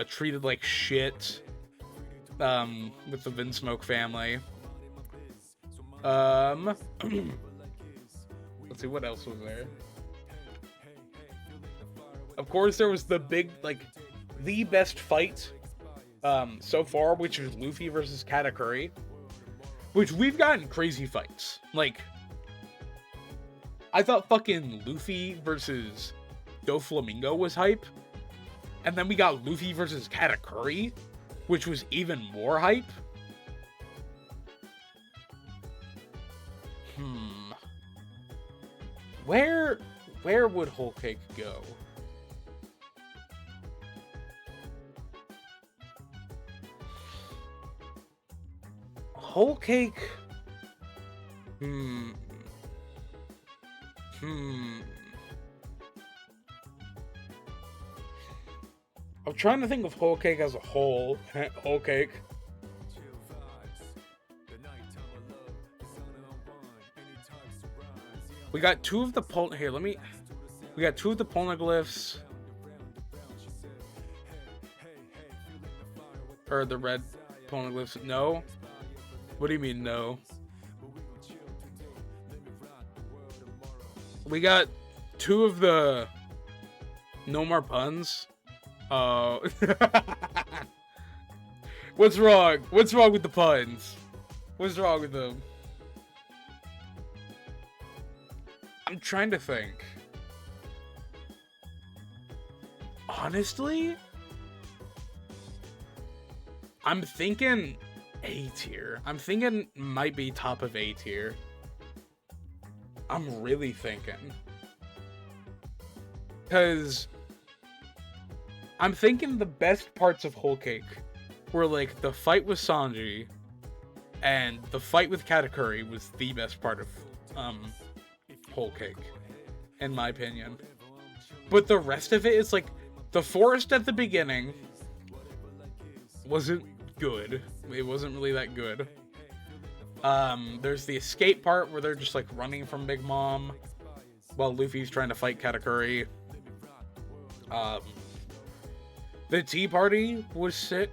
S1: treated like shit, with the Vinsmoke family. Let's see, what else was there? Of course, there was the big, like, the best fight so far, which is Luffy versus Katakuri. Which, we've gotten crazy fights. Like, I thought fucking Luffy versus Doflamingo was hype. And then we got Luffy versus Katakuri, which was even more hype. Where would Whole Cake go? Whole Cake... I'm trying to think of Whole Cake as a whole. Whole Cake. We got two of the here. We got two of the poneglyphs. Or the red poneglyphs. No. What do you mean no? We got two of the no more puns. Oh. What's wrong? What's wrong with the puns? What's wrong with them? I'm trying to think. Honestly, I'm thinking A tier. I'm thinking might be top of A tier. I'm really thinking. Because I'm thinking the best parts of Whole Cake were like the fight with Sanji and the fight with Katakuri was the best part of Whole Cake, in my opinion. But the rest of it is like the forest at the beginning wasn't good. It wasn't really that good. There's the escape part where they're just like running from Big Mom while Luffy's trying to fight Katakuri. The tea party was sick.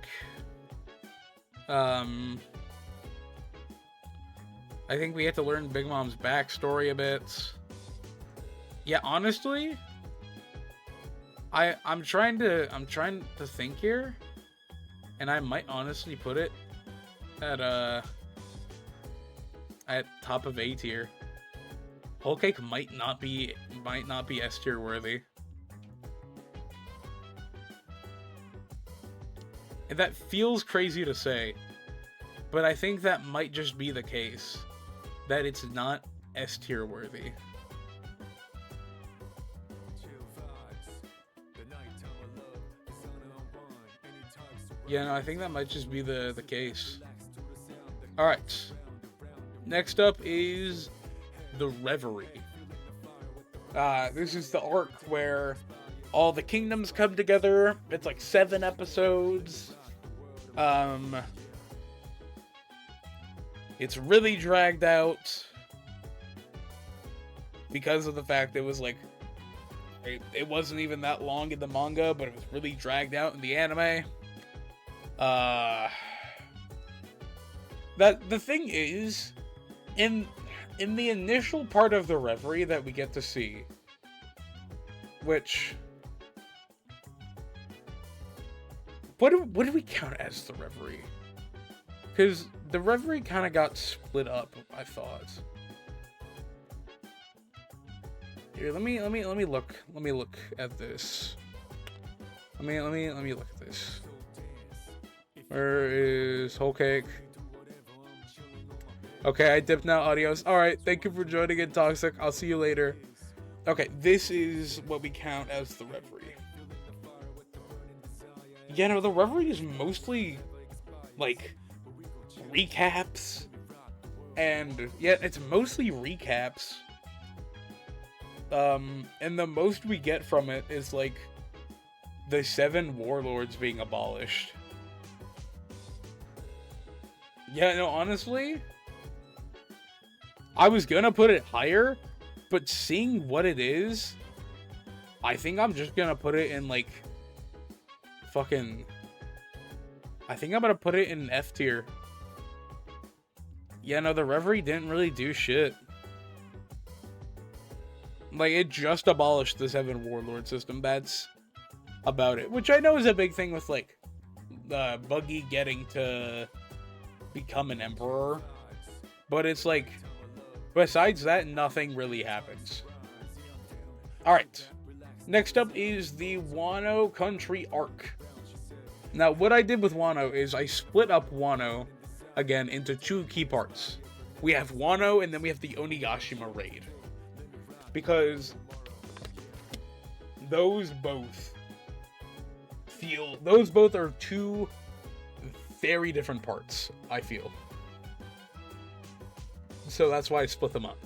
S1: I think we had to learn Big Mom's backstory a bit. Yeah, honestly, I'm trying to think here, and I might honestly put it at top of A tier. Whole Cake might not be S tier worthy. And that feels crazy to say, but I think that might just be the case. That it's not S tier worthy. Yeah, no, I think that might just be the case. Alright. Next up is the Reverie. This is the arc where all the kingdoms come together. It's like 7 episodes. It's really dragged out because of the fact it was like it wasn't even that long in the manga, but it was really dragged out in the anime. That the thing is, in the initial part of the Reverie that we get to see, which what do we count as the Reverie? Because the Reverie kind of got split up, I thought. Here, let me look at this. Let me look at this. Where is Whole Cake? Okay, I dipped now, audios. Alright, thank you for joining in, Toxic. I'll see you later. Okay, this is what we count as the Reverie. Yeah, no, the Reverie is mostly, like, recaps. And, yeah, it's mostly recaps. And the most we get from it is, like, the 7 warlords being abolished. Yeah, no, honestly, I was gonna put it higher, but seeing what it is, I think I'm just gonna put it in, like, fucking, I think I'm gonna put it in F tier. Yeah, no, the Reverie didn't really do shit. Like, it just abolished the 7 warlord system. That's about it. Which I know is a big thing with, like, Buggy getting to become an emperor. But it's like, besides that, nothing really happens. Alright. Next up is the Wano Country arc. Now, what I did with Wano is I split up Wano, again, into 2 key parts. We have Wano, and then we have the Onigashima raid. Because those both are 2 very different parts, I feel. So that's why I split them up.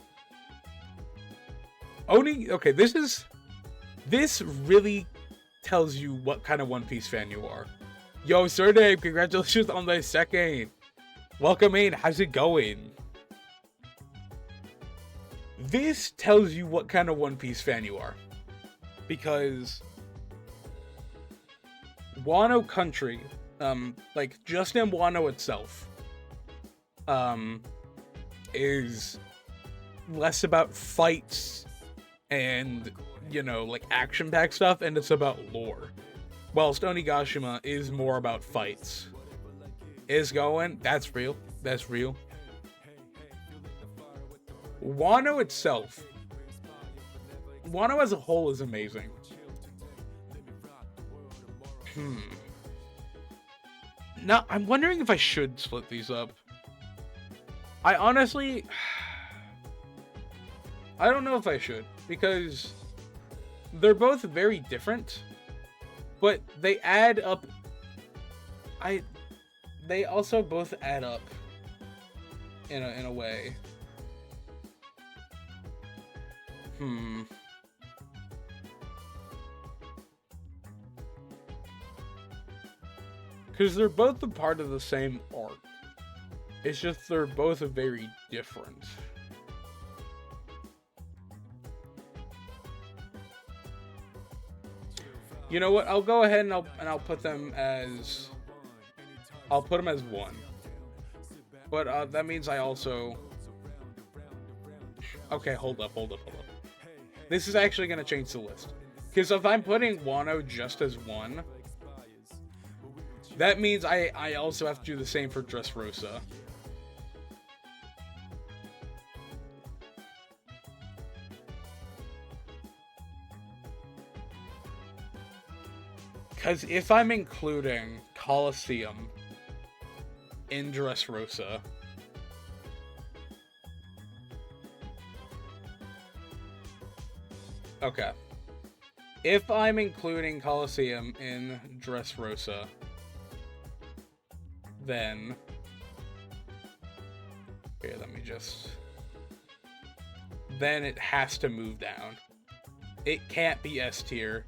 S1: Okay, this really tells you what kind of One Piece fan you are. Yo, Sir Dave, congratulations on the second. Welcome in. How's it going? This tells you what kind of One Piece fan you are. Because Wano Country, like just in Wano itself, is less about fights and, you know, like action-packed stuff, and it's about lore. Whilst Onigashima is more about fights. Is going, that's real. That's real. Wano itself, Wano as a whole is amazing. Now, I'm wondering if I should split these up. I honestly, I don't know if I should, because they're both very different, but they add up. They also both add up in a way. Because they're both a part of the same arc. It's just they're both very different. You know what? I'll go ahead and I'll put them as, I'll put them as one. But that means I also. Okay, hold up. This is actually gonna change the list. Because if I'm putting Wano just as one, that means I also have to do the same for Dressrosa. Because if I'm including Colosseum in Dressrosa, okay. If I'm including Colosseum in Dressrosa, then here, let me just. Then it has to move down. It can't be S tier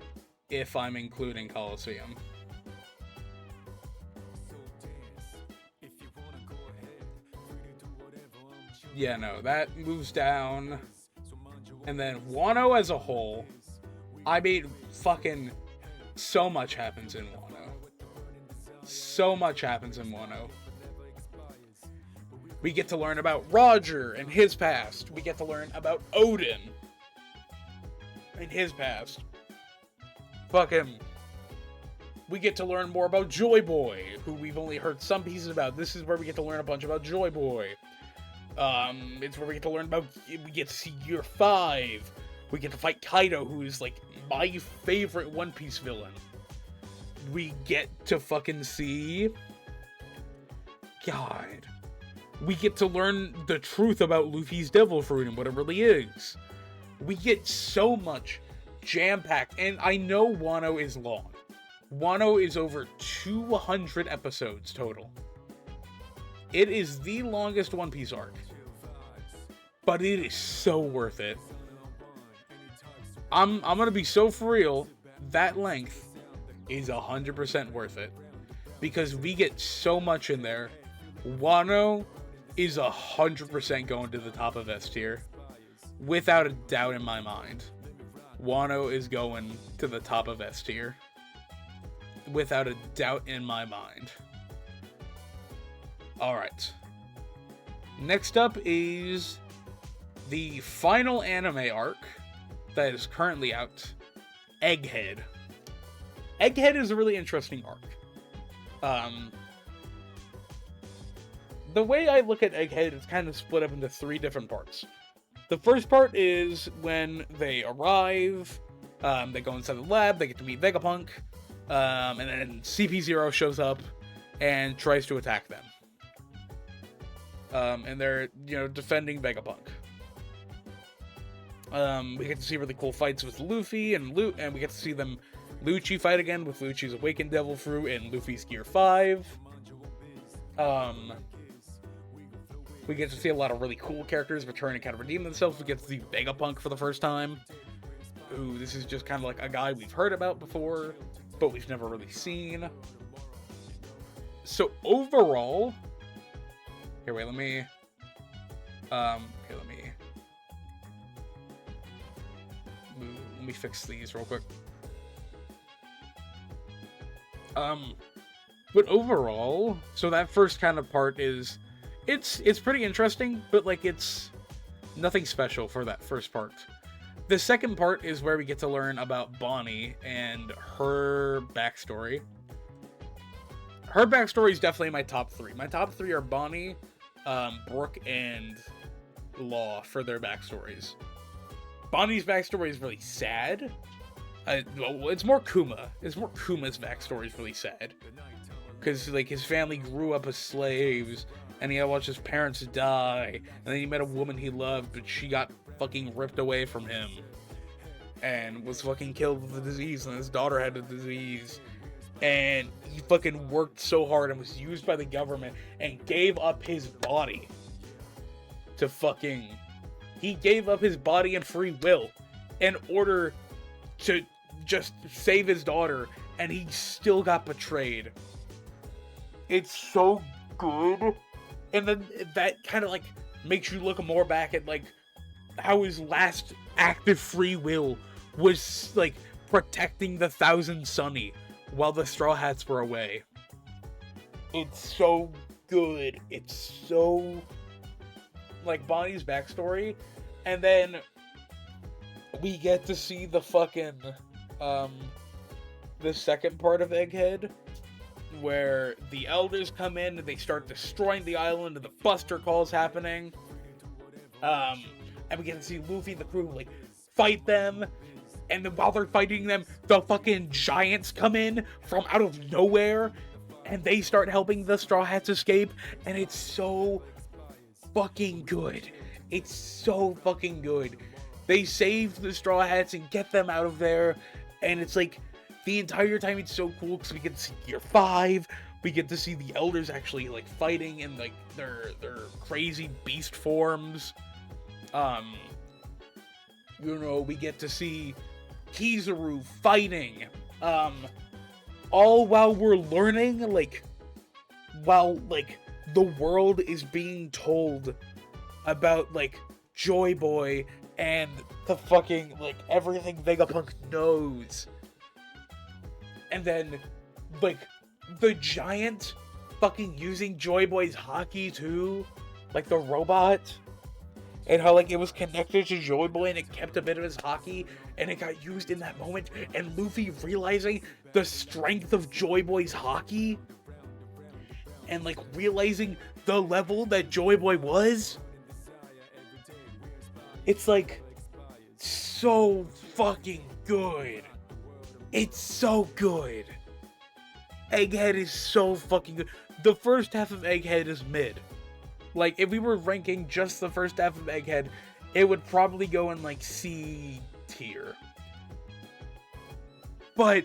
S1: if I'm including Colosseum. Yeah, no, that moves down. And then Wano as a whole, I mean, fucking so much happens in Wano. So much happens in Wano. We get to learn about Roger and his past. We get to learn about Odin and his past. Fucking. We get to learn more about Joy Boy, who we've only heard some pieces about. This is where we get to learn a bunch about Joy Boy. It's where we get to learn about. We get to see Year 5. We get to fight Kaido, who is like my favorite One Piece villain. We get to fucking see. God. We get to learn the truth about Luffy's Devil Fruit and what it really is. We get so much jam-packed, and I know Wano is long. Wano is over 200 episodes total. It is the longest One Piece arc. But it is so worth it. I'm gonna be so for real, that length is 100% worth it. Because we get so much in there. Wano is 100% going to the top of S tier. Without a doubt in my mind. Wano is going to the top of S tier. Without a doubt in my mind. Alright. Next up is the final anime arc that is currently out. Egghead. Egghead is a really interesting arc. The way I look at Egghead is kind of split up into 3 different parts. The first part is when they arrive, they go inside the lab, they get to meet Vegapunk, and then CP0 shows up and tries to attack them. And they're, defending Vegapunk. We get to see really cool fights with Luffy and we get to see them Lucci fight again with Lucci's Awakened Devil Fruit and Luffy's Gear 5. We get to see a lot of really cool characters return and kind of redeem themselves. We get to see Vegapunk for the first time. ooh, this is just kind of like a guy we've heard about before, but we've never really seen. So overall, here, wait, let me fix these real quick. But overall, so that first kind of part is, it's pretty interesting, but like it's nothing special for that first part. The second part is where we get to learn about Bonnie and her backstory. Her backstory is definitely my top three. My top three are Bonnie, Brooke, and Law for their backstories. Bonnie's backstory is really sad. Well, it's more Kuma. It's more Kuma's backstory is really sad. Because, like, his family grew up as slaves, and he had to watch his parents die, and then he met a woman he loved, but she got fucking ripped away from him, and was fucking killed with the disease, and his daughter had the disease, and he fucking worked so hard and was used by the government, and gave up his body to fucking... He gave up his body and free will in order to just save his daughter, and he still got betrayed. It's so good. And then that kind of like makes you look more back at like how his last act of free will was like protecting the Thousand Sunny while the Straw Hats were away. It's so good. It's so like Bonnie's backstory, and then we get to see the fucking the second part of Egghead, where the elders come in and they start destroying the island and the Buster Call's happening. And we get to see Luffy and the crew like fight them, and then while they're fighting them, the fucking giants come in from out of nowhere and they start helping the Straw Hats escape, and it's so fucking good. It's so fucking good. They save the Straw Hats and get them out of there, and it's like the entire time it's so cool because we get to see Gear 5, we get to see the elders actually like fighting in like their crazy beast forms. You know, we get to see Kizaru fighting, all while we're learning, like, while like the world is being told about like Joy Boy and the fucking like everything Vegapunk knows. And then, like, the giant fucking using Joy Boy's hockey too, like the robot, and how like it was connected to Joy Boy and it kept a bit of his hockey and it got used in that moment, and Luffy realizing the strength of Joy Boy's hockey and like realizing the level that Joy Boy was. It's like so fucking good. It's so good. Egghead is so fucking good. The first half of Egghead is mid. Like, if we were ranking just the first half of Egghead, it would probably go in, like, C tier. But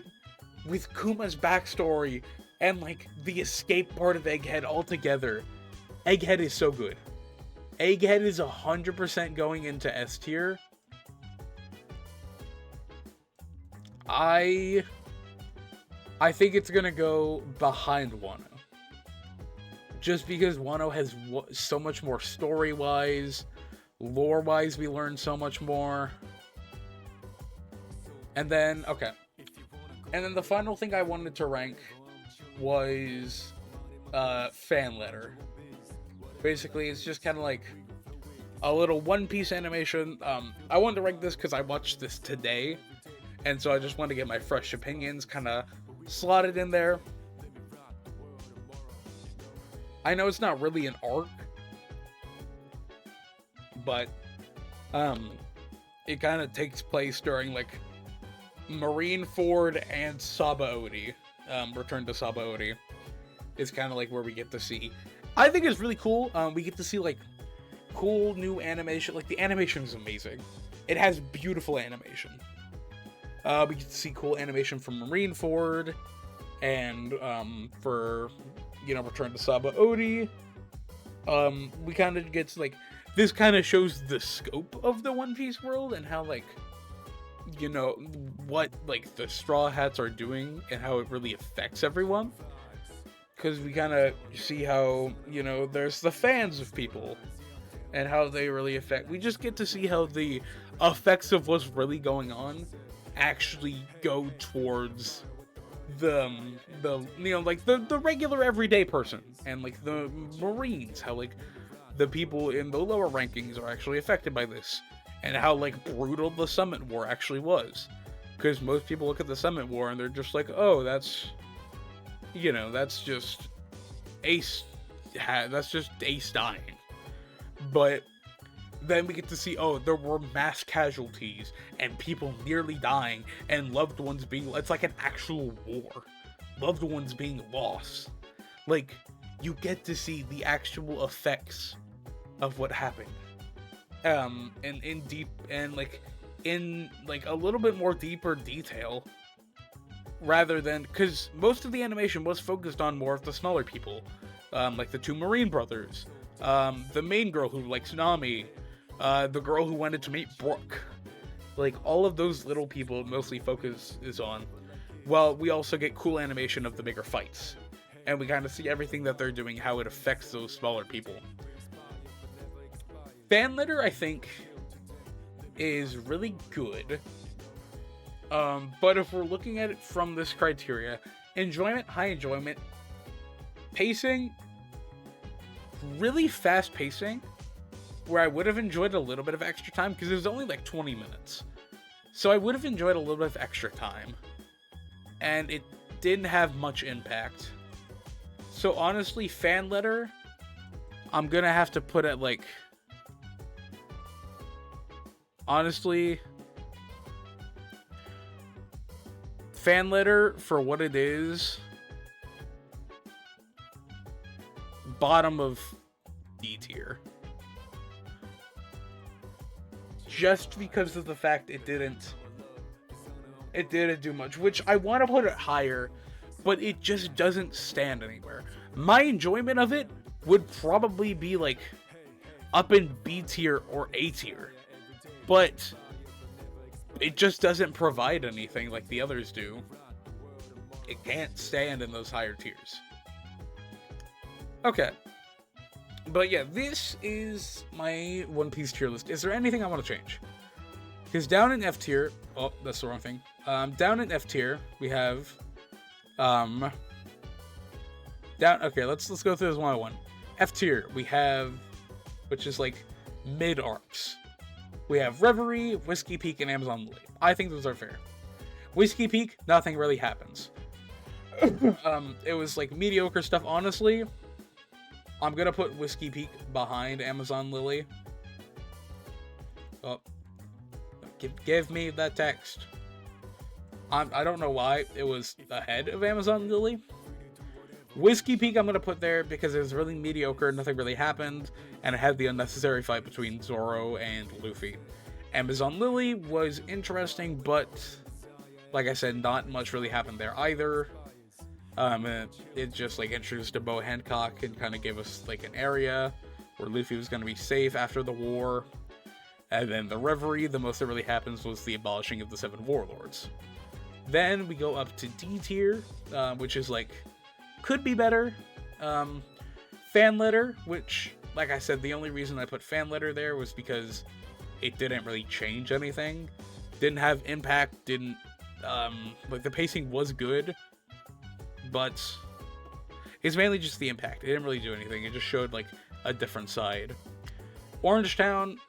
S1: with Kuma's backstory and, like, the escape part of Egghead altogether, Egghead is so good. Egghead is 100% going into S tier. I think it's gonna go behind Wano, just because Wano has so much more story-wise, lore-wise. We learn so much more, and then the final thing I wanted to rank was fan letter. Basically, it's just kind of like a little One Piece animation. I wanted to rank this because I watched this today. And so I just wanted to get my fresh opinions kind of slotted in there. I know it's not really an arc, but it kind of takes place during like Marineford and Sabaody. Return to Sabaody is kind of like where we get to see. I think it's really cool. We get to see like cool new animation. Like the animation is amazing. It has beautiful animation. We get to see cool animation from Marineford, and for, you know, Return to Sabaody. We kind of get to, like, this kind of shows the scope of the One Piece world and how, like, you know, what like the Straw Hats are doing and how it really affects everyone. Because we kind of see how, you know, there's the fans of people and how they really affect. We just get to see how the effects of what's really going on actually go towards the you know, like the regular everyday person, and like the Marines, how like the people in the lower rankings are actually affected by this, and how like brutal the Summit War actually was. Because most people look at the Summit War and they're just like, oh, that's, you know, that's just Ace, that's just Ace dying. But then we get to see, oh, there were mass casualties and people nearly dying and loved ones being, it's like an actual war. Loved ones being lost. Like, you get to see the actual effects of what happened. And in deep, and like, in like a little bit more deeper detail, rather than, because most of the animation was focused on more of the smaller people, like the two Marine brothers, the main girl who likes Nami, the girl who wanted to meet Brooke. Like, all of those little people mostly focus is on. Well, we also get cool animation of the bigger fights. And we kind of see everything that they're doing, how it affects those smaller people. Fan litter, I think, is really good. But if we're looking at it from this criteria, enjoyment, high enjoyment, pacing, really fast pacing, where I would have enjoyed a little bit of extra time, because it was only like 20 minutes. So I would have enjoyed a little bit of extra time. And it didn't have much impact. So honestly, fan letter, I'm gonna have to put it like... Honestly... Fan letter, for what it is... Bottom of D tier. Just because of the fact it didn't do much, which I want to put it higher, but it just doesn't stand anywhere. My enjoyment of it would probably be like up in B tier or A tier, but it just doesn't provide anything like the others do. It can't stand in those higher tiers. Okay. But yeah, this is my One Piece tier list. Is there anything I want to change? Because down in F tier... Oh, that's the wrong thing. Down in F tier, we have... Okay, let's go through this one by one. F tier, we have... Which is like mid-arcs. We have Reverie, Whiskey Peak, and Amazon Lily. I think those are fair. Whiskey Peak, nothing really happens. It was like mediocre stuff, honestly. I'm gonna put Whiskey Peak behind Amazon Lily. Oh, give me that text. I don't know why it was ahead of Amazon Lily. Whiskey Peak I'm gonna put there because it was really mediocre, nothing really happened, and it had the unnecessary fight between Zoro and Luffy. Amazon Lily was interesting, but like I said, not much really happened there either. It just like introduced a Boa Hancock and kind of gave us like an area where Luffy was going to be safe after the war. And then the Reverie, the most that really happens was the abolishing of the 7 warlords. Then we go up to D tier, which is like, could be better. Fan letter, which, like I said, the only reason I put fan letter there was because it didn't really change anything. Didn't have impact, didn't, like the pacing was good, but it's mainly just the impact. It didn't really do anything. It just showed like a different side. Orange Town's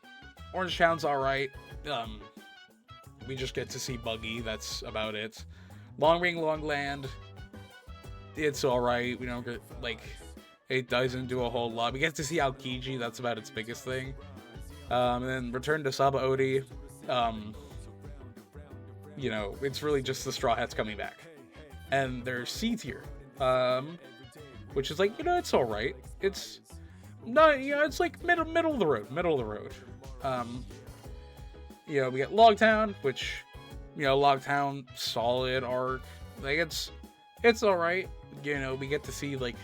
S1: alright. We just get to see Buggy. That's about it. Long Ring Long Land, it's alright. We don't get, like, it doesn't do a whole lot. We get to see Aokiji. That's about its biggest thing. And then Return to Sabaody. You know, it's really just the Straw Hats coming back. And there's C tier, which is like, you know, it's alright. It's not, you know, it's like middle of the road. You know, we get Logtown, which, you know, Logtown, solid arc. Like, it's alright. You know, we get to see, like,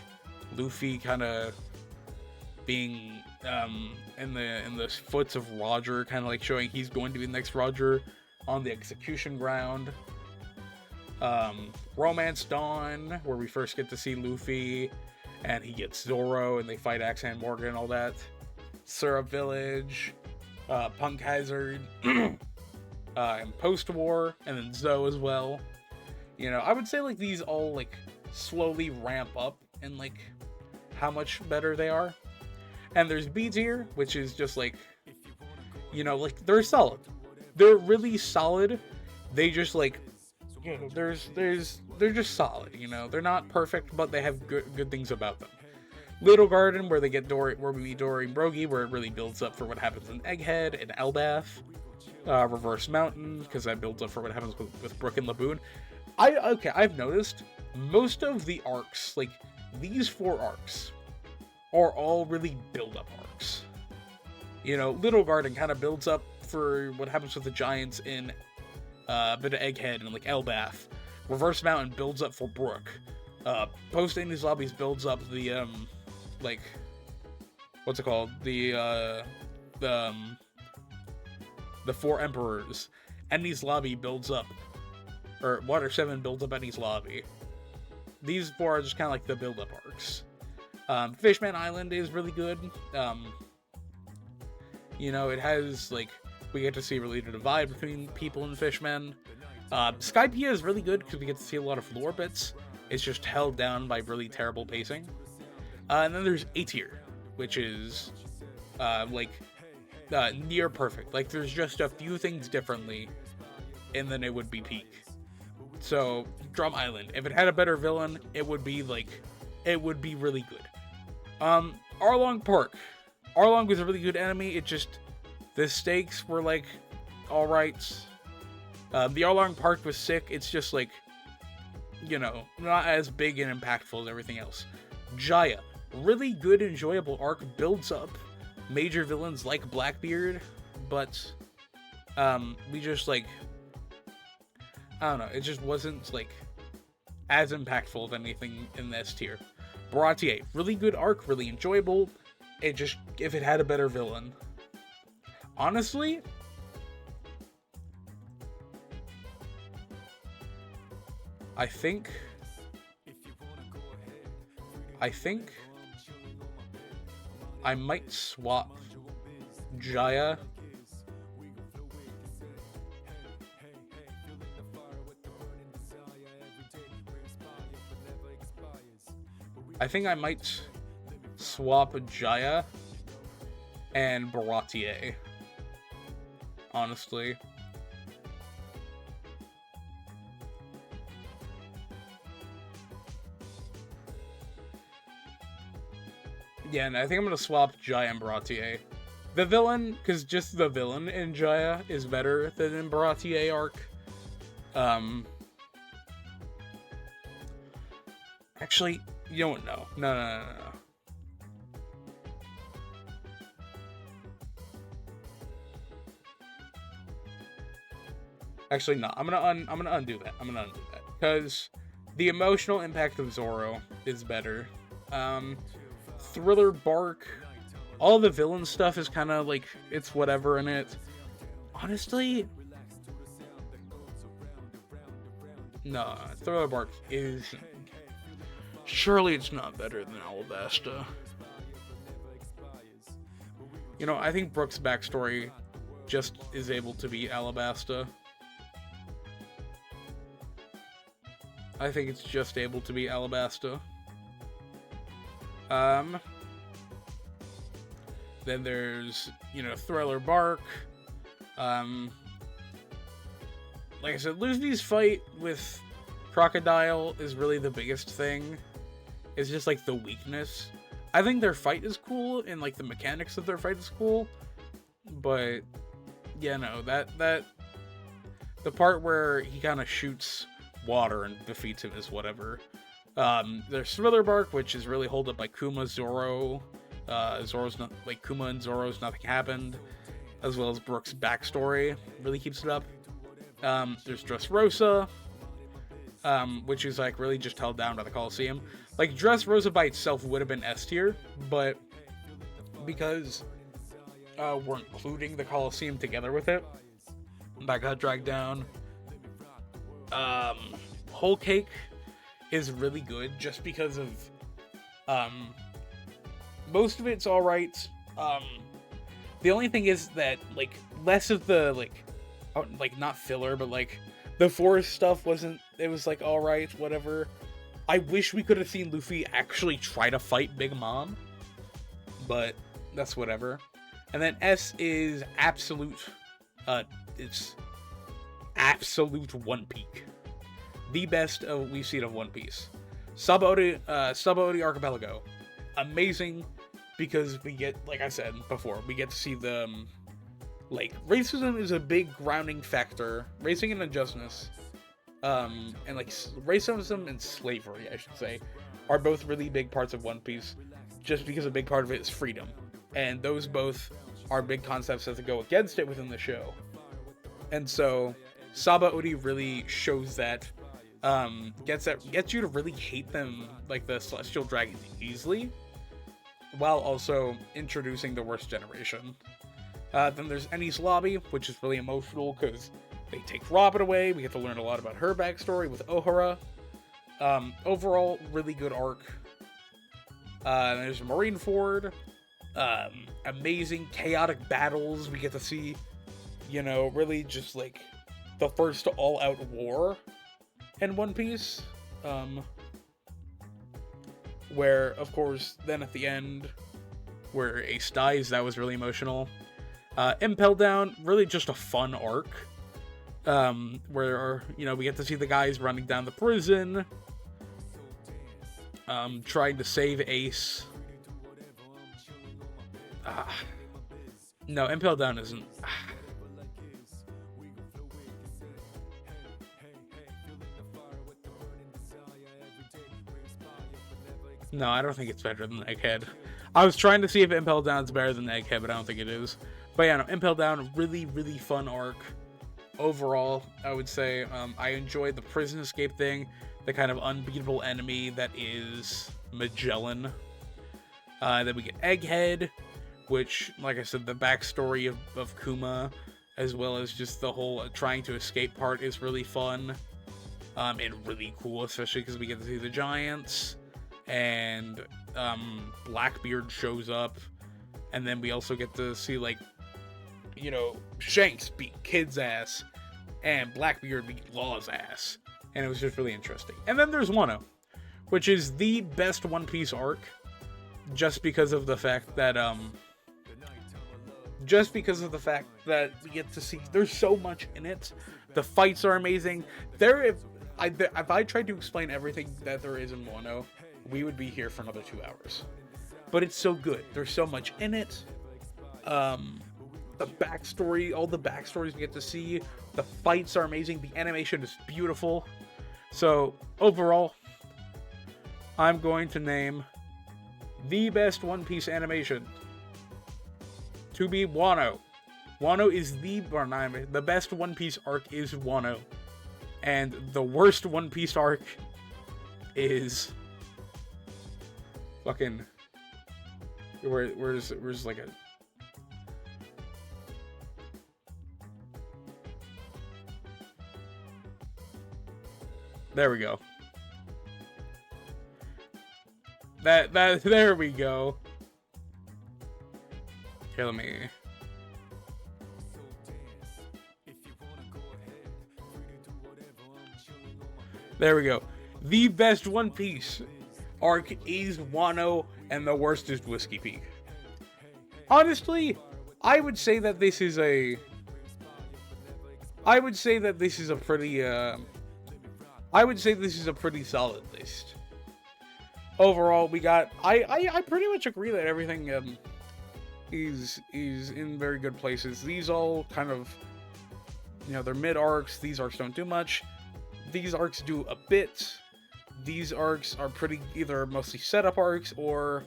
S1: Luffy kind of being, in the foots of Roger, kind of like showing he's going to be the next Roger. on the execution ground. Romance Dawn, where we first get to see Luffy, and he gets Zoro, and they fight Axe and Morgan and all that. Syrup Village, Punk Hazard, and Post-War, and then Zoe as well. You know, I would say, like, these all, like, slowly ramp up in, like, how much better they are. And there's B tier, which is just, like, you know, like, they're solid. They're really solid. They just, like, you know, they're just solid, you know. They're not perfect, but they have good things about them. Little Garden, where they get Dory, where we meet Dory and Brogy, where it really builds up for what happens in Egghead and Elbaf. Reverse Mountain, because that builds up for what happens with Brook and Laboon. I've noticed most of the arcs, like these 4 arcs, are all really build-up arcs. You know, Little Garden kind of builds up for what happens with the Giants in a bit of Egghead and like Elbaf. Reverse Mountain builds up for Brook. Post Indies Lobbies builds up the like, what's it called? The 4 Emperors. Enies Lobby builds up, or Water 7 builds up Enies Lobby. These 4 are just kind of like the build-up arcs. Fishman Island is really good. You know, it has, like, we get to see really the divide between people and Fishmen. Skypiea is really good because we get to see a lot of lore bits. It's just held down by really terrible pacing. And then there's A tier, which is, near perfect. Like, there's just a few things differently, and then it would be peak. So, Drum Island. If it had a better villain, it would be, like, it would be really good. Arlong Park. Arlong was a really good enemy. It just, the stakes were, like, alright. The Arlong Park was sick. It's just, like, you know, not as big and impactful as everything else. Jaya. Really good, enjoyable arc. Builds up major villains like Blackbeard, but, we just, like, I don't know, it just wasn't, like, as impactful as anything in the S tier. Baratier, really good arc, really enjoyable. It just, if it had a better villain. Honestly, I think I might swap Jaya and Baratier. Honestly. Yeah, and I think I'm gonna swap Jaya and Baratier. The villain, because just the villain in Jaya is better than in Baratier arc. Actually, you don't know. No. Actually, no. I'm gonna undo that. Because the emotional impact of Zoro is better. Thriller Bark, all the villain stuff is kind of like, it's whatever in it. Honestly, no, Thriller Bark is, surely it's not better than Alabasta. You know, I think Brook's backstory just is able to beat Alabasta. I think it's just able to beat Alabasta. Then there's, you know, Thriller Bark. Like I said, Luffy's fight with Crocodile is really the biggest thing. It's just, like, the weakness. I think their fight is cool, and, like, the mechanics of their fight is cool. But, yeah, no, the part where he kind of shoots water and defeats him is whatever. There's Thriller Bark, which is really held up by Kuma, Zoro. Zoro's not, like, Kuma and Zoro's Nothing Happened, as well as Brook's backstory really keeps it up. There's Dressrosa, which is, like, really just held down by the Colosseum. Like, Dressrosa by itself would have been S tier, but because we're including the Colosseum together with it, that got dragged down. Whole Cake is really good just because of most of it's all right. The only thing is that like less of the like not filler, but like the forest stuff wasn't. It was like all right, whatever. I wish we could have seen Luffy actually try to fight Big Mom, but that's whatever. And then S is absolute. It's absolute One Peak, the best we've seen of One Piece. Sabaody Archipelago, amazing, because we get, like I said before, we get to see the like racism is a big grounding factor. Racism and injustice, and like racism and slavery, I should say, are both really big parts of One Piece. Just because a big part of it is freedom, and those both are big concepts that go against it within the show. And so Sabaody really shows that, gets you to really hate them, like the Celestial Dragons, easily, while also introducing the worst generation. Then there's Enies Lobby, which is really emotional because they take Robin away. We get to learn a lot about her backstory with Ohara. Overall, really good arc. There's Marineford. Amazing chaotic battles. We get to see, you know, really just like the first all-out war in One Piece. Where, of course, then at the end, where Ace dies, that was really emotional. Impel Down, really just a fun arc. Where, you know, we get to see the guys running down the prison, trying to save Ace. No, Impel Down isn't. No, I don't think it's better than Egghead. I was trying to see if Impel Down's better than Egghead, but I don't think it is. But yeah, no, Impel Down, really, really fun arc. Overall, I would say I enjoyed the prison escape thing, the kind of unbeatable enemy that is Magellan. Then we get Egghead, which, like I said, the backstory of Kuma, as well as just the whole trying to escape part is really fun. And really cool, especially because we get to see the giants. And Blackbeard shows up, and then we also get to see, like, you know, Shanks beat Kid's ass, and Blackbeard beat Law's ass, and it was just really interesting. And then there's Wano, which is the best One Piece arc, just because of the fact that we get to see there's so much in it. The fights are amazing. If I tried to explain everything that there is in Wano, we would be here for another 2 hours. But it's so good. There's so much in it. The backstory, all the backstories we get to see. The fights are amazing. The animation is beautiful. So, overall, I'm going to name the best One Piece animation to be Wano. Wano is the best One Piece arc is Wano. And the worst One Piece arc is fucking where's like a there we go. That there we go. Here, let me. There we go. The best One Piece arc is Wano, and the worst is Whiskey Peak. Honestly, I would say that this is a pretty solid list. Overall, we got I pretty much agree that everything is in very good places. These all kind of, you know, they're mid arcs. These arcs don't do much. These arcs do a bit. These arcs are pretty either mostly setup arcs or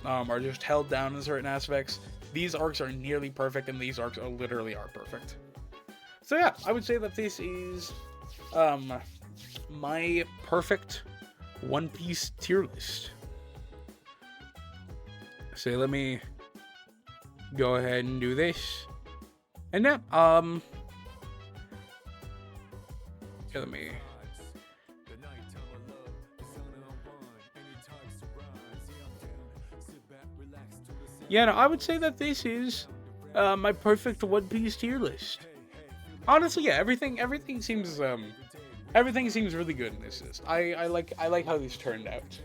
S1: are just held down in certain aspects. These arcs are nearly perfect, and these arcs are literally perfect. So yeah, I would say that this is my perfect One Piece tier list. So let me go ahead and do this. And yeah, Here, let me. Yeah, no, I would say that this is my perfect One Piece tier list. Honestly, yeah, everything seems really good in this list. I like how these turned out.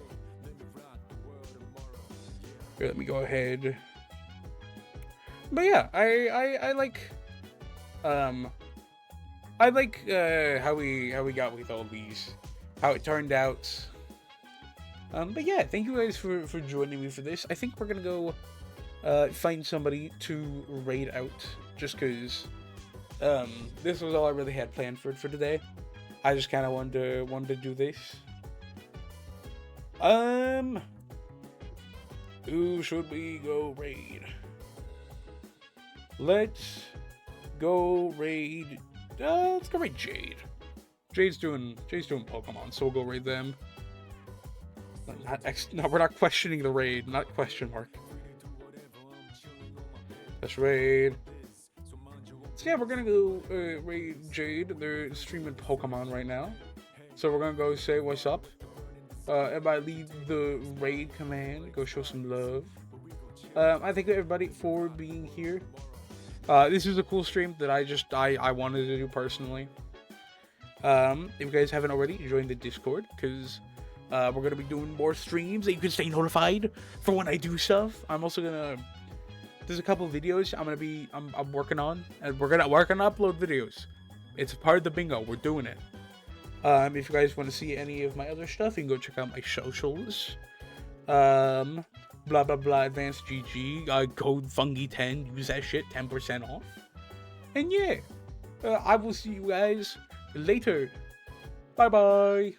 S1: Here, let me go ahead. But yeah, I like how we got with all these, how it turned out. But yeah, thank you guys for joining me for this. I think we're gonna go find somebody to raid out, just because this was all I really had planned for today. I just kind of wanted to do this. Who should we go raid? Let's go raid. Let's go raid Jade. Jade's doing Pokemon, so we'll go raid them. No, we're not questioning the raid. Not question mark. Let's raid. So yeah, we're gonna go raid Jade. They're streaming Pokemon right now, so we're gonna go say what's up. Everybody leave the raid command. Go show some love. I thank everybody for being here. This is a cool stream that I wanted to do personally. If you guys haven't already, join the Discord, because we're gonna be doing more streams that you can stay notified for when I do stuff. I'm also gonna. There's a couple videos I'm working on, and we're gonna upload videos. It's a part of the bingo. We're doing it. If you guys want to see any of my other stuff, you can go check out my socials. Blah blah blah. Advanced GG. Code Fungi10. Use that shit. 10% off. And yeah, I will see you guys later. Bye bye.